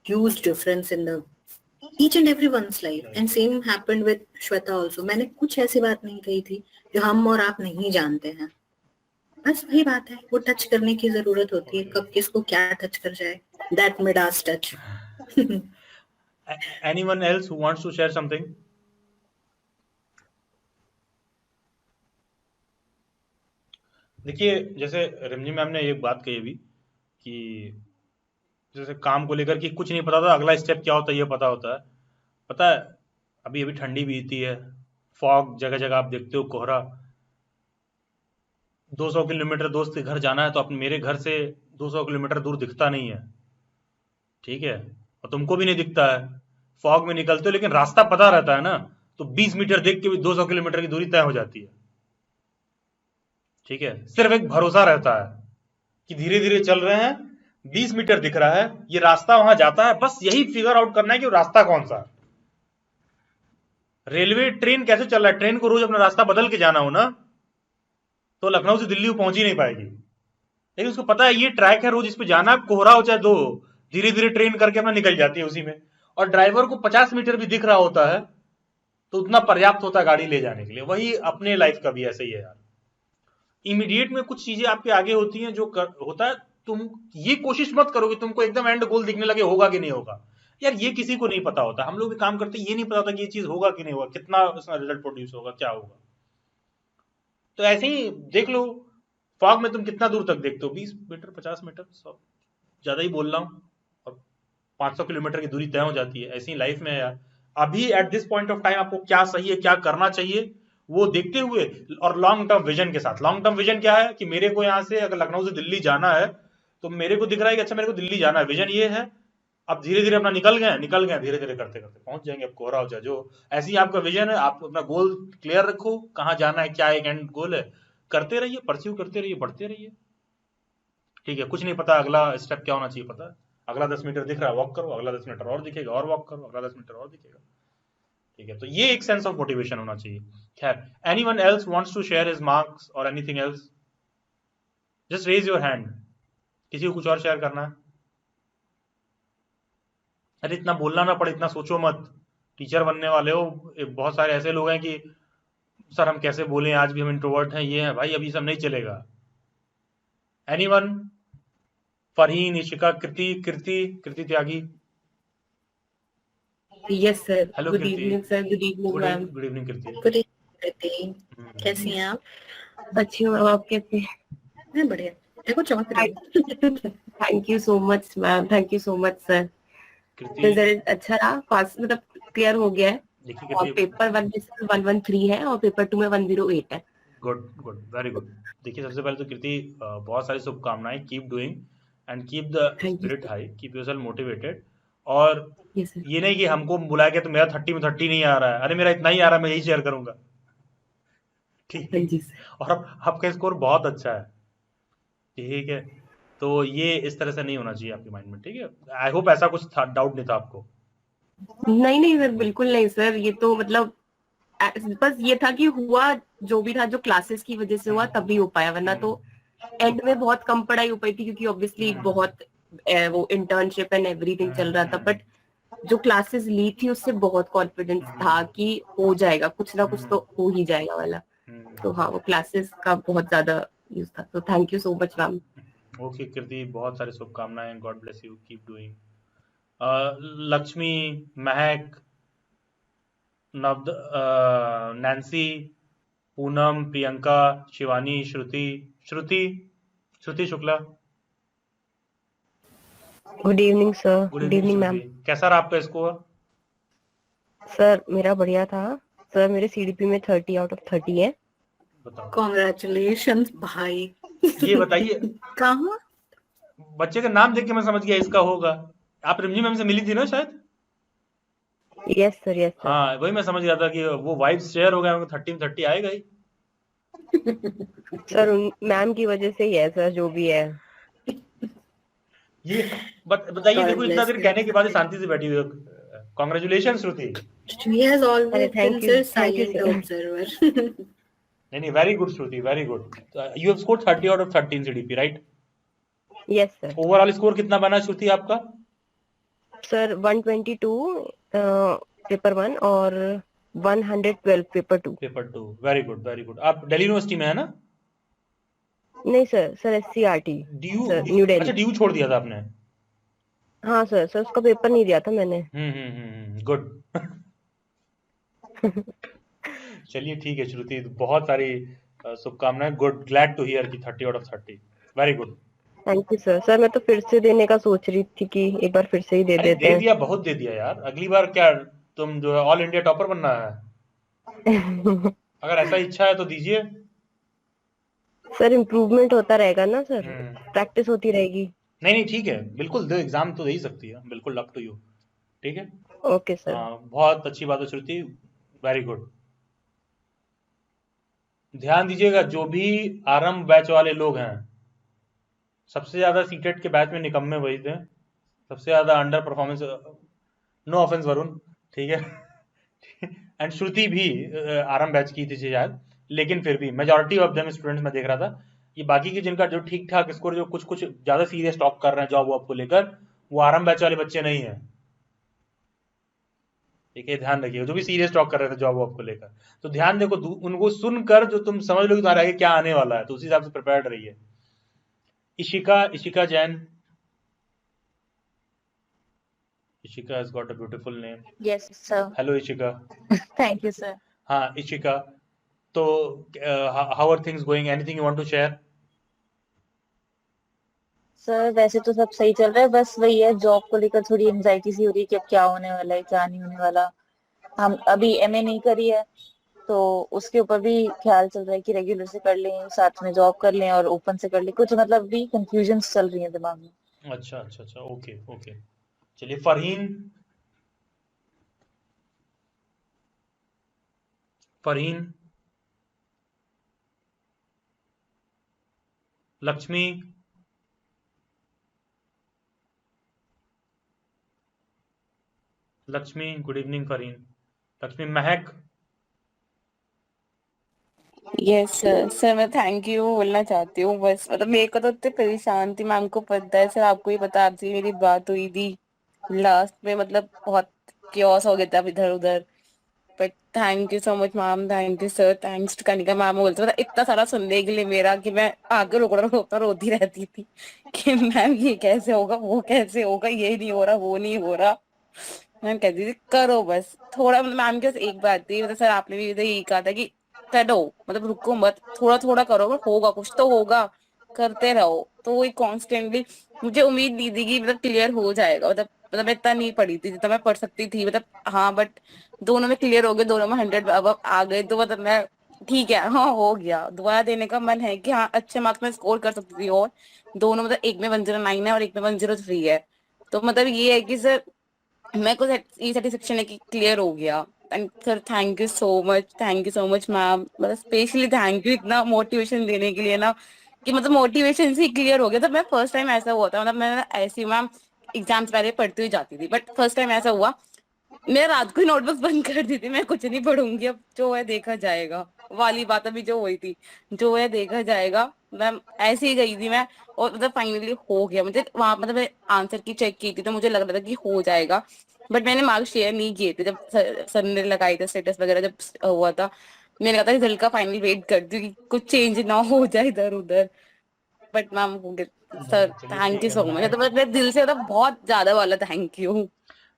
huge difference in the each and everyone's life. And same happened with Shweta also. मैंने कुछ ऐसी बात नहीं कही थी जो हम और आप नहीं जानते हैं. बस वही बात है, वो टच करने की जरूरत होती है, कब किसको क्या टच कर जाए. That Midas touch.
Anyone else who wants to share something? देखिए जैसे रिमझिम मैम ने एक बात कही अभी कि जैसे काम को लेकर कि कुछ नहीं पता था, अगला स्टेप क्या होता है ये पता होता है. पता है अभी अभी ठंडी बीती है, फॉग जगह जगह आप देखते हो, कोहरा. 200 किलोमीटर दोस्त के घर जाना है तो अपने मेरे घर से 200 किलोमीटर दूर दिखता नहीं है. ठीक है, और तुमको भी नहीं दिखता है. फॉग में निकलते हो लेकिन रास्ता पता रहता है ना, तो 20 मीटर देख के भी 200 किलोमीटर की दूरी तय हो जाती है. ठीक है, सिर्फ एक भरोसा रहता है कि धीरे धीरे चल रहे हैं, 20 मीटर दिख रहा है, ये रास्ता वहां जाता है. बस यही फिगर आउट करना है कि वो रास्ता कौन सा है. रेलवे ट्रेन कैसे चल रहा है, ट्रेन को रोज अपना रास्ता बदल के जाना हो ना, तो लखनऊ से दिल्ली पहुंच ही नहीं पाएगी. लेकिन उसको पता है ये ट्रैक है, रोज इस पे जाना है, कोहरा हो चाहे दो, धीरे धीरे ट्रेन करके अपना निकल जाती है उसी में. और ड्राइवर को 50 मीटर भी दिख रहा होता है तो उतना पर्याप्त होता है गाड़ी ले जाने के लिए. वही अपने लाइफ का भी ऐसे ही है यार. इमीडिएट में कुछ चीजें आपके आगे होती हैं जो होता है, तुम ये कोशिश मत करो कि तुमको एकदम एंड गोल दिखने लगे होगा कि नहीं होगा. यार ये किसी को नहीं पता होता. हम लोग भी काम करते ये नहीं पता होता कि ये चीज होगा कि नहीं होगा, कितना उसका रिजल्ट प्रोड्यूस होगा, क्या होगा. तो ऐसे ही देख लो, फॉग में तुम कितना दूर तक देखते हो, 20 मीटर 50 मीटर, सब ज्यादा ही बोल रहा हूँ, और 500 किलोमीटर की दूरी तय हो जाती है. ऐसे ही लाइफ में यार, अभी eight this point of time आपको क्या सही है, क्या करना चाहिए, वो देखते हुए, और लॉन्ग टर्म विजन के साथ. लॉन्ग टर्म विजन क्या है कि मेरे को यहाँ से अगर लखनऊ से दिल्ली जाना है तो मेरे को दिख रहा है कि अच्छा मेरे को दिल्ली जाना है, विजन ये है. अब धीरे धीरे अपना निकल गए, धीरे धीरे करते करते पहुंच जाएंगे. अब कोहरा हो जाए जो, ऐसे ही आपका विजन है. आप अपना गोल क्लियर रखो, कहाँ जाना है, क्या एक एंड गोल है, करते रहिए, परस्यू करते रहिए, बढ़ते रहिए. ठीक है, कुछ नहीं पता अगला स्टेप क्या होना चाहिए, पता है अगला 10 मीटर दिख रहा है, वॉक करो, अगला 10 मीटर और दिखेगा, और वॉक करो, अगला 10 मीटर और दिखेगा. ठीक है, तो ये एक सेंस ऑफ मोटिवेशन होना चाहिए. खैर, anyone else wants to share his marks और anything else, just raise your hand. किसी को कुछ और शेयर करना है? अरे इतना बोलना ना पड़े, इतना सोचो मत, टीचर बनने वाले हो. बहुत सारे ऐसे लोग हैं कि सर हम कैसे बोलें, आज भी हम इंट्रोवर्ट हैं, ये है भाई, अभी सब नहीं चलेगा. एनीवन? फरहीन, इशिका, कृति त्यागी.
Yes, sir.
Hello,
Good
Kirti.
evening, sir. Good evening, ma'am.
Good evening Kriti.
Good evening. कैसी हैं आप?
अच्छी हूँ, आप कैसे हैं?
मैं बढ़िया. देखो चमक रही हूँ.
Thank you so much, ma'am. Thank you so much, sir.
Kriti
result अच्छा रहा, पास मतलब क्लियर हो गया है।
देखिए
और
कृति,
पेपर 1 में 113 है और पेपर 2 में 108 है।
Good good, very good. देखिए सबसे पहले तो कृति बहुत सारी शुभकामनाएं, keep doing and keep the
thank you
spirit high, keep yourself motivated. और
यस सर।
ये नहीं कि हमको बुलाया गया तो मेरा 30 में 30 नहीं आ रहा है, अरे मेरा इतना ही आ रहा है, मैं यही शेयर करूंगा, ठीक
हाँ
है।
जी सर।
और अब आपका स्कोर बहुत अच्छा है, ठीक है। तो ये इस तरह से नहीं होना चाहिए आपके माइंड में, ठीक है। आई होप ऐसा कुछ था, डाउट नहीं था आपको।
नहीं नहीं सर, बिल्कुल नहीं सर, ये तो मतलब बस ये था कि हुआ जो भी था, जो क्लासेस की वजह से हुआ तभी हो पाया, वरना तो एंड में बहुत कम पढ़ाई हो पाई थी, क्योंकि ऑब्वियसली बहुत वो इंटर्नशिप एंड एवरीथिंग चल रहा था। बट जो क्लासेस ली थी उससे बहुत कॉन्फिडेंस था कि हो जाएगा, कुछ ना कुछ तो हो ही जाएगा वाला। तो हाँ, वो क्लासेस का बहुत ज्यादा यूज था। तो thank you so much ma'am.
Okay Kriti, बहुत सारी शुभकामनाएं, God bless you, keep doing. Lakshmi, Mahak, Nancy, Poonam, Priyanka, Shivani, Shruti, Shruti Shruti Shukla,
good evening sir.
Good
good
evening
evening
Shruti.
Ma'am.
कैसा रहा आपका स्कोर?
सर मेरा बढ़िया था सर, मेरे सीडीपी में 30 आउट ऑफ 30 है।
बताओ,
कॉन्ग्रेचुलेशंस भाई।
ये बताइए,
कहाँ?
बच्चे का नाम देख के मैं समझ गया इसका होगा। आप रिमझी मैम से मिली थी ना शायद?
Yes sir, yes sir.
हाँ, वही मैं समझ गया था कि वो वाइब्स शेयर हो गया, 30 में 30 आएगा ही।
सर उन मैम की वजह से ही है सर, जो भी है।
ये बताइए,
God
देखो इतना
bless
देर
you.
कहने के बाद ही शांति से बैठी हुई हो। Congratulation Shruti.
She has
अरे
always been
thank you,
a
thank you
silent
sir.
observer.
नहीं, very good Shruti, very good. You have scored 30 out of 13 CDP, right?
Yes sir.
Overall score कितना बना श्रुति आपका?
सर 122 पेपर 1 और 112 paper 2।
Paper 2, very good, very good. आप Delhi university में है ना?
नहीं sir, sir SCERT
DU,
sir, new
अच्छा
दिल्ली।
डीयू छोड़ दिया था आपने?
हाँ सर, सर उसका पेपर नहीं दिया था मैंने।
गुड। चलिए ठीक है श्रुति, बहुत सारी शुभकामनाएं, गुड, ग्लैड टू हियर कि 30 out of 30, very good.
Thank you sir. Sir मैं तो फिर से देने का सोच रही थी कि एक बार फिर से ही दे
अरे
देते
दे
हैं।
दिया, बहुत दे दिया यार। अगली बार क्या तुम जो है ऑल इंडिया टॉपर बनना है? अगर ऐसा इच्छा है तो दीजिए।
सर इम्प्रूवमेंट होता रहेगा ना सर,
हम्म,
प्रैक्टिस होती रहेगी।
नहीं नहीं ठीक है, बिल्कुल दो, एग्जाम तो दे ही सकती है, बिल्कुल, अप टू यू, ठीक है।
Okay sir.
बहुत अच्छी बात है श्रुति, वेरी गुड। ध्यान दीजिएगा, जो भी आरंभ बैच वाले लोग हैं, सबसे ज्यादा सीटेट के बैच में निकम्मे वही थे, सबसे ज्यादा under performance, no offence Varun, ठीक है। एंड श्रुति भी आरंभ बैच की थी शायद, लेकिन फिर भी मेजोरिटी ऑफ देम स्टूडेंट्स मैं देख रहा था, ये बाकी के जिनका जो ठीक ठाक स्कोर, जो कुछ कुछ ज्यादा सीरियस टॉक कर रहे हैं जॉब वॉब को लेकर, वो आरंभ बैच वाले बच्चे नहीं है, ठीक है। ध्यान रखिएगा, जो भी सीरियस टॉक कर रहे थे जॉब वॉब को लेकर, तो ध्यान देखो, उनको सुनकर जो तुम समझ लो कि तुम्हारे आगे क्या आने वाला है, तो उसी हिसाब से प्रिपेयर्ड रहिए। Ishika Jain, Ishika has got a beautiful name.
Yes, sir.
Hello Ishika.
Thank you, sir.
हाँ Ishika, तो how are things going? Anything you want to share?
Sir वैसे तो सब सही चल रहा है, बस वही है, जॉब को लेकर थोड़ी एंजाइटी सी हो रही है कि अब क्या होने वाला है, क्या नहीं होने वाला। हम अभी एमए नहीं करी है, तो उसके ऊपर भी ख्याल चल रहा है कि रेगुलर से कर लें, साथ में जॉब कर लें और ओपन से कर लें, कुछ मतलब भी कंफ्यूजन चल रही है दिमाग में।
अच्छा, ओके ओके। चलिए फरहीन, लक्ष्मी, गुड इवनिंग फरहीन। लक्ष्मी, महक,
यस सर। सर मैं थैंक यू बोलना चाहती हूँ, बस मतलब मेरे को तो इतने परेशान थी, मैम को पता है सर, आपको ही पता, आपसे मेरी बात हुई थी लास्ट में, मतलब बहुत क्योस हो गया था इधर उधर। But thank you so much ma'am, thank you sir, thanks to Kanika ma'am. बोलते मतलब इतना सारा सुनने के लिए मेरा, कि मैं आगे रोती रहती थी कि मैम ये कैसे होगा, वो कैसे होगा, ये नहीं हो रहा, वो नहीं हो रहा। मैम कहती थी करो बस थोड़ा, मतलब मैम के पास एक बात थी, मतलब सर आपने भी यही कहा था कि करो, मतलब रुको मत, थोड़ा थोड़ा करो, बट होगा, कुछ तो होगा, करते रहो। तो वही कॉन्स्टेंटली मुझे उम्मीद नहीं थी कि मतलब क्लियर हो जाएगा, मतलब मतलब मैं इतना नहीं पढ़ी थी जितना मैं पढ़ सकती थी, मतलब हाँ, बट दोनों में क्लियर हो गए, दोनों में 100 अब आ गए, तो मतलब मैं ठीक है, हाँ हो गया। दोबारा देने का मन है कि हाँ अच्छे मार्क्स में स्कोर कर सकती थी, और दोनों मतलब एक में 109 है और एक में 103 है, तो मतलब ये है कि सर मेरे को ये सेटिस्फेक्शन है कि क्लियर हो गया। And sir thank you so much, thank you so much ma'am, मतलब स्पेशली थैंक यू इतना मोटिवेशन देने के लिए ना, कि मतलब मोटिवेशन से क्लियर हो गया। तो मैं फर्स्ट टाइम ऐसा हुआ था, मतलब मैं ऐसी मैम एग्जाम्स पहले पढ़ती हुई जाती थी, बट फर्स्ट टाइम ऐसा हुआ मैं रात को ही नोटबुक बंद कर दी थी, मैं कुछ नहीं पढ़ूंगी, अब जो है देखा जाएगा वाली बात अभी जो हुई थी, जो है देखा जाएगा। मैम ऐसे ही गई थी मैं, और मतलब फाइनली हो गया मुझे वहां, मतलब मैं आंसर की चेक की थी तो मुझे लग रहा था कि हो जाएगा, बट मैंने मार्क्स शेयर नहीं किए थे जब सर ने लगाई थे स्टेटस वगैरह जब हुआ था। मैंने कहा था रिजल्ट का फाइनल वेट करती हूँ कि कुछ चेंज ना हो जाए इधर उधर, बट मैम हो गया। सर
चलिए
थैंक
ठीक
यू
है
सो मच, तो मैं दिल से मतलब बहुत ज्यादा वाला थैंक यू।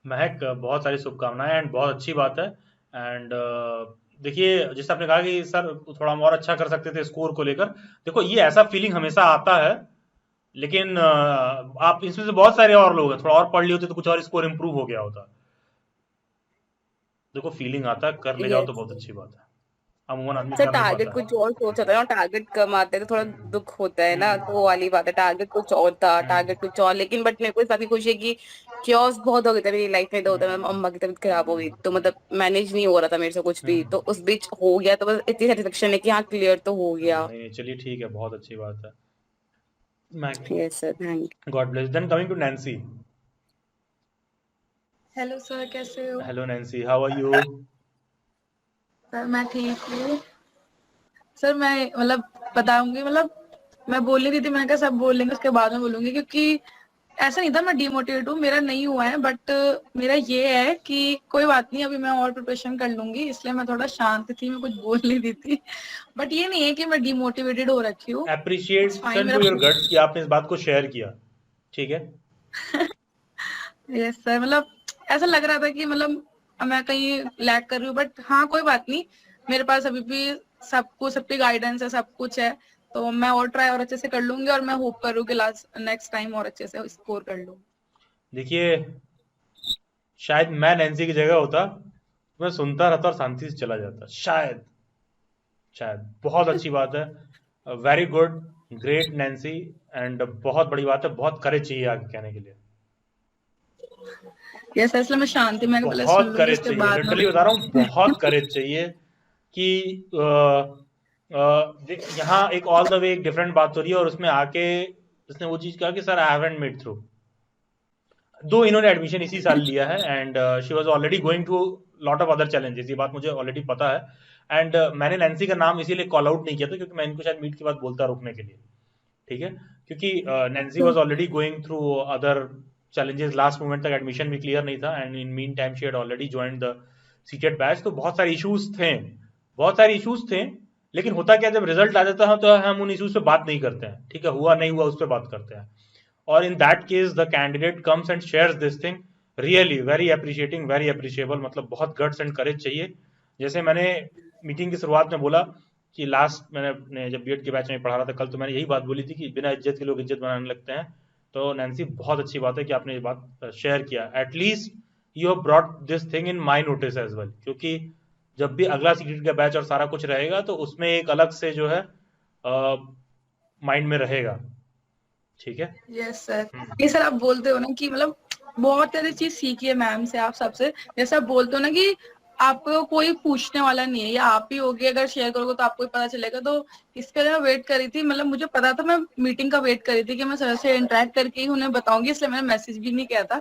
महक, बहुत सारी शुभकामनाएं एंड बहुत अच्छी बात है। एंड देखिए, जैसे आपने कहा कि सर थोड़ा हम और अच्छा कर सकते थे स्कोर को लेकर, देखो ये ऐसा फीलिंग हमेशा आता है, लेकिन आप इसमें से बहुत सारे और लोग हैं, थोड़ा और पढ़ लिए होते तो कुछ और स्कोर इंप्रूव हो गया होता। देखो फीलिंग आता है, कर ले जाओ तो
यस
बहुत अच्छी बात है, अमूमन आदमी
सर,
कर नहीं
टारगेट
पाता
कुछ
है।
और सोचा था ना, टारगेट कम आते हैं तो थोड़ा दुख होता है ना, तो वो वाली बात है, टारगेट कुछ और था, टारगेट कुछ और, लेकिन बट मेरे को इस बात की खुशी है कि क्योस बहुत हो गए थे मेरी लाइफ में, दो तो अम्मा की तबीयत खराब हो गई, तो मतलब मैनेज नहीं हो रहा था मेरे से कुछ भी, तो उस बीच हो गया, तो बस इतनी सेटिस्फेक्शन है कि हाँ क्लियर तो हो गया।
नहीं नहीं, चलिए ठीक है, बहुत अच्छी बात है। मैं
yes sir, thank
God bless. Then coming to Nancy.
Hello sir, कैसे हो?
Hello Nancy, how are you?
Sir मैं ठीक हूँ। सर मैं मतलब बताऊंगी, मतलब मैं बोल रही थी, मैंने कहा सब बोल लेंगे उसके बाद में बोलूंगी, क्योंकि ऐसा नहीं था मैं डिमोटिवेट हूँ, मेरा नहीं हुआ है, बट मेरा ये है कि कोई बात नहीं, अभी मैं और प्रिपरेशन कर लूंगी, इसलिए मैं थोड़ा शांत थी, मैं कुछ बोल नहीं रही थी। बट ये नहीं है कि मैं डिमोटिवेटेड हो रखी हूँ, इट्स फाइन
एप्रिशिएशन
मेरा।
टू योर गट्स कि आपने इस बात को शेयर किया, ठीक है।
यस सर, मतलब ऐसा लग रहा था कि मतलब मैं कहीं लैग कर रही हूँ, बट हाँ कोई बात नहीं, मेरे पास अभी भी सब कुछ, सबकी गाइडेंस है, सब कुछ है, तो मैं और ट्राई और अच्छे से कर लूंगी, और मैं होप करूँ कि नेक्स्ट टाइम और अच्छे से स्कोर कर लूँ।
देखिए, शायद मैं नैन्सी की जगह होता तो मैं सुनता रहता और शांति से चला जाता, शायद। शायद बहुत अच्छी बात है, very good, great Nancy, and बहुत बड़ी बात है, बहुत करेज चाहिए आगे कहने के लिए,
यस सर, इसलिए मैं शांति में पहले सुन
बहुत
लूंगी,
करेज
उसके
चाहिए,
बाद में।
लिटरली बता रहा हूँ, बहुत करेज चाहिए कि यहाँ एक ऑल द वे एक डिफरेंट बात हो रही है, और उसमें आके उसने वो चीज कहा कि sir I haven't made through, though इन्होंने एडमिशन इसी साल लिया है, and she was already going to lot of other challenges, ये बात मुझे ऑलरेडी पता है। एंड मैंने नैन्सी का नाम इसीलिए कॉल आउट नहीं किया था क्योंकि मैं इनको शायद मीट के बाद बोलता रोकने के लिए, ठीक है, क्योंकि Nancy was already going through other challenges, last moment तक एडमिशन भी क्लियर नहीं था, and in mean time she had already joined the seated batch, तो बहुत सारे इश्यूज थे, बहुत सारे इश्यूज थे, लेकिन होता क्या, जब रिजल्ट आ जाता है तो हम उन इश्यूज पे बात नहीं करते हैं, ठीक है, हुआ नहीं हुआ उस पर बात करते हैं, और in that case the candidate comes and shares this thing, really very appreciating, very appreciable, मतलब बहुत guts and courage चाहिए। जैसे मैंने मीटिंग की शुरुआत में बोला कि लास्ट मैंने जब बीएड के बैच में पढ़ा रहा था कल, तो मैंने यही बात बोली थी कि बिना इज्जत के लोग इज्जत बनाने लगते हैं, तो नैन्सी बहुत अच्छी बात है कि आपने ये बात शेयर किया, at least you have brought this thing in my notice as well, क्योंकि जब भी अगला सीटेड का बैच और सारा कुछ रहेगा तो उसमें एक अलग से जो है माइंड में रहेगा, ठीक है।
यस सर, ये सर आप बोलते हो ना कि मतलब बहुत सारी चीज सीखी है मैम से, आप सबसे, जैसे आप बोलते हो ना कि आपको कोई पूछने वाला नहीं है, या आप ही होगी, अगर शेयर करोगे तो आपको ही पता चलेगा, तो इसके लिए मैं वेट कर रही थी, मतलब मुझे पता था, मैं मीटिंग का वेट कर रही थी कि मैं सर से इंटरेक्ट करके ही उन्हें बताऊंगी, इसलिए मैंने मैसेज भी नहीं किया था,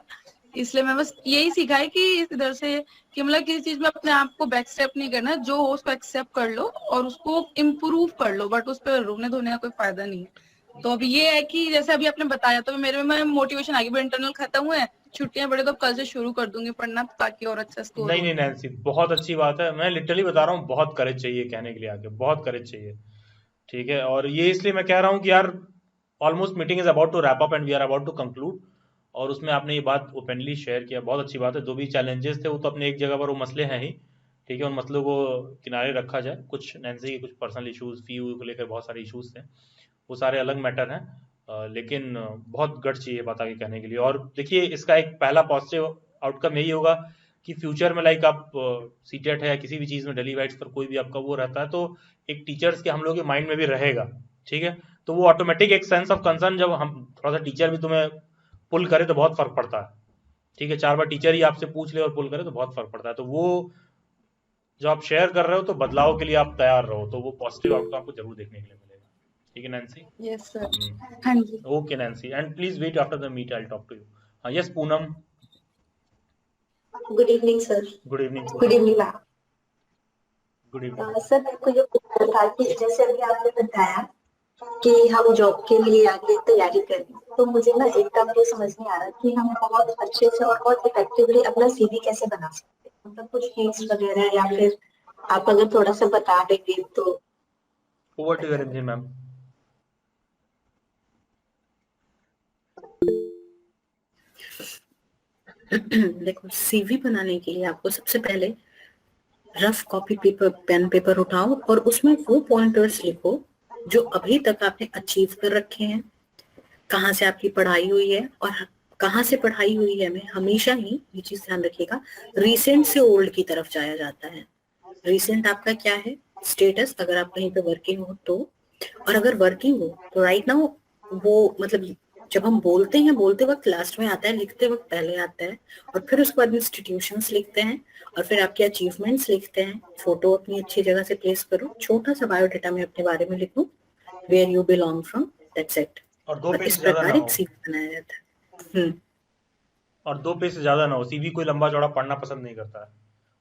इसलिए मैं बस यही सीखा है कि इधर से कि मतलब किसी चीज में अपने आप को बैक स्टेप नहीं करना, जो हो उसको एक्सेप्ट कर लो और उसको इम्प्रूव कर लो, बट उस पर रोने धोने का कोई फायदा नहीं है। तो अभी ये है कि जैसे अभी आपने बताया, तो मेरे में मोटिवेशन आ गई, इंटरनल खत्म हुए हैं, छुट्टियां पड़े तो कल से शुरू कर दूंगी पढ़ना, ताकि और अच्छा स्कोर
नहीं
हो।
नहीं नैन्सी, बहुत अच्छी बात है, मैं लिटरली बता रहा हूँ, बहुत करेज चाहिए कहने के लिए आगे, बहुत करेज चाहिए, ठीक है, और ये इसलिए मैं कह रहा हूँ कि यार almost meeting is about to wrap up and we are about to conclude, और उसमें आपने ये बात ओपनली शेयर किया, बहुत अच्छी बात है, जो भी चैलेंजेस थे वो तो अपने एक जगह पर वो मसले हैं ही, ठीक है, उन मसलों को किनारे रखा जाए, कुछ नैन्सी के कुछ पर्सनल इश्यूज, फी को लेकर बहुत सारे इश्यूज थे, वो सारे अलग मैटर हैं, लेकिन बहुत गट चाहिए बात आगे कहने के लिए। और देखिए इसका एक पहला पॉजिटिव आउटकम यही होगा कि फ्यूचर में लाइक आप सीटेट है या किसी भी चीज़ में डेली वाइट्स पर कोई भी आपका वो रहता है तो एक टीचर्स के हम लोग के माइंड में भी रहेगा, ठीक है। तो वो ऑटोमेटिक एक सेंस ऑफ कंसर्न, जब हम थोड़ा सा टीचर भी तुम्हें पुल करे तो बहुत फर्क पड़ता है, ठीक है। 4 बार टीचर ही आपसे पूछ ले और पुल करे तो बहुत फर्क पड़ता है। तो वो जो आप शेयर कर रहे हो तो बदलाव के लिए आप तैयार रहो, तो वो पॉजिटिव आउटकम आपको जरूर देखने के लिए मिलेगा, ठीक है नैन्सी?
Yes sir.
हम्म,
हाँ जी।
Okay Nancy, and please wait after the meet, I will talk to you. हाँ yes Poonam,
good evening sir.
Good evening
good evening ma'am.
Good evening.
Sir मेरे को ये पूछना था कि जैसे अभी आपने बताया कि हम जॉब के लिए आगे तैयारी करें, तो मुझे ना एक काम ये समझ नहीं आ रहा कि हम बहुत अच्छे से और बहुत इफेक्टिवली अपना सीवी कैसे बना सकते हैं, मतलब कुछ हिंट्स वगैरह, या फिर आप अगर थोड़ा सा बता देंगे तो।
Over to you ma'am.
देखो सीवी बनाने के लिए आपको सबसे पहले rough copy paper, pen paper उठाओ और उसमें वो पॉइंटर्स लिखो जो अभी तक आपने अचीव कर रखे हैं, कहाँ से आपकी पढ़ाई हुई है और कहाँ से पढ़ाई हुई है में हमेशा ही ये चीज ध्यान रखिएगा, रिसेंट से ओल्ड की तरफ जाया जाता है। रिसेंट आपका क्या है स्टेटस, अगर आप कहीं पे वर्किंग हो तो, और अगर वर्किंग हो तो राइट नाउ वो मतलब जब हम बोलते हैं, बोलते वक्त लास्ट में आता है, लिखते वक्त पहले आता है, और फिर उसके बाद इंस्टीट्यूशंस लिखते हैं, और फिर आपके अचीवमेंट्स लिखते हैं। फोटो अपनी अच्छी जगह से प्लेस करो, छोटा सा बायोडाटा में अपने बारे में लिखो, where you belong from, that's it.
और 2
और
पेज
इस
से ज्यादा ना
प्रकार
हो,
एक सीवी बनाया जाता है।
और 2 पेज से ज्यादा ना हो। सीवी कोई लंबा चौड़ा पढ़ना पसंद नहीं करता है।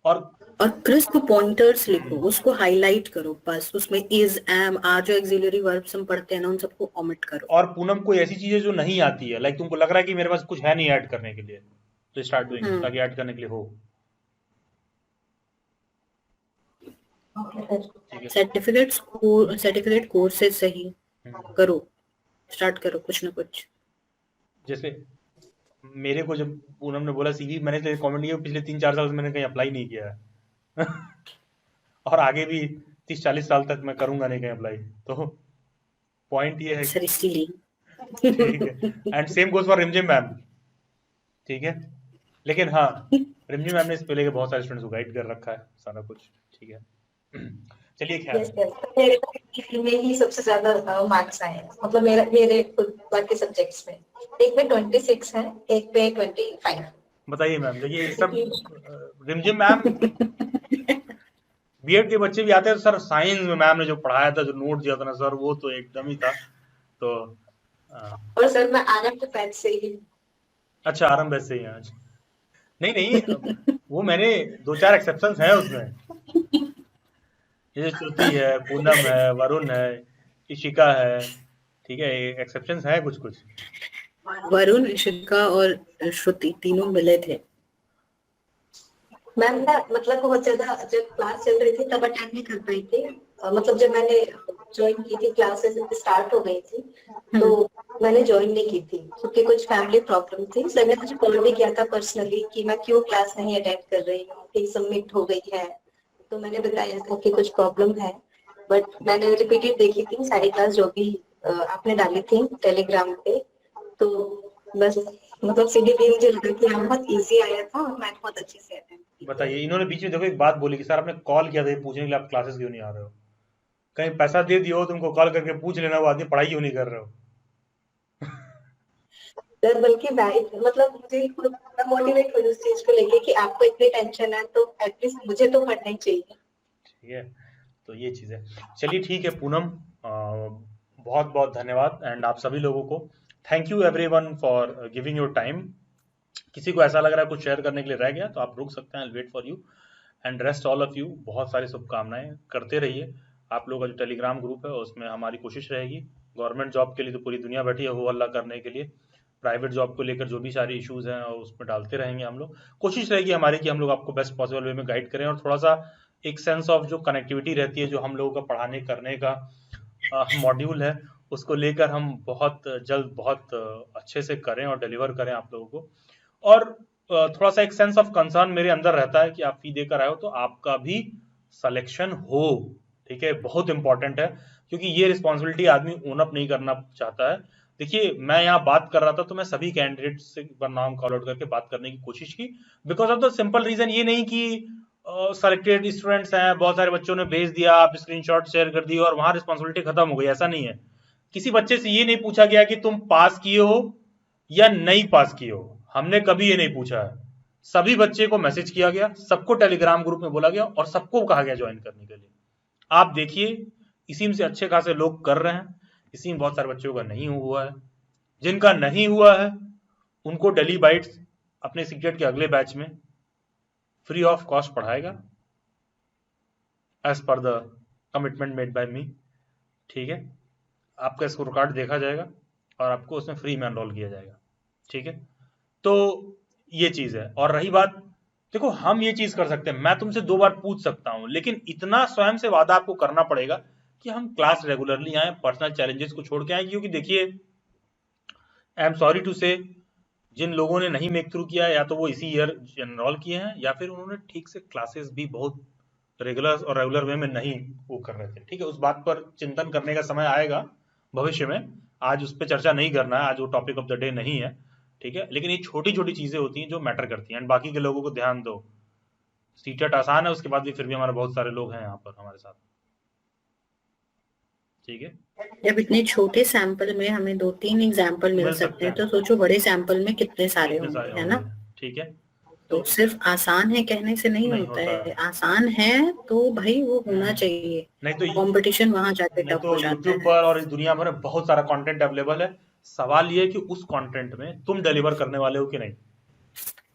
और
क्रिस्प पॉइंटर्स लिखो, उसको हाईलाइट करो, बस उसमें इज, एम, आर जो एक्सिलरी वर्ब्स हम पढ़ते हैं ना, उन सबको ओमिट करो।
और पूनम कोई ऐसी चीजें जो नहीं आती है, लाइक तुमको लग रहा है कि मेरे पास कुछ है नहीं ऐड करने के लिए, तो स्टार्ट डूइंग, ताकि ऐड करने के लिए हो।
सर्टिफिकेट कोर्सेज सही करो, स्टार्ट करो कुछ ना कुछ।
जैसे मेरे को जब पूनम ने बोला सीवी, मैंने तो कमेंट किया पिछले 3-4 साल से मैंने कहीं अप्लाई नहीं किया है और आगे भी 30-40 साल तक मैं करूंगा नहीं कहीं अप्लाई। तो पॉइंट ये है
सर इसीलिए
ठीक है। एंड सेम गोज फॉर रिमझिम मैम, ठीक है। लेकिन हाँ रिमझिम मैम ने इस पहले के बहुत सारे स्टूडेंट्स को गाइड कर रखा है सारा कुछ, ठीक है। चलिए खैर,
मेरे में ही सबसे ज्यादा मार्क्स आए हैं, मतलब मेरे बाकी सब्जेक्ट्स में एक में 26 है, एक पे 25।
बताइए मैम। देखिए सब रिमझिम मैम बीएड के बच्चे भी आते हैं सर, साइंस में मैम ने जो पढ़ाया था, जो नोट दिया था ना सर, वो तो एकदम ही था। तो
और सर मैं आरएम के बैच से ही।
अच्छा आरएम बैच से ही आज? नहीं वो मैंने 2-4 एक्सेप्शंस हैं उसमें, जैसे श्रुति है, पूनम है, वरुण है, इशिका है, ठीक है, एक्सेप्शंस है कुछ कुछ।
वरुण, इशिका और श्रुति तीनों मिले थे।
मैम मैं मतलब बहुत ज्यादा जब क्लास चल रही थी तब अटेंड नहीं कर पाई थी, मतलब जब मैंने ज्वाइन की थी, क्लासेस स्टार्ट हो गई थी तो मैंने ज्वाइन नहीं की थी क्योंकि कुछ फैमिली प्रॉब्लम थी। सर ने मुझे कॉल भी किया था पर्सनली कि मैं क्यों क्लास नहीं अटेंड कर रही हूँ, कि सबमिट हो गई है, तो मैंने बताया था कि कुछ प्रॉब्लम है, बट मैंने रिपीटेड देखी थी सारी क्लास जो भी आपने डाली थी टेलीग्राम पे, तो बस मतलब सीडीपी मुझे लगा कि बहुत इजी आया था और मैं बहुत अच्छे से अटेंड।
बताइए, इन्होंने बीच में देखो एक बात बोली कि सर आपने कॉल किया था ये पूछने के लिए आप क्लासेस क्यों नहीं आ रहे हो। कहीं पैसा दे दियो तुमको कॉल करके पूछ लेना वो आदमी पढ़ाई क्यों नहीं कर रहे हो।
सर बल्कि मतलब मुझे मोटिवेट हुई उस चीज को लेके कि आपको इतनी टेंशन है तो एटलीस्ट मुझे तो पढ़ना ही चाहिए।
ठीक है, तो ये चीज है। चलिए ठीक है पूनम, बहुत बहुत धन्यवाद एंड आप सभी लोगों को thank you everyone for giving your time. किसी को ऐसा लग रहा है कुछ शेयर करने के लिए रह गया तो आप रुक सकते हैं, I will wait for you and rest all of you. बहुत सारी शुभकामनाएं, करते रहिए। आप लोगों का जो टेलीग्राम ग्रुप है उसमें हमारी कोशिश रहेगी, गवर्नमेंट जॉब के लिए तो पूरी दुनिया बैठी है हो हल्ला करने के लिए, प्राइवेट जॉब को लेकर जो भी सारे इश्यूज हैं उसमें डालते रहेंगे हम लोग। कोशिश रहेगी हमारी कि हम लोग आपको बेस्ट पॉसिबल वे में गाइड करें और थोड़ा सा एक सेंस ऑफ जो कनेक्टिविटी रहती है जो हम लोगों का पढ़ाने करने का मॉड्यूल है उसको लेकर हम बहुत जल्द बहुत अच्छे से करें और डिलीवर करें आप लोगों को। और थोड़ा सा एक सेंस ऑफ कंसर्न मेरे अंदर रहता है कि आप फी देकर आए हो तो आपका भी सिलेक्शन हो, ठीक है, बहुत इंपॉर्टेंट है क्योंकि ये रिस्पॉन्सिबिलिटी आदमी ओन अप नहीं करना चाहता है। देखिए मैं यहाँ बात कर रहा था तो मैं सभी कैंडिडेट से एक बार नाम कॉल आउट करके बात करने की कोशिश की, because of the simple reason ये नहीं कि सेलेक्टेड स्टूडेंट्स हैं, बहुत सारे बच्चों ने भेज दिया, आप स्क्रीनशॉट शेयर कर दी और वहां रिस्पॉन्सिबिलिटी खत्म हो गई, ऐसा नहीं है। किसी बच्चे से ये नहीं पूछा गया कि तुम पास किए हो या नहीं पास किए हो, हमने कभी ये नहीं पूछा है। सभी बच्चे को मैसेज किया गया, सबको टेलीग्राम ग्रुप में बोला गया और सबको कहा गया ज्वाइन करने के लिए। आप देखिए इसी में से अच्छे खासे लोग कर रहे हैं, इसी में बहुत सारे बच्चों का नहीं हुआ है। जिनका नहीं हुआ है उनको डेली बाइट्स अपने सीक्रेट के अगले बैच में फ्री ऑफ कॉस्ट पढ़ाएगा as per the commitment made by me. ठीक है, आपका स्कोर कार्ड देखा जाएगा और आपको उसमें फ्री में एनरोल किया जाएगा। ठीक है, तो ये चीज है। और रही बात, देखो हम ये चीज कर सकते हैं, मैं तुमसे 2 बार पूछ सकता हूं, लेकिन इतना स्वयं से वादा आपको करना पड़ेगा कि हम क्लास रेगुलरली आए, पर्सनल चैलेंजेस को छोड़ के आए। क्योंकि देखिए आई एम सॉरी टू से, जिन लोगों ने नहीं मेक थ्रू किया या तो वो इसी ईयर एनरोल किए हैं या फिर उन्होंने ठीक से क्लासेस भी बहुत रेगुलर और रेगुलर वे में नहीं वो कर रहे थे। ठीक है, उस बात पर चिंतन करने का समय आएगा भविष्य में, आज उस पर चर्चा नहीं करना है, आज वो टॉपिक ऑफ द डे नहीं है। ठीक है, लेकिन ये छोटी छोटी चीजें होती हैं जो मैटर करती हैं। एंड बाकी के लोगों को ध्यान दो, सीटेट आसान है, उसके बाद भी फिर भी हमारे बहुत सारे लोग हैं यहाँ पर हमारे साथ। ठीक है,
जब इतने छोटे सैंपल में हमें 2-3 एग्जाम्पल मिल सकते हैं तो सोचो बड़े सैंपल में कितने सारे होंगे, है ना।
ठीक है,
तो सिर्फ आसान है कहने से नहीं होता है, आसान है तो भाई वो होना चाहिए,
नहीं तो
कंपटीशन वहां जाके
नहीं
टफ
तो
हो जाता
यूट्यूब
है।
पर और इस दुनिया भर में बहुत सारा कंटेंट अवेलेबल है। सवाल ये है कि उस कंटेंट में तुम डिलीवर करने वाले हो कि नहीं।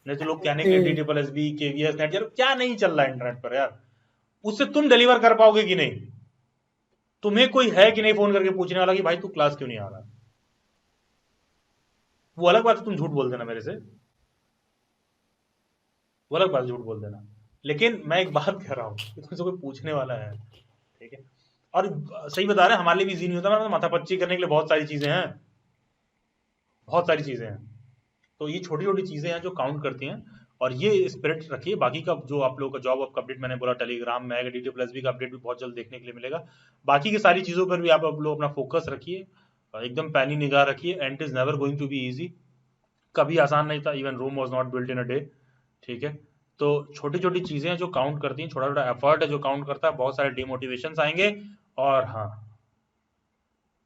नहीं तो लोग कहने के DSSB KVS नेट यार क्या नहीं चल रहा है इंटरनेट पर यार, उससे तुम डिलीवर कर पाओगे कि नहीं। तुम्हें कोई है कि नहीं फोन करके पूछने वाला कि भाई तू क्लास क्यों नहीं आ रहा। वो अलग बात है तुम झूठ बोल देना मेरे से, वो अलग बात झूठ बोल देना, लेकिन मैं एक बात कह रहा हूँ कि तुमसे कोई पूछने वाला है। ठीक है, और सही बता रहे हैं, हमारे लिए भी इजी नहीं होता, माथापच्ची करने के लिए बहुत सारी चीजें हैं, बहुत सारी चीजें हैं। तो ये छोटी छोटी चीजें हैं जो काउंट करती हैं, और ये स्पिरिट रखिए। बाकी का जो आप लोगों का जॉब का अपडेट मैंने बोला टेलीग्राम में आएगा, DTSB का अपडेट भी बहुत जल्द देखने के लिए मिलेगा। बाकी की सारी चीजों पर भी आप लोग अपना फोकस रखिए, एकदम पैनी निगाह रखिए। And it is never going to be easy, कभी आसान नहीं था, even Rome was not built in a day. ठीक है, तो छोटी छोटी चीजें जो काउंट करती हैं, छोटा छोटा एफर्ट है जो काउंट करता है। बहुत सारे डिमोटिवेशंस आएंगे, और हाँ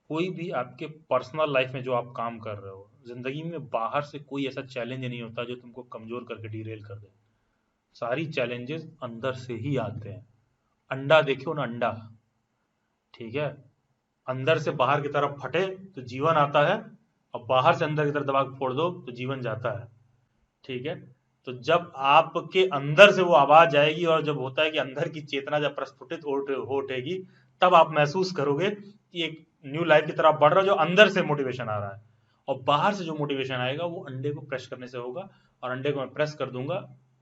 कोई भी आपके पर्सनल लाइफ में जो आप काम कर रहे हो, जिंदगी में बाहर से कोई ऐसा चैलेंज नहीं होता जो तुमको कमजोर करके डीरेल कर दे। सारी चैलेंजेस अंदर से ही आते हैं। अंडा देखियो ना, अंडा, ठीक है, अंदर से बाहर की तरफ फटे तो जीवन आता है, और बाहर से अंदर की तरफ दबा के फोड़ दो तो जीवन जाता है। ठीक है, तो जब आपके अंदर से वो आवाज आएगी, और जब होता है कि अंदर की चेतना जब प्रस्फुटित हो उठेगी, तब आप महसूस करोगे कि एक न्यू लाइफ की तरफ बढ़ रहा है, जो अंदर से मोटिवेशन आ रहा है। और बाहर से जो मोटिवेशन आएगा वो अंडे को प्रेस करने से होगा, और अंडे को मैं प्रेस कर दूंगा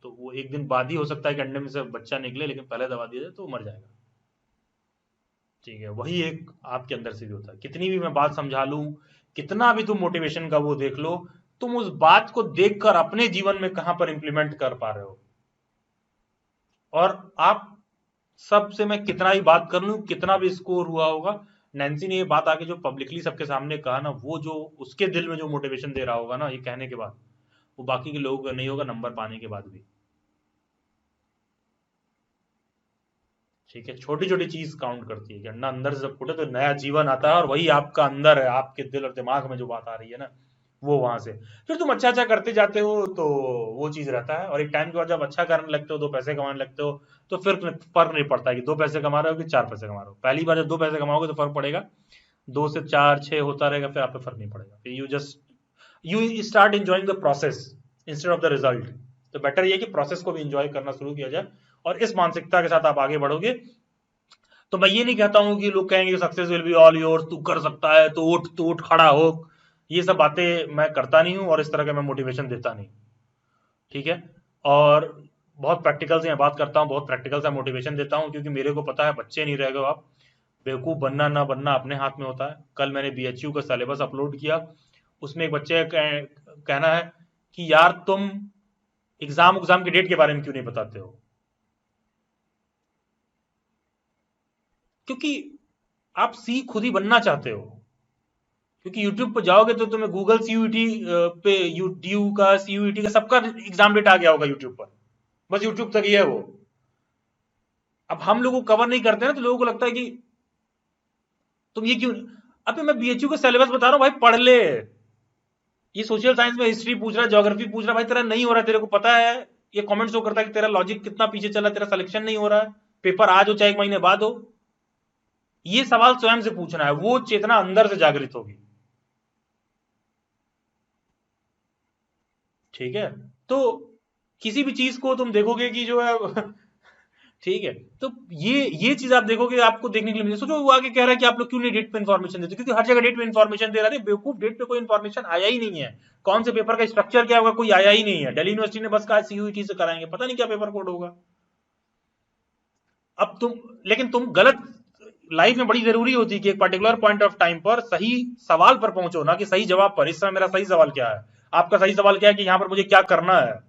तो वो एक दिन बाद ही हो सकता है कि अंडे में से बच्चा निकले, लेकिन पहले दबा दिया जाए तो वो मर जाएगा। ठीक है, वही एक आपके अंदर से भी होता है। कितनी भी मैं बात समझा लूं, कितना भी तुम मोटिवेशन का वो देख लो, तुम उस बात को देखकर अपने जीवन में कहां पर इंप्लीमेंट कर पा रहे हो। और आप सबसे मैं कितना ही बात कर लूं, कितना भी स्कोर हुआ होगा, नैन्सी ने ये बात आके जो पब्लिकली सबके सामने कहा ना, वो जो उसके दिल में जो मोटिवेशन दे रहा होगा ना ये कहने के बाद, वो बाकी के लोगों का नहीं होगा नंबर पाने के बाद भी। ठीक है, छोटी छोटी चीज काउंट करती है कि अंडा अंदर से जब फूटे तो नया जीवन आता है, और वही आपका अंदर है, आपके दिल और दिमाग में जो बात आ रही है ना, वो वहां से फिर तुम अच्छा अच्छा करते जाते हो तो वो चीज रहता है। और एक टाइम के बाद जब अच्छा करने लगते हो, 2 पैसे कमाने लगते हो, तो फिर फर्क नहीं पड़ता कि 2 पैसे कमा रहे हो कि 4 पैसे कमा रहे हो। पहली बार जब 2 पैसे कमाओगे तो फर्क पड़ेगा, 2 से 4 6 होता रहेगा, फिर आप पे फर्क नहीं पड़ेगा। फिर you start enjoying the process instead of the result. तो बेटर ये कि प्रोसेस को भी एंजॉय करना शुरू किया जाए, और इस मानसिकता के साथ आप आगे बढ़ोगे। तो मैं ये नहीं कहता हूं कि लोग कहेंगे success will be all yours, तू कर सकता है, तो उठ खड़ा हो, ये सब बातें मैं करता नहीं हूं, और इस तरह का मैं मोटिवेशन देता नहीं। ठीक है, और बहुत प्रैक्टिकल से मैं बात करता हूं, बहुत प्रैक्टिकल से मोटिवेशन देता हूं, क्योंकि मेरे को पता है बच्चे नहीं रह गए आप, बेवकूफ बनना ना बनना अपने हाथ में होता है। कल मैंने BHU का सिलेबस अपलोड किया, उसमें एक बच्चे का कहना है कि यार तुम एग्जाम के डेट के बारे में क्यों नहीं बताते हो, क्योंकि आप सी खुद ही बनना चाहते हो। क्योंकि यूट्यूब पर जाओगे तो तुम्हें गूगल सीयूईटी पे ड्यू का, सीयूईटी का, सबका एग्जाम डेट आ गया होगा यूट्यूब पर, बस यूट्यूब तक ही है वो। अब हम लोगों को कवर नहीं करते ना, तो लोगों को लगता है कि तुम ये क्यों। अबे मैं बीएचयू का सिलेबस बता रहा हूँ भाई, पढ़ ले। ये सोशल साइंस में हिस्ट्री पूछ रहा है, ज्योग्राफी पूछ रहा है, भाई तेरा नहीं हो रहा है, तेरे को पता है, ये कमेंट शो करता है कि तेरा लॉजिक कितना पीछे चला, तेरा सिलेक्शन नहीं हो रहा है, पेपर आज हो चाहे 1 महीने बाद हो। ये सवाल स्वयं से पूछना है, वो चेतना अंदर से जागृत होगी। ठीक है, तो किसी भी चीज को तुम देखोगे कि जो है ठीक है, तो ये चीज आप देखोगे, आपको देखने के लिए मिलेगी। सोचो वो आगे कह रहा है कि आप लोग क्यों नहीं डेट पे इन्फॉर्मेशन देते, क्योंकि हर जगह डेट पे इन्फॉर्मेशन दे रहा है। बेवकूफ, डेट पे कोई इन्फॉर्मेशन आया ही नहीं है। कौन से पेपर का स्ट्रक्चर क्या होगा कोई आया ही नहीं है। दिल्ली यूनिवर्सिटी ने बस कहा सीयूईटी से कराएंगे, पता नहीं क्या पेपर कोड होगा। अब लेकिन तुम गलत, लाइफ में बड़ी जरूरी होती है कि एक पर्टिकुलर पॉइंट ऑफ टाइम पर सही सवाल पर पहुंचो, ना कि सही जवाब पर। इस समय मेरा सही सवाल क्या है, आपका सही सवाल क्या है कि यहाँ पर मुझे क्या करना है।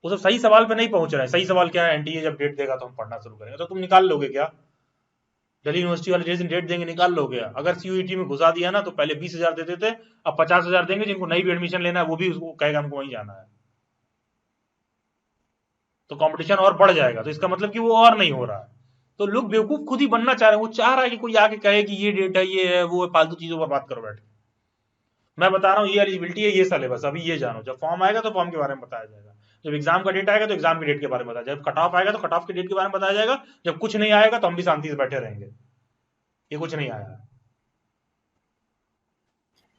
वो सब सही सवाल पे नहीं पहुंच रहे हैं। सही सवाल क्या है, एनटीए जब डेट देगा तो हम पढ़ना शुरू करेंगे। तो तुम निकाल लोगे क्या, दिल्ली यूनिवर्सिटी वाले जिस दिन डेट देंगे निकाल लोगे। अगर सीयूईटी में घुसा दिया ना, तो पहले 20,000 देते थे, अब 50,000 देंगे। जिनको नई भी एडमिशन लेना है वो भी उसको कहेगा हमको वहीं जाना है, तो कंपटीशन और बढ़ जाएगा। तो इसका मतलब कि वो और नहीं हो रहा है। तो लोग बेवकूफ खुद ही बनना चाह रहे हैं। वो चाह रहा है कि कोई आके कहे कि ये डेट है, ये है, वो है, फालतू चीजों पर बात करो बैठ के। मैं बता रहा हूँ ये एलिजिबिलिटी है, ये सिलेबस, अभी ये जानो। जब फॉर्म आएगा तो फॉर्म के बारे में बताया जाएगा, जब एग्जाम का डेट आएगा तो एग्जाम की डेट के बारे में बताया जाएगा, जब कट ऑफ आएगा तो कट ऑफ की डेट के बारे में बताया जाएगा। जब कुछ नहीं आएगा तो हम भी शांति से बैठे रहेंगे, ये कुछ नहीं आया।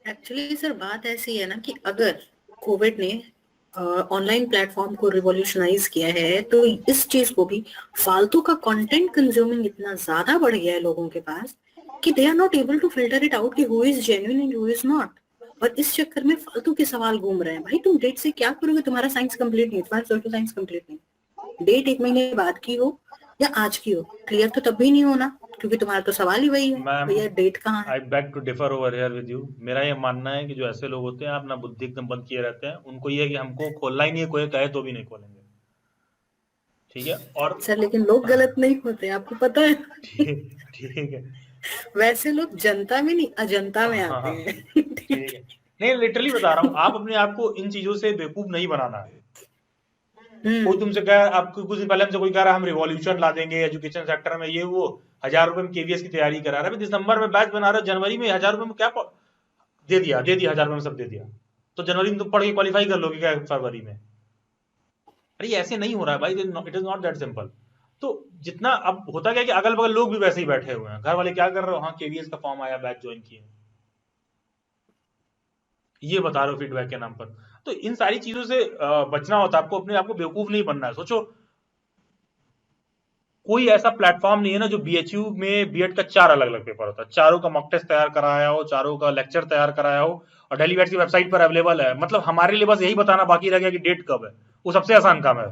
एक्चुअली सर बात ऐसी है ना कि अगर कोविड ने ऑनलाइन प्लेटफॉर्म को रिवॉल्यूशनाइज किया है, तो इस चीज को भी, फालतू का कंटेंट कंज्यूमिंग इतना ज्यादा बढ़ गया है लोगों के पास कि they are not able to filter it out कि who is genuine and who is not. और इस चक्कर में फालतू के सवाल घूम रहे हैं। भाई तुम डेट से क्या करोगे, तुम्हारा साइंस कंप्लीट नहीं, तुम्हारा सोशल साइंस कंप्लीट नहीं। डेट 1 महीने बाद की हो या आज की हो, क्लियर तो तब भी नहीं होना, क्योंकि तुम्हारा तो सवाल ही वही है, भैया डेट कहाँ है।
I beg to differ over here with you. मेरा ये मानना है कि जो ऐसे लोग होते हैं, अपना बुद्धि एकदम बंद किए रहते हैं। उनको ये है कि हमको खोलना ही नहीं है, कोई कहे तो भी नहीं खोलेंगे। ठीक है, और
सर लेकिन लोग गलत नहीं होते, आपको पता है।
ठीक है,
वैसे लोग जनता में नहीं अजंता में आते हैं।
ठीक है, नहीं लिटरली बता रहा हूँ, आप अपने आप को इन चीजों से बेवकूफ नहीं बनाना है। कोई तुमसे कह, आपको कुछ दिन पहले हमसे कोई कह रहा है हम रिवॉल्यूशन ला देंगे एजुकेशन सेक्टर में, ये वो 1000 रुपए में केवीएस की तैयारी करा रहा है। दिसंबर में बैच बना रहा है, जनवरी में 1000 रुपए में क्या दे दिया 1000 रुपए में सब दे दिया। तो जनवरी में तुम पढ़ के क्वालिफाई कर लोगे क्या फरवरी में? अरे ऐसे नहीं हो रहा है भाई, it is not that simple. तो जितना अब होता क्या कि अगल बगल लोग भी वैसे ही बैठे हुए हैं। घर वाले क्या कर रहे हो, हाँ केवीएस का फॉर्म आया, बैच ज्वाइन किए, ये बता रहे हो फीडबैक के नाम पर। तो इन सारी चीजों से बचना होता है आपको, अपने आप को बेवकूफ नहीं बनना है। सोचो कोई ऐसा प्लेटफॉर्म नहीं है ना जो बीएचयू में बीएड का 4 अलग अलग पेपर होता है, चारों का मॉक टेस्ट तैयार कराया हो, चारों का लेक्चर तैयार कराया हो, और दिल्ली बैच की वेबसाइट पर अवेलेबल है। मतलब हमारे लिए बस यही बताना बाकी रह गया कि डेट कब है। वो सबसे आसान काम है,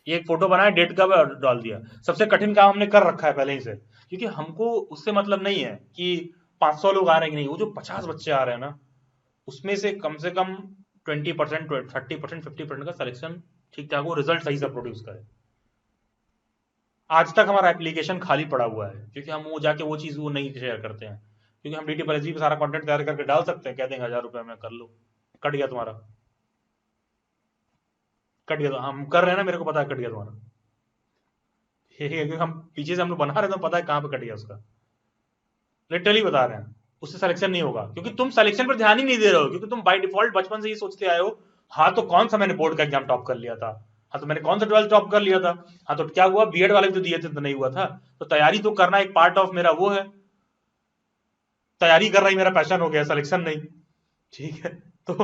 ये एक फोटो बनाया, डेट कब है और डाल दिया। सबसे कठिन काम हमने कर रखा है पहले ही से, क्योंकि हमको उससे मतलब नहीं है कि 500 लोग आ रहे हैं कि नहीं। वो जो 50 बच्चे आ रहे हैं ना, उसमें से कम 20%, 30%, 50% का सिलेक्शन ठीक ठाक हो, रिजल्ट सही से प्रोड्यूस करे। आज तक हमारा एप्लीकेशन खाली पड़ा हुआ है, क्योंकि हम वो जाके वो चीज वो नहीं शेयर करते हैं। क्योंकि हम DT+SB पे सारा कंटेंट तैयार करके डाल सकते हैं, कह देंगे 1000 रुपए में कर लो, कट गया तुम्हारा, कट गया। तो हम कर रहे हैं ना, मेरे को पता है कट गया तुम्हारा, क्योंकि हम पीछे से हम लोग बना रहे हैं, तो पता है कहाँ पे कट गया उसका। लिटरली बता रहे हैं, उससे सिलेक्शन नहीं होगा, क्योंकि तुम सिलेक्शन पर ध्यान ही नहीं दे रहे हो। क्योंकि तुम बाय डिफॉल्ट बचपन से ये सोचते आए हो, हाँ तो कौन सा मैंने बोर्ड का एग्जाम टॉप कर लिया था, हाँ तो मैंने कौन सा 12th टॉप कर लिया था, हाँ तो क्या हुआ, बीएड वाले भी तो दिए थे तो नहीं हुआ था। तो तैयारी तो करना एक पार्ट ऑफ मेरा वो है, तैयारी कर रहा ही मेरा पैशन हो गया, सिलेक्शन नहीं। ठीक है, तो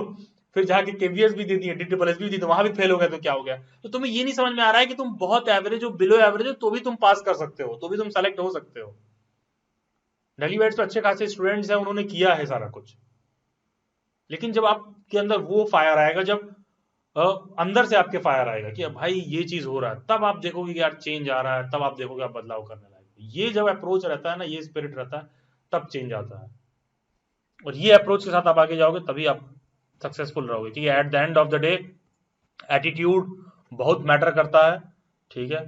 फिर जाके केवीएस भी दे दिए, DT+SB भी दी, तो वहां भी फेल हो गया, तो क्या हो गया। तो तुम्हें ये नहीं समझ में आ रहा है कि तुम बहुत एवरेज हो, बिलो एवरेज हो, तो भी तुम पास कर सकते हो, तो भी तुम सेलेक्ट हो सकते हो। दिल्ली बैट्स पे अच्छे खासे स्टूडेंट्स हैं, उन्होंने किया है सारा कुछ। लेकिन जब आपके अंदर वो फायर आएगा, जब अंदर से आपके फायर आएगा कि भाई ये चीज हो रहा है, तब आप देखोगे कि यार चेंज आ रहा है, तब आप देखोगे आप बदलाव करने लगे। ये जब अप्रोच रहता है ना, ये स्पिरिट रहता है, तब चेंज आता है। और ये अप्रोच के साथ आप आगे जाओगे तभी आप सक्सेसफुल रहोगे। कि at the end of the day attitude बहुत मैटर करता है। ठीक है,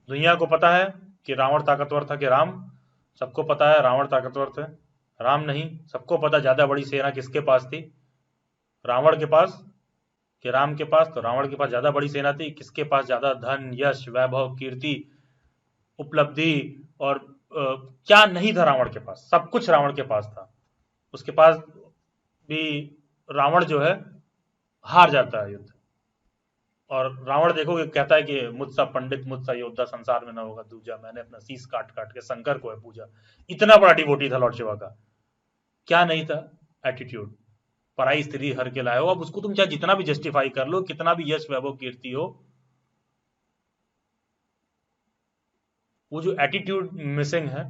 दुनिया को पता है कि रावण ताकतवर था कि राम, सबको पता है रावण ताकतवर थे, राम नहीं, सबको पता ज्यादा बड़ी सेना किसके पास थी, रावण के पास कि राम के पास? तो रावण के पास ज्यादा बड़ी सेना थी। किसके पास ज्यादा धन, यश, वैभव, कीर्ति, उपलब्धि और क्या नहीं था रावण के पास? सब कुछ रावण के पास था। उसके पास भी रावण जो है हार जाता है युद्ध, और रावण देखोगे कहता है कि मुझसा पंडित मुझसा योद्धा संसार में न होगा दूजा, मैंने अपना शीश काट काट के शंकर को है पूजा। इतना बड़ा डिवोटी था लॉर्ड शिवा का। क्या नहीं था? एटीट्यूड। पराई स्त्री हर के लाए हो। अब उसको तुम चाहे जितना भी जस्टिफाई कर लो, कितना भी यश वैभव कीर्ति हो, वो जो एटीट्यूड मिसिंग है।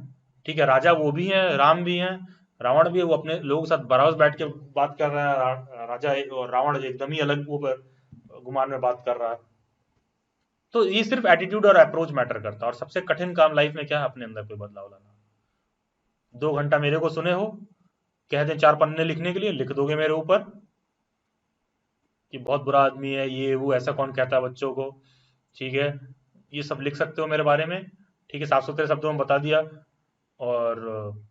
ठीक है, राजा वो भी है, राम भी है, रावण भी है, वो अपने लोगों के साथ बराबर बैठ के बात कर रहा है। राजा और रावण एकदम ही अलग ऊपर गुमान में बात कर रहा है। तो ये सिर्फ एटीट्यूड और अप्रोच मैटर करता है। और सबसे कठिन काम लाइफ में क्या है? अपने अंदर कोई बदलाव लाना। 2 घंटा मेरे को सुने हो, कह दें 4 पन्ने लिखने के लिए, लिख दोगे मेरे ऊपर कि बहुत बुरा आदमी है, ये वो, ऐसा कौन कहता है बच्चों को? ठीक है, ये सब लिख सकते हो मेरे बारे में। ठीक है, साफ सुथरे शब्दों में बता दिया। और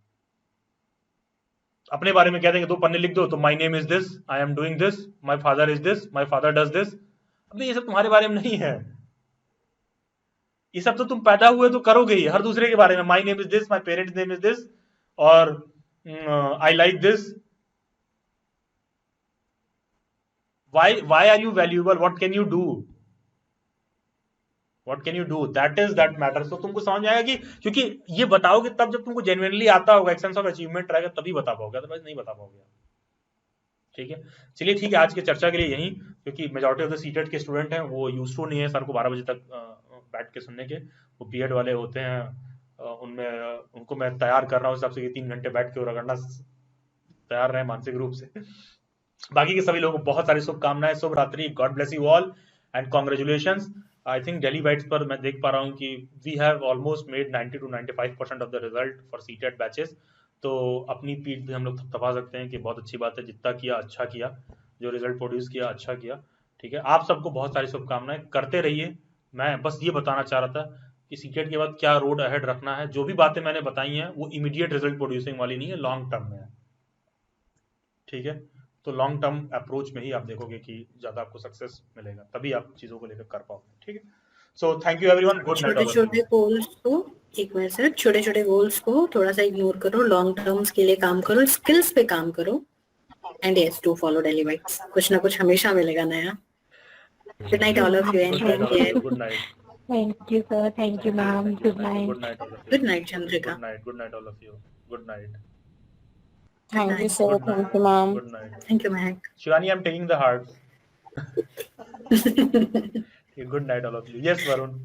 अपने बारे में कह देंगे 2 पन्ने लिख दो, तो माई name is this, I am doing this, my father is this, my father does this. अबे ये सब तुम्हारे बारे में नहीं है। ये सब तो तुम पैदा हुए तो करोगे ही, हर दूसरे के बारे में। My name is this, my parents name is this, और I like this. why are you valuable? what can you do? that matters। तो तुमको समझ आएगा कि, क्योंकि ये बताओगे तब जब तुमको जेन्युइनली आता होगा, एक सेंस ऑफ अचीवमेंट रहेगा, तभी बता पाओगे, अदरवाइज नहीं बता पाओगे। ठीक है, चलिए ठीक है, आज की चर्चा के लिए यही, क्योंकि मेजॉरिटी ऑफ द सीटेट के स्टूडेंट हैं वो यूज टू नहीं है सर को 12 बजे तक बैठ के सुनने के। वो बीएड वाले होते हैं, उनमें उनको मैं तैयार कर रहा हूँ, हिसाब से 3 घंटे बैठ के रगड़ना तैयार रहे मानसिक रूप से। बाकी के सभी लोगों को बहुत सारी शुभकामनाएं, शुभ रात्रि, God bless you all and congratulations. I think daily bites पर मैं देख पा रहा हूँ कि we have almost made 90 to 95% of the result for CTET batches. तो अपनी पीठ भी हम लोग थपथपा सकते हैं कि बहुत अच्छी बात है, जितना किया अच्छा किया, जो रिजल्ट प्रोड्यूस किया अच्छा किया। ठीक है, आप सबको बहुत सारी शुभकामनाएं, करते रहिए। मैं बस ये बताना चाह रहा था कि सीटेट के बाद क्या रोड अहेड रखना है। जो भी बातें मैंने बताई हैं वो इमीडिएट रिजल्ट प्रोड्यूसिंग वाली नहीं है, लॉन्ग टर्म में है। ठीक है, तो लॉन्ग टर्म अप्रोच में ही आप देखोगे कि ज्यादा आपको सक्सेस मिलेगा, तभी आप चीजों को लेकर कर पाओगे। ठीक है, so thank you everyone, good night.
छोटे-छोटे गोल्स को, एक मिनट सर, छोटे-छोटे गोल्स को थोड़ा सा इग्नोर करो, लॉन्ग टर्म्स के लिए काम करो, स्किल्स पे काम करो, and yes do follow daily bites. कुछ ना कुछ हमेशा मिलेगा नया। Good night all of you and take care.
Good night.
Thank you sir, thank you ma'am, good night.
Good night Chandrika.
Good night all of you. Good night.
Thank you sir, thank you ma'am.
Good night.
Thank you Mehak.
Shivani, I am taking the heart. Good night all of you. Yes Varun.